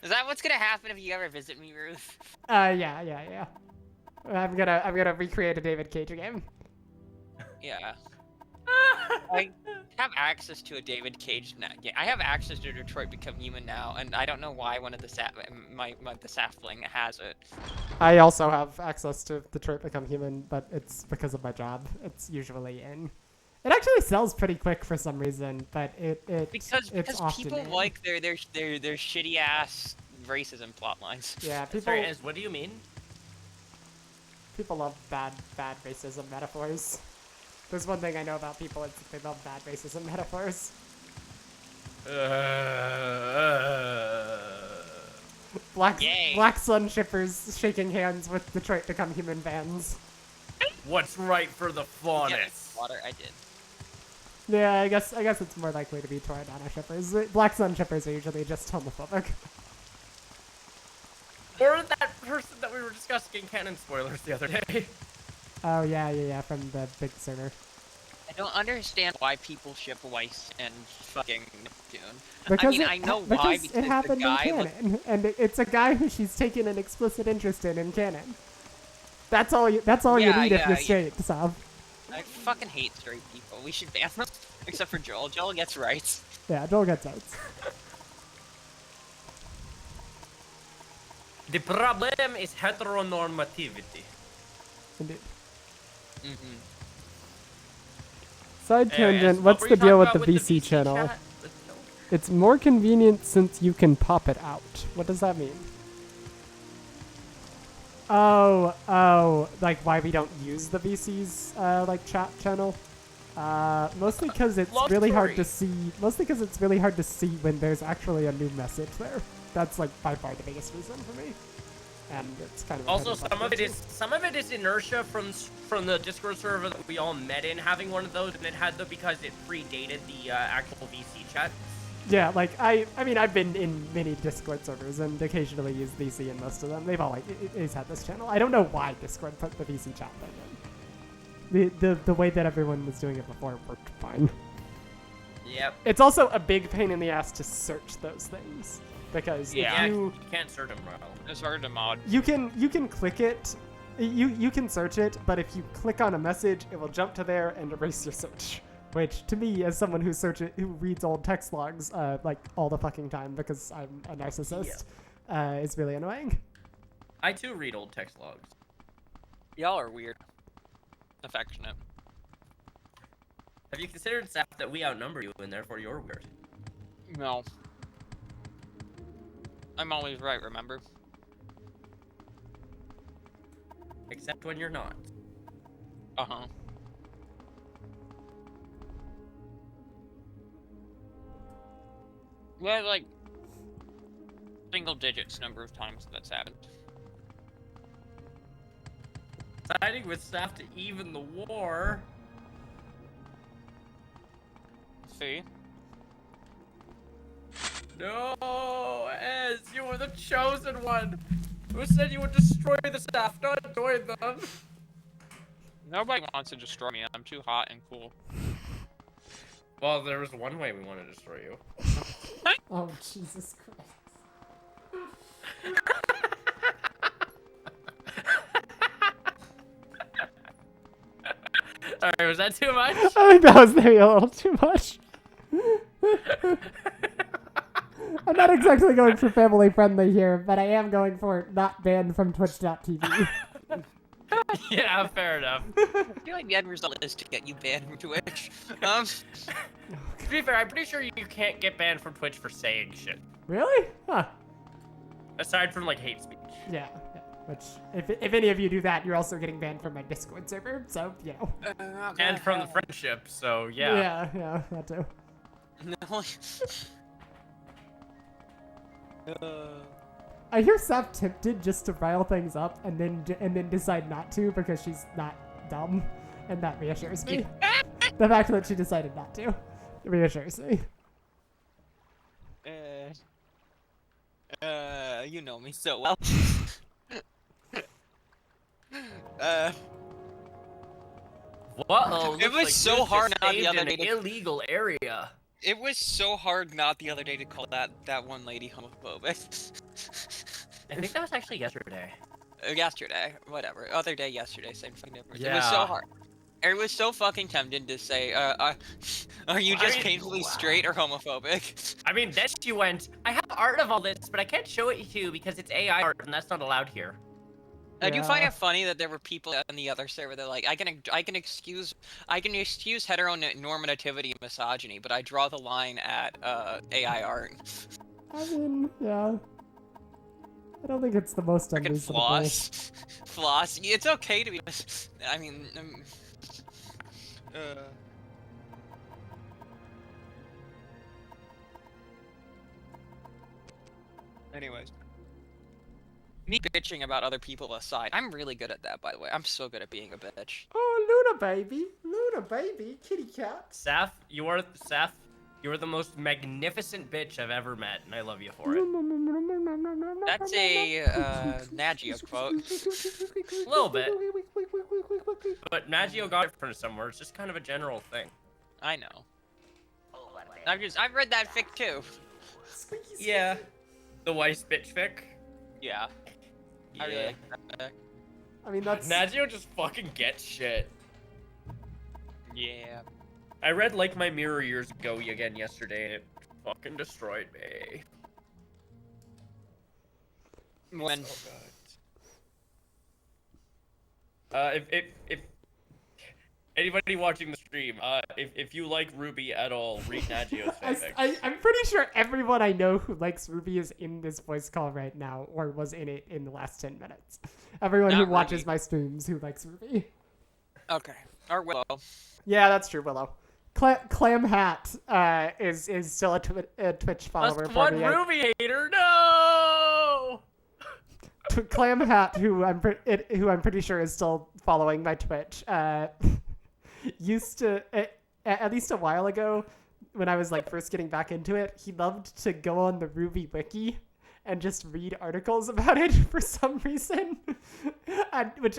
Is that what's gonna happen if you ever visit me, Ruth? Yeah. I'm gonna recreate a David Cage game. Yeah. I have access to a David Cage now. Yeah, I have access to Detroit Become Human now, and I don't know why one of the the Sapling has it. I also have access to Detroit Become Human, but it's because of my job. It's usually in. It actually sells pretty quick for some reason, but Because it's often people in. like their shitty ass racism plot lines. Yeah, people Sorry, Ez, what do you mean? people love bad racism metaphors. There's one thing I know about people, it's that they love bad racism metaphors. Black sun shippers shaking hands with Detroit Become Human fans. What's right for the Yeah, faunus? water, I did. Yeah, I guess it's more likely to be Toradana shippers. Black sun shippers are usually just homophobic. Or that person that we were discussing in canon spoilers the other day. Oh yeah, from the big server. I don't understand why people ship Weiss and fucking Neptune. Because I know why, because because it happened the guy in canon, and it's a guy who she's taken an explicit interest in canon. That's all you need if you're straight, Sav. I fucking hate straight people. We should ban them, except for Joel. Joel gets rights. Yeah, Joel gets outs. The problem is heteronormativity. Indeed. Mm-hmm. Side Anyways, tangent, what what's were the you deal talking with the about VC channel? chat? It's more convenient since you can pop it out. What does that mean? Oh, like why we don't use the VC's like chat channel? Mostly because it's Long really hard to story. see. Mostly because it's really hard to see when there's actually a new message there. That's like by far the biggest reason for me. And it's kind of Also, repetitive, some of it is inertia from the Discord server that we all met in having one of those, and it had because it predated the actual VC chat. Yeah, like I mean I've been in many Discord servers and occasionally use VC in most of them. They've all like it's had this channel. I don't know why Discord put the VC chat thing in. The way that everyone was doing it before worked fine. Yep. It's also a big pain in the ass to search those things because Yeah. if You can't search them well. It's hard to mod. you can click it, you can search it, but if you click on a message, it will jump to there and erase your search. Which, to me, as someone who reads old text logs, like, all the fucking time because I'm a narcissist, is really annoying. I too read old text logs. Y'all are weird. Affectionate. Have you considered, Saf, that we outnumber you and therefore you're weird? No. I'm always right, remember? Except when you're not. Uh-huh. Well, like, single digits number of times that's happened. Siding with Saf to even the war. See? No, Ez, you were the chosen one. Who said you would destroy the Saf, not join them? Nobody wants to destroy me. I'm too hot and cool. Well, there was one way we want to destroy you. Oh, Jesus Christ. Alright, was that too much? I think that was maybe a little too much. I'm not exactly going for family friendly here, but I am going for not banned from Twitch.tv. Yeah, fair enough. I feel like the end result is to get you banned from Twitch. To be fair, I'm pretty sure you can't get banned from Twitch for saying shit. Really? Huh. Aside from, like, hate speech. Yeah. Which, if any of you do that, you're also getting banned from my Discord server, so, you know. And from the friendship, so yeah. Yeah, that too. No. I hear Saf tempted just to rile things up and then decide not to because she's not dumb, and that reassures me. The fact that she decided not to reassures me. You know me so well. Whoa, It was so hard not the other an day to- illegal area. It was so hard not the other day to call that one lady homophobic. I think that was actually yesterday. Yesterday, whatever. Other day, yesterday, same fucking difference. It was Yeah. so hard. It was so fucking tempted to say, are you Well, I just mean, painfully straight or homophobic? I mean, then she went, I have art of all this, but I can't show it to you because it's AI art and that's not allowed here. I do find Yeah. it funny that there were people on the other server that like I can excuse heteronormativity and misogyny, but I draw the line at AI art. I mean, yeah. I don't think it's the most Frickin' unreasonable. floss. Floss. It's okay to be. I mean. Anyways. Me bitching about other people aside, I'm really good at that, by the way. I'm so good at being a bitch. Oh, Luna baby, kitty cat. Saf, you are the most magnificent bitch I've ever met, and I love you for it. That's a Nagio quote. A little bit. But Nagio got it from somewhere. It's just kind of a general thing. I know. I've read that fic too. Yeah. The Weiss bitch fic. Yeah. I really like that. I mean, that's... Nagio just fucking gets shit. Yeah. I read Like My Mirror years ago again yesterday, and it fucking destroyed me. When? So good. If Anybody watching the stream, if you like Ruby at all, read Nagios fanfics. I'm pretty sure everyone I know who likes Ruby is in this voice call right now, or was in it in the last 10 minutes. Everyone who Not watches Ruby. my streams who likes Ruby. Okay. Or Willow. Yeah, that's true, Willow. Clam Hat is still a Twitch follower That's for one me. Ruby hater. No. Clam Hat, who I'm pretty sure is still following my Twitch, used to at least a while ago, when I was like first getting back into it, he loved to go on the Ruby wiki and just read articles about it for some reason, which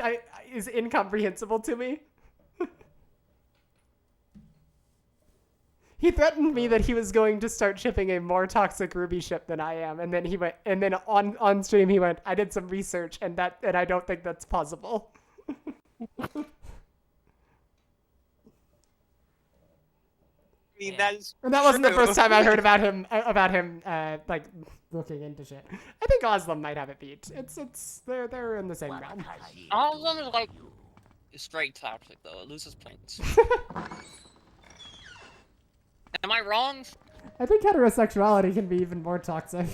is incomprehensible to me. He threatened me that he was going to start shipping a more toxic Ruby ship than I am, and then he went, and then on stream he went, I did some research, and I don't think that's possible. I mean, that is. And that wasn't the true. first time I heard about him like looking into shit. I think Oslam might have it beat. They're in the same realm. All of them is like straight toxic though. It loses points. Am I wrong? I think heterosexuality can be even more toxic.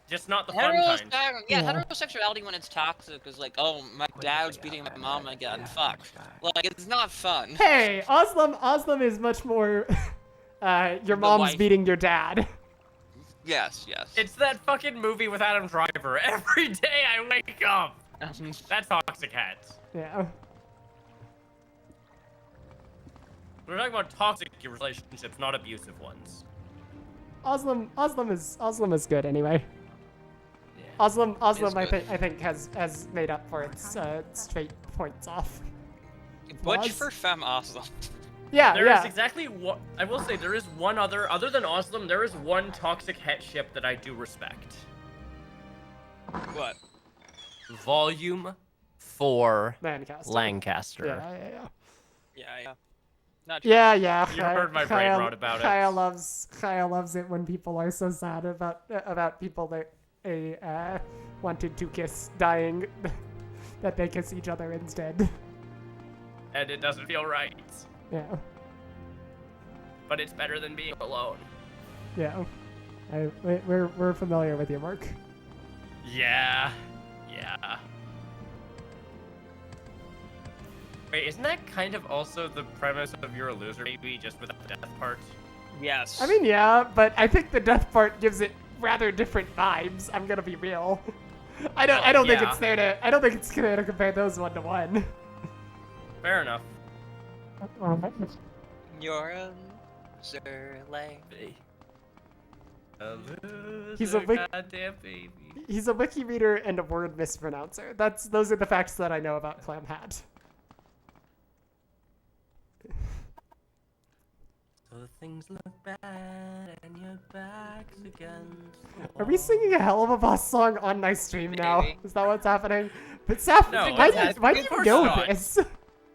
Just not the fun kind. Yeah. Heterosexuality when it's toxic is like, oh, my dad's beating my mom again. Fuck. Like, it's not fun. Hey, Oslam is much more your mom's wife. beating your dad. Yes, yes. It's that fucking movie with Adam Driver. Every day I wake up. That's toxic hats. Yeah. We're talking about toxic relationships, not abusive ones. Oslam is good anyway. Yeah. Oslam good. I think has made up for its straight points off. Butch Was? for femme awesome. Yeah, There is yeah. exactly what I will say. There is one other than Oslam. There is one toxic het ship that I do respect. What? Volume 4 Lancaster. Lancaster. Yeah. Yeah. Not Yeah. You heard my brain rot about it. Kaya loves it when people are so sad about people that they wanted to kiss dying, that they kiss each other instead. And it doesn't feel right. Yeah. But it's better than being alone. Yeah. We're familiar with your work. Yeah. Wait, isn't that kind of also the premise of You're a Loser, maybe, just without the death part? Yes. I mean, yeah, but I think the death part gives it rather different vibes. I'm gonna be real. I don't think it's fair to compare those 1 to 1. Fair enough. You're a loser, lady. A loser, He's a goddamn baby. He's a wiki reader and a word mispronouncer. Those are the facts that I know about Clam Hat. So things look bad and your back's against the Are we wall. singing a Hell of a Boss song on my stream now? Maybe. Is that what's happening? But Seth, No, why it's- do you of course know not. this? Of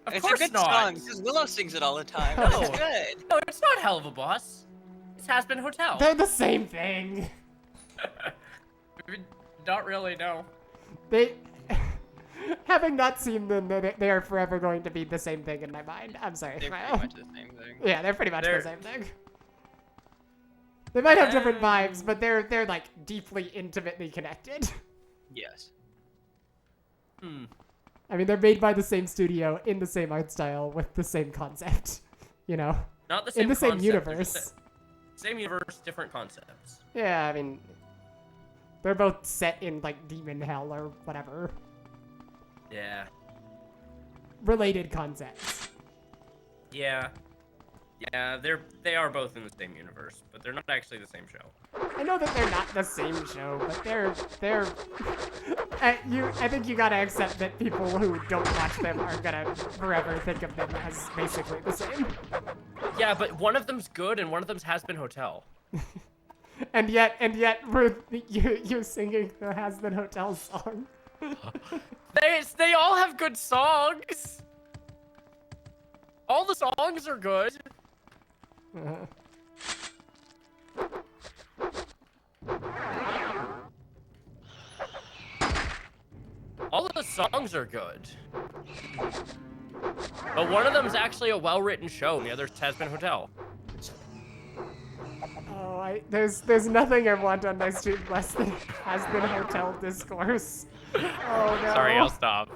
It's a course good not. song, because Willow sings it all the time. No. It's good. No, it's not Hell of a Boss. It's Has Been Hotel. They're the same thing. Not really, no. They, having not seen them, they are forever going to be the same thing in my mind. I'm sorry. They're Kyle. pretty much the same thing. Yeah, they're pretty much They're- the same thing. They might have different vibes, but they're like deeply, intimately connected. Yes. I mean, they're made by the same studio in the same art style with the same concept. You know, Not the same in the same concept, they're universe. just Same universe, different concepts. Yeah, I mean, they're both set in like demon hell or whatever. Yeah. Related concepts. Yeah. Yeah, they are both in the same universe, but they're not actually the same show. I know that they're not the same show, but they're. I think you gotta accept that people who don't watch them are gonna forever think of them as basically the same. Yeah, but one of them's good and one of them's Has Been Hotel. And yet, you're singing the Has Been Hotel song. They all have good songs. All the songs are good. All of the songs are good. But one of them is actually a well-written show, and the other is Tasman Hotel. Oh, there's nothing I want on my stream less than has-been hotel discourse. Oh no. Sorry, I'll stop.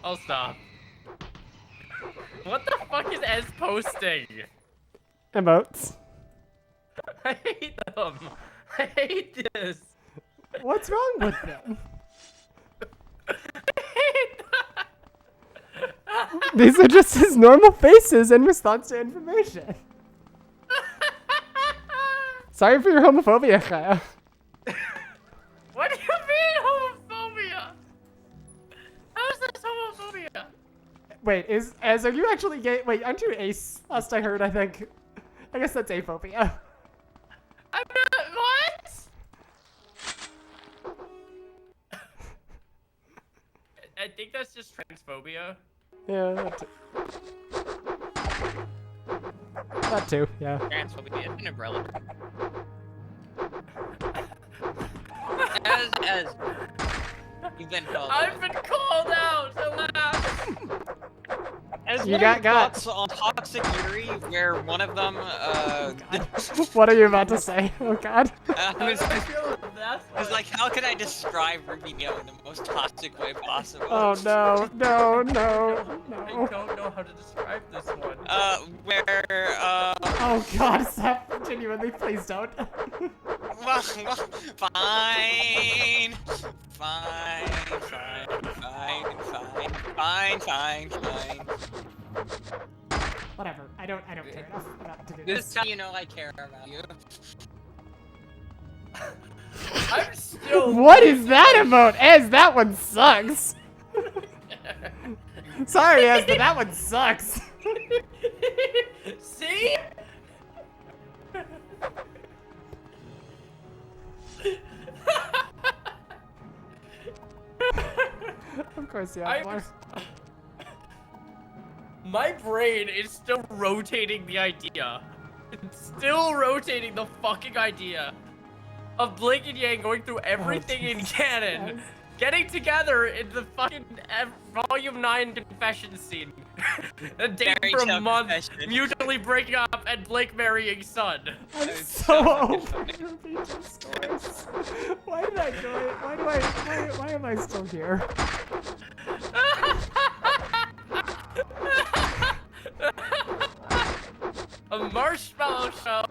I'll stop. What the fuck is Ez posting? Emotes. I hate them. I hate this. What's wrong with them? I hate that. These are just his normal faces in response to information. Sorry for your homophobia, Chaya. What do you mean homophobia? How's this homophobia? Wait, are you actually gay? Wait, aren't you ace? Last I heard, I think. I guess that's aphobia. I'm not. What? I think that's just transphobia. Yeah, that too, yeah. Transphobia is an umbrella. As you've been called. I've been called out. Alas. As You what got are your got. thoughts on Toxic Yuri, where one of them, What are you about to say? Oh god. it's like, how can I describe Rubio in the most toxic way possible? Oh no, no, no, I no. don't know how to describe this one. Oh god, stop. Genuinely, please don't. Well, fine. Whatever. I don't care enough about to do This this. is how you know I care about you. I'm still. What is that emote? Ez, that one sucks. Sorry, Ez, but that one sucks. See? Of course, yeah. I More. was- My brain is still rotating the idea. It's still rotating the fucking idea of Blake and Yang going through everything in canon, Yes. getting together in the fucking Volume 9 confession scene, and dating Fairy for a tale month, confession. mutually breaking up, and Blake marrying Sun. I'm It's so so over funny. Ruby discourse. Why did I do it? Why am I still here? A marshmallow show.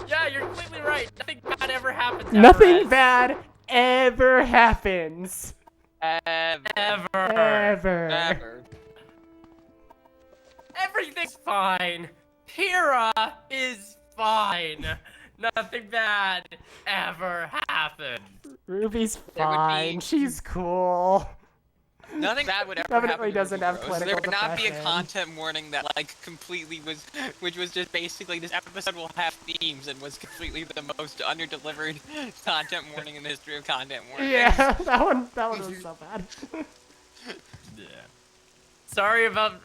Yeah, you're completely right. Nothing bad ever happens. Nothing ever, bad ever happens. Ever. Ever. Everything's fine. Hira is fine. Nothing bad ever happened. Ruby's There would be- fine. She's cool. Nothing bad would ever Definitely happen to doesn't have Rose. clinical There would not be a depression. content warning that like completely was, which was just basically this episode will have themes and was completely the most underdelivered content warning in the history of content warnings. Yeah, that one was so bad. Yeah. Sorry about.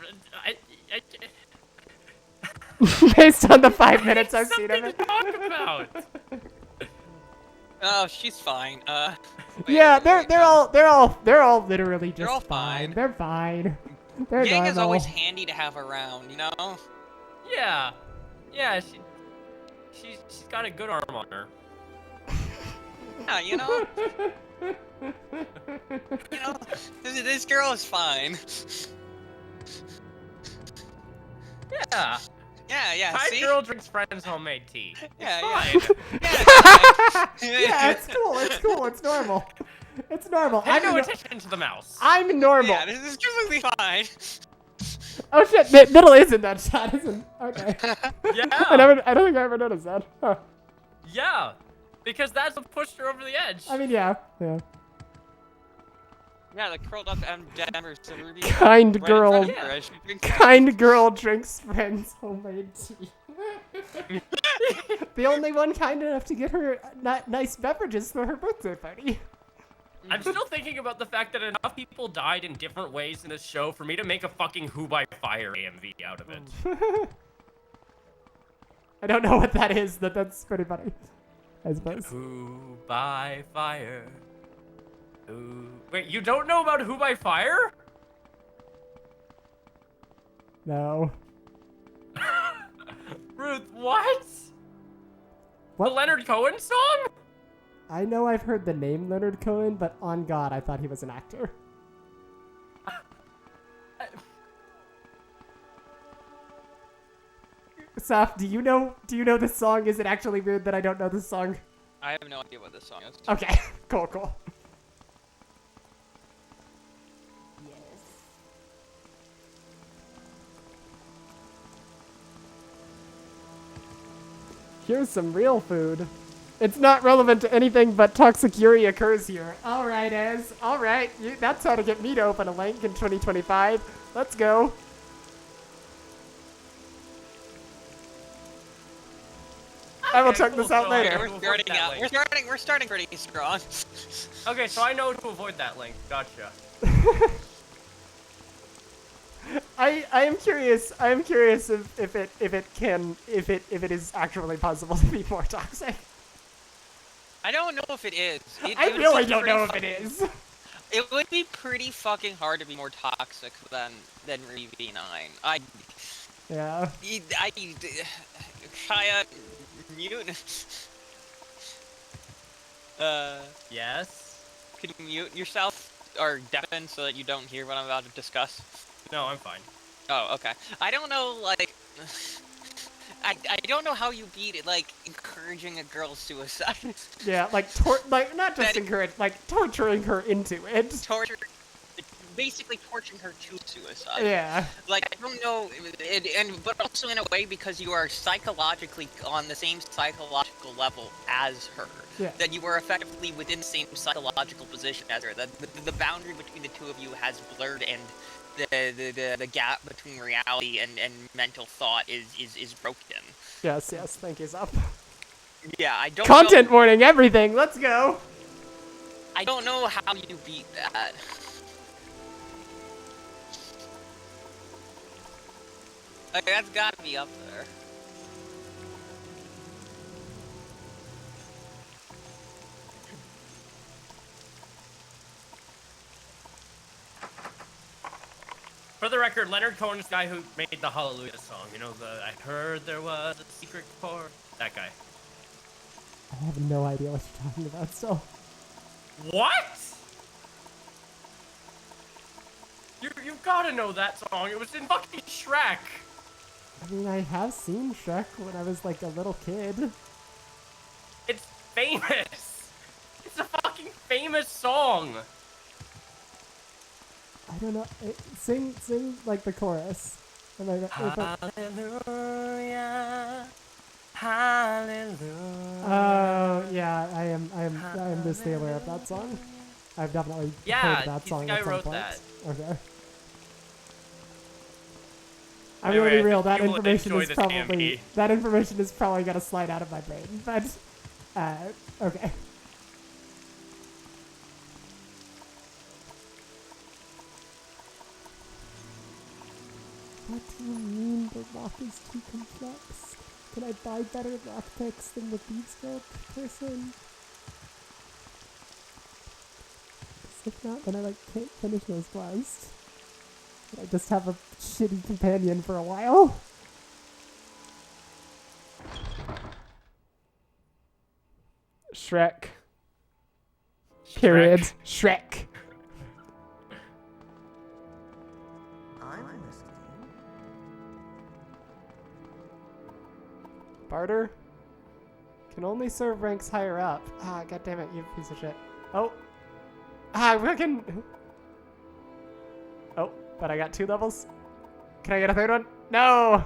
Based on the 5 minutes I've seen of Something it. to talk about. Oh, she's fine. Wait, Yeah, wait, they're all literally just all fine. fine. They're fine. They're Yang normal. is always handy to have around, you know? Yeah. Yeah, she's got a good arm on her. Yeah, you know? You know, this girl is fine. Yeah. Yeah, Kind see? girl drinks friends' homemade tea. Yeah, It's fine. Yeah, it's cool. It's cool. It's normal. It's normal. Pay no attention to the mouse. I'm normal. Yeah, this is completely fine. Oh shit, middle is in that shot, isn't? Okay. Yeah. I don't think I ever noticed that. Huh. Yeah. Because that's what pushed her over the edge. I mean, yeah. Yeah, the curled up Denver, so Ruby. Kind right in girl. front of her as she drinks- Kind girl drinks friends homemade tea. The only one kind enough to get her nice beverages for her birthday party. I'm still thinking about the fact that enough people died in different ways in this show for me to make a fucking Who by Fire AMV out of it. I don't know what that is, but that's pretty funny. I suppose. Who by Fire? Who... Wait, you don't know about Who by Fire? No. Ruth, what? What? The Leonard Cohen song? I know I've heard the name Leonard Cohen, but on God, I thought he was an actor. Saf, do you know this song? Is it actually weird that I don't know this song? I have no idea what this song is. Okay, cool. Yes. Here's some real food. It's not relevant to anything, but toxicuri occurs here. Alright, Ez. Alright, that's how to get me to open a link in 2025. Let's go. I will check this out so later. I will avoid that link. We're starting pretty strong. Okay, so I know to avoid that link. Gotcha. I am curious. I am curious if it is actually possible to be more toxic. I don't know if it is. I would really be don't know if pretty it is. It would be pretty fucking hard to be more toxic than RV9. Yeah. Kaya, mute. Yes? Could you mute yourself or deafen so that you don't hear what I'm about to discuss? No, I'm fine. Oh, okay. I don't know, like, I don't know how you beat it, like, encouraging a girl's suicide. Yeah, like not just encourage, like torturing her into it. Basically torturing her to suicide. Yeah. Like, I don't know, but also in a way because you are psychologically on the same psychological level as her. Yeah. That you are effectively within the same psychological position as her. That the boundary between the two of you has blurred, and the gap between reality and mental thought is broken. Yes, thank you, Zap. Yeah, I don't Content know, warning, everything, let's go! I don't know how you beat that. Like, that's gotta be up there. For the record, Leonard Cohen's the guy who made the Hallelujah song. You know, I heard there was a secret chord. That guy. I have no idea what you're talking about still. What? You've gotta know that song. It was in fucking Shrek. I mean, I have seen Shrek when I was like a little kid. It's famous. It's a fucking famous song. I don't know. Sing like the chorus. Hallelujah, hallelujah. Oh yeah, I am basically aware of that song. I've definitely heard that he's song the guy at some who wrote point. that. Okay. I'm Anyway, gonna be I real. think That you will information enjoy is this probably AMP. gonna slide out of my brain. But okay. What do you mean the rock is too complex? Can I buy better rock picks than the beadstroke person? 'Cause if not, then I can't finish those quests. I just have a shitty companion for a while. Shrek. Period. Shrek. I'm listening. Barter? Can only serve ranks higher up. Ah, goddammit, you piece of shit. Oh. Ah, fucking. Oh, but I got 2 levels. Can I get a 3rd one? No!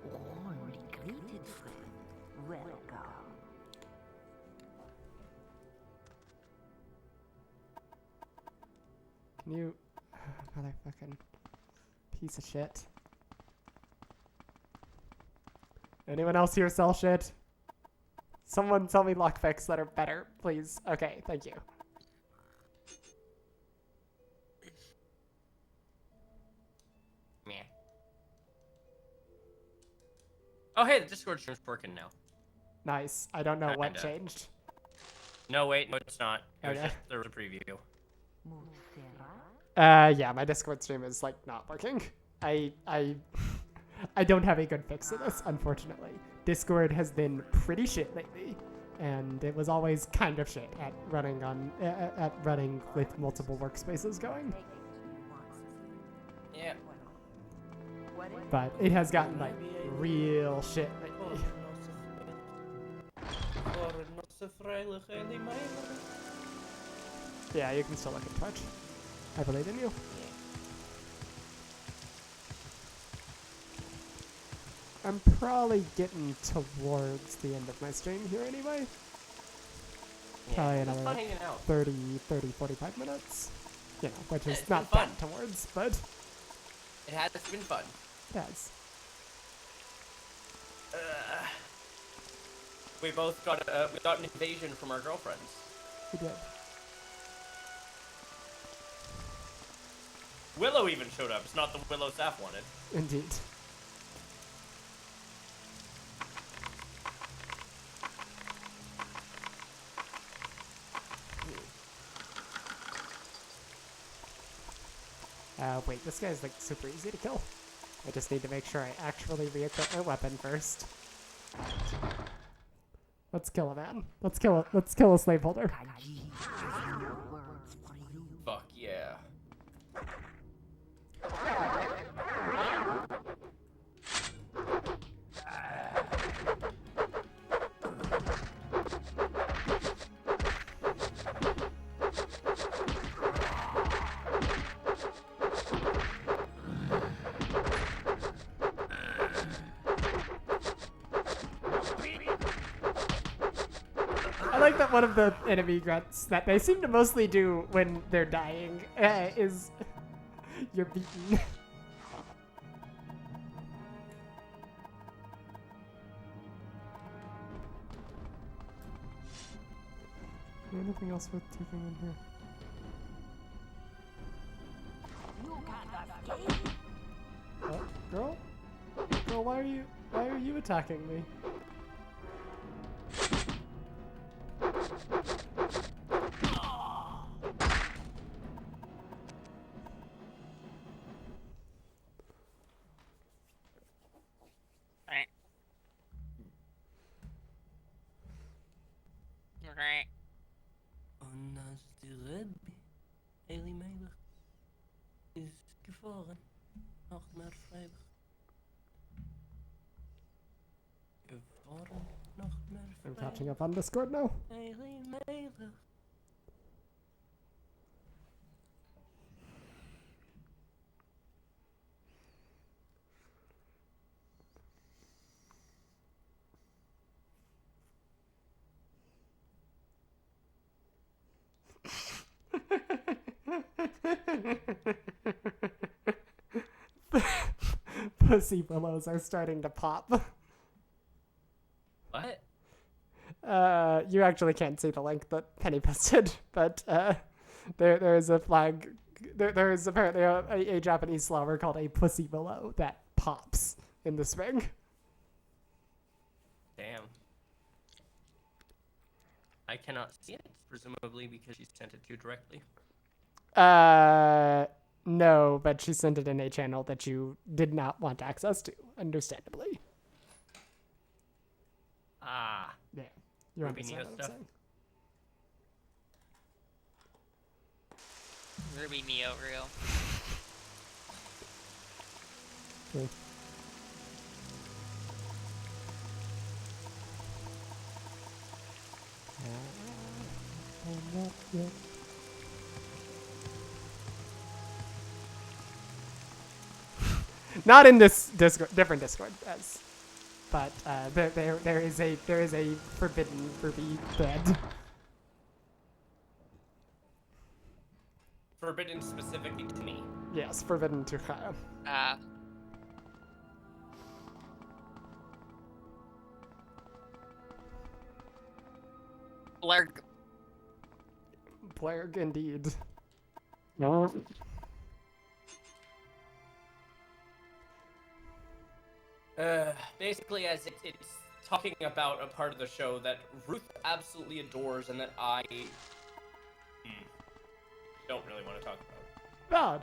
Warmly greeted, friend. Welcome. Can you. Motherfucking piece of shit. Anyone else here sell shit? Someone sell me lockpicks that are better, please. Okay, thank you. Meh. Oh, hey, the Discord stream's working now. Nice. I don't know what Kinda. changed. No, wait, no, it's not. It was Okay. just, there was a preview. Montserrat? Yeah, my Discord stream is like not working. I don't have a good fix for this, unfortunately. Discord has been pretty shit lately, and it was always kind of shit at running on at running with multiple workspaces going. Yeah. But it has gotten like real shit lately. Yeah, you can still look at Twitch. I believe in you. I'm probably getting towards the end of my stream here anyway. Probably It's fun another hanging out. 30, 45 minutes. You know, which Yeah, is it's been not fun. that towards, but It has been fun. it has. We both got we got an invasion from our girlfriends. We did. Willow even showed up. It's not the Willow Saf wanted. Indeed. Wait, this guy's like super easy to kill. I just need to make sure I actually re-equip my weapon first. Let's kill a man. Let's kill a slaveholder. Fuck yeah. I like that one of the enemy grunts that they seem to mostly do when they're dying is you're beaten. Is there anything else worth taking in here? Oh, girl? Girl, why are you attacking me? Okay. Ondanks de rugby, Elimelig is gevaren. Nog naar vrijdag. Gevaren, nog naar I'm vrijdag. catching up on Discord now. Elimelig. Pussy willows are starting to pop. What? You actually can't see the link that Penny posted, but there is a flag. There is apparently a Japanese flower called a pussy willow that pops in the spring. Damn. I cannot see it, presumably because she sent it to you directly. No, but she sent it in a channel that you did not want access to, understandably. Ah. Yeah, you Ruby understand Neo what I'm stuff. saying. Ruby Neo real. Okay. Not in this Discord, different Discord, but there is a forbidden Ruby bed. Forbidden specifically to me. Yes, forbidden to Kaya. Blarg. Blarg indeed. Basically, as it's talking about a part of the show that Ruth absolutely adores and that I don't really want to talk about. Valid.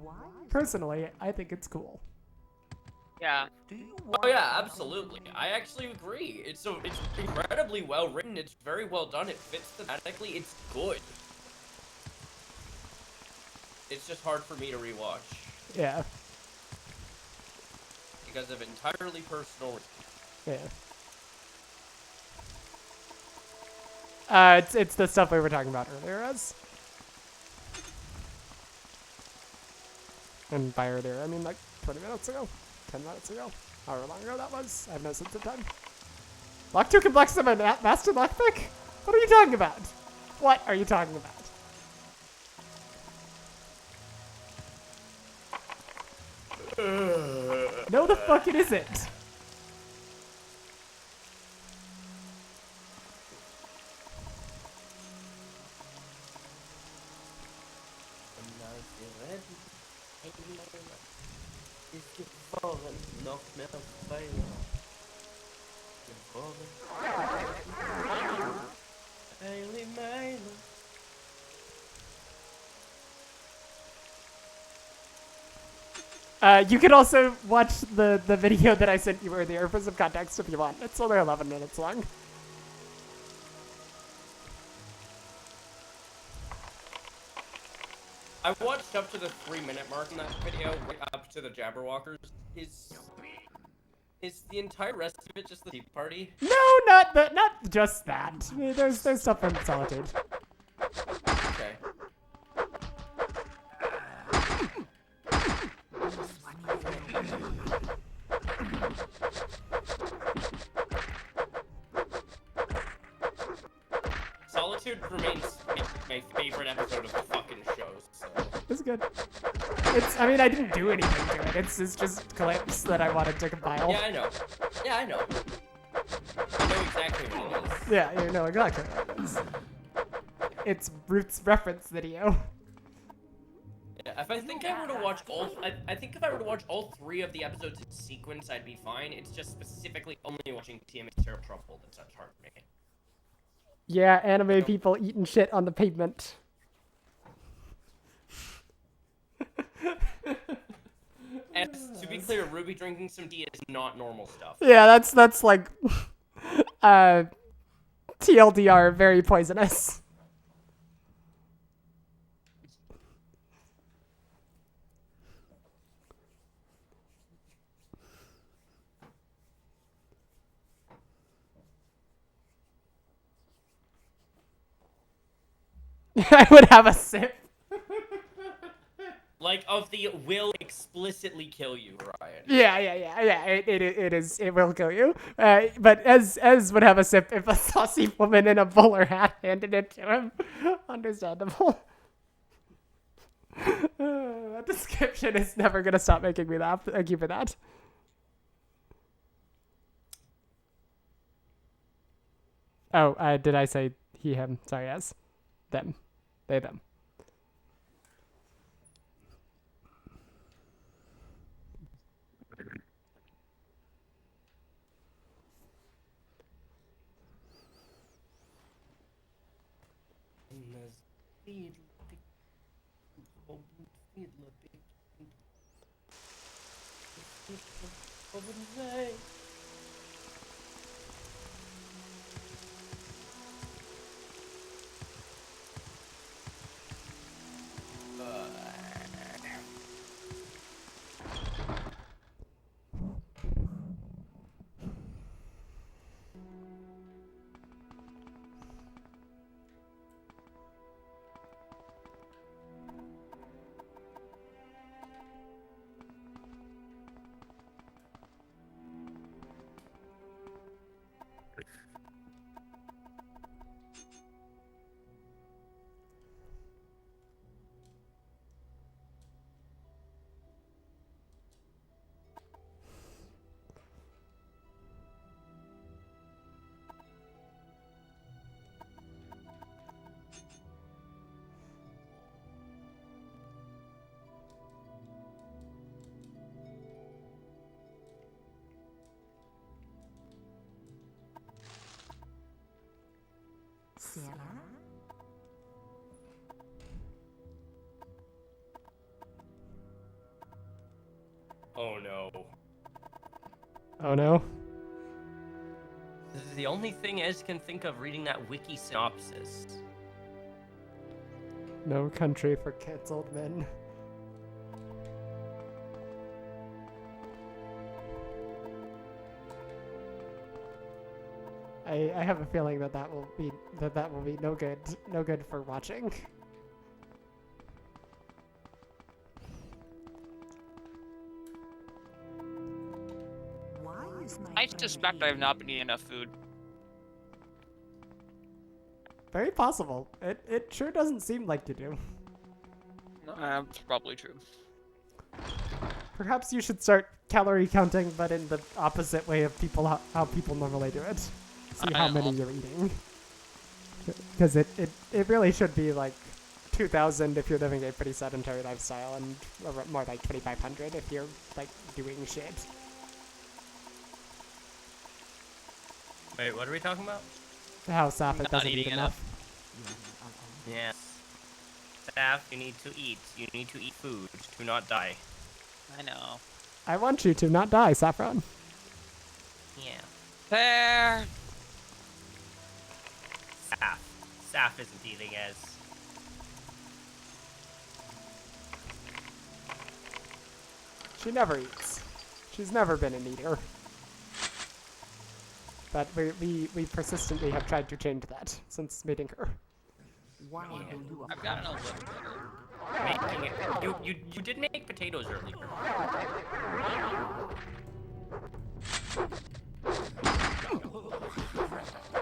Why? Personally, I think it's cool. Yeah. Do you Oh want yeah, absolutely. I actually agree. It's incredibly well written. It's very well done. It fits thematically. It's good. It's just hard for me to rewatch Yeah. because of entirely personal reasons. Yeah. It's the stuff we were talking about earlier, as. And by earlier, I mean like 20 minutes ago, 10 minutes ago, however long ago that was. I have no sense of time. Lock 2 complex to my master lockpick? What are you talking about? What are you talking about? No, the fuck it isn't. Ist gefahren, noch mehr Pfeile. Gefahren. Eile Meile. You can also watch the video that I sent you earlier for some context if you want. It's only 11 minutes long. I watched up to the 3-minute mark in that video, right up to the Jabberwockers. Is the entire rest of it just the Tea Party? No, not just that. I mean, there's stuff in Solitude. Okay. Solitude remains my favorite episode of the fucking show, so. It's good. I mean, I didn't do anything to it. It's just clips that I wanted to compile. Yeah, I know. Yeah, I know. I know exactly what it is. Yeah, you know exactly what it is. It's Root's reference video. Yeah, if I think I were to watch I think if I were to watch all 3 of the episodes in sequence, I'd be fine. It's just specifically only watching TMA's Terrible Trouble that's hard for me. Yeah, anime people eating shit on the pavement. And to be clear, Ruby drinking some tea is not normal stuff. Yeah, that's like TLDR, very poisonous. I would have a sip. Like, of the will explicitly kill you, Ryan. Yeah. It will kill you. But as would have a sip if a saucy woman in a bowler hat handed it to him. Understandable. That description is never gonna stop making me laugh. Thank you for that. Oh, did I say he, him? Sorry, yes. Them. They, them. Oh no. Oh no. This is the only thing Ez can think of reading that wiki synopsis. No country for cancelled men. I have a feeling that that will be no good for watching. Why is my I suspect I have not been eating enough food. Very possible. It sure doesn't seem like you do. That's probably true. Perhaps you should start calorie counting, but in the opposite way of how people normally do it. See how many you're eating. Because it really should be like 2,000 if you're living a pretty sedentary lifestyle, and more like 2,500 if you're like doing shit. Wait, what are we talking about? How Saph Not doesn't eat eating enough. Yes. Staff, you need to eat. You need to eat food to not die. I know. I want you to not die, Saffron. Yeah. Fair. Staff isn't eating Ez. She never eats. She's never been an eater. But we persistently have tried to change that since meeting her. Why do you I've gotten a little better. Making it. You did make potatoes earlier.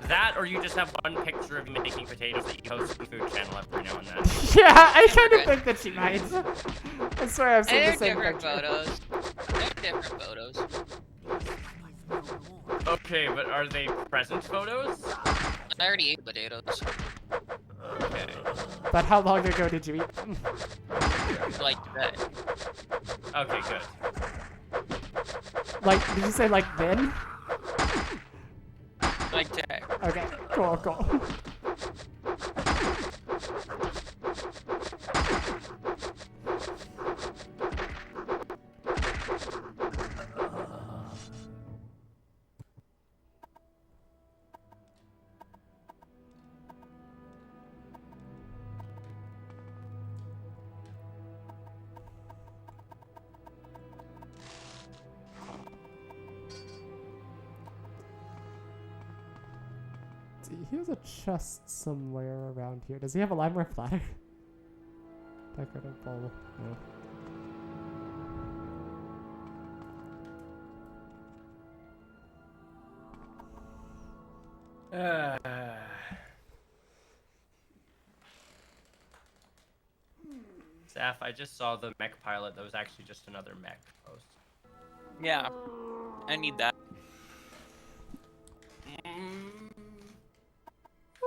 That, or you just have one picture of you making potatoes that you post on the food channel every now and then. Yeah, I kind of think that she might. I swear I've seen They're the same different picture. photos. They're different photos. Okay, but are they present photos? I already ate potatoes. Okay. But how long ago did you eat them? Like that. Okay, good. Like, did you say like then? Like today. Okay, cool, cool. See, here's a chest somewhere around here. Does he have a limeware platter? Decorative bowl. No. Staff, I just saw the mech pilot. That was actually just another mech post. Yeah. I need that.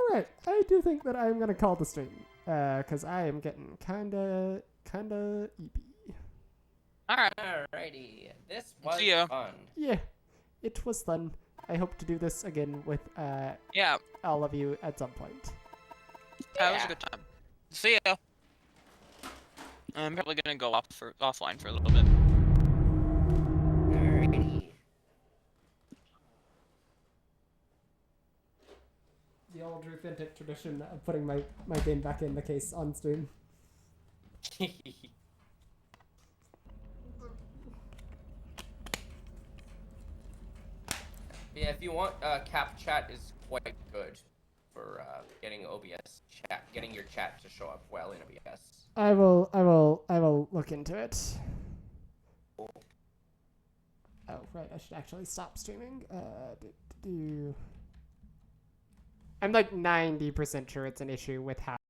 Alright, I do think that I'm gonna call the stream. Cause I am getting kinda eepy. Alright. Alrighty, this was See ya. fun. Yeah, it was fun. I hope to do this again with Yeah. all of you at some point. That was a good time. See ya. I'm probably gonna go offline for a little bit. Alrighty. The old Ruthentic tradition of putting my game back in the case on stream. Yeah, if you want, cap chat is quite good for getting OBS chat, getting your chat to show up well in OBS. I will look into it. Oh, right, I should actually stop streaming. I'm like 90% sure it's an issue with how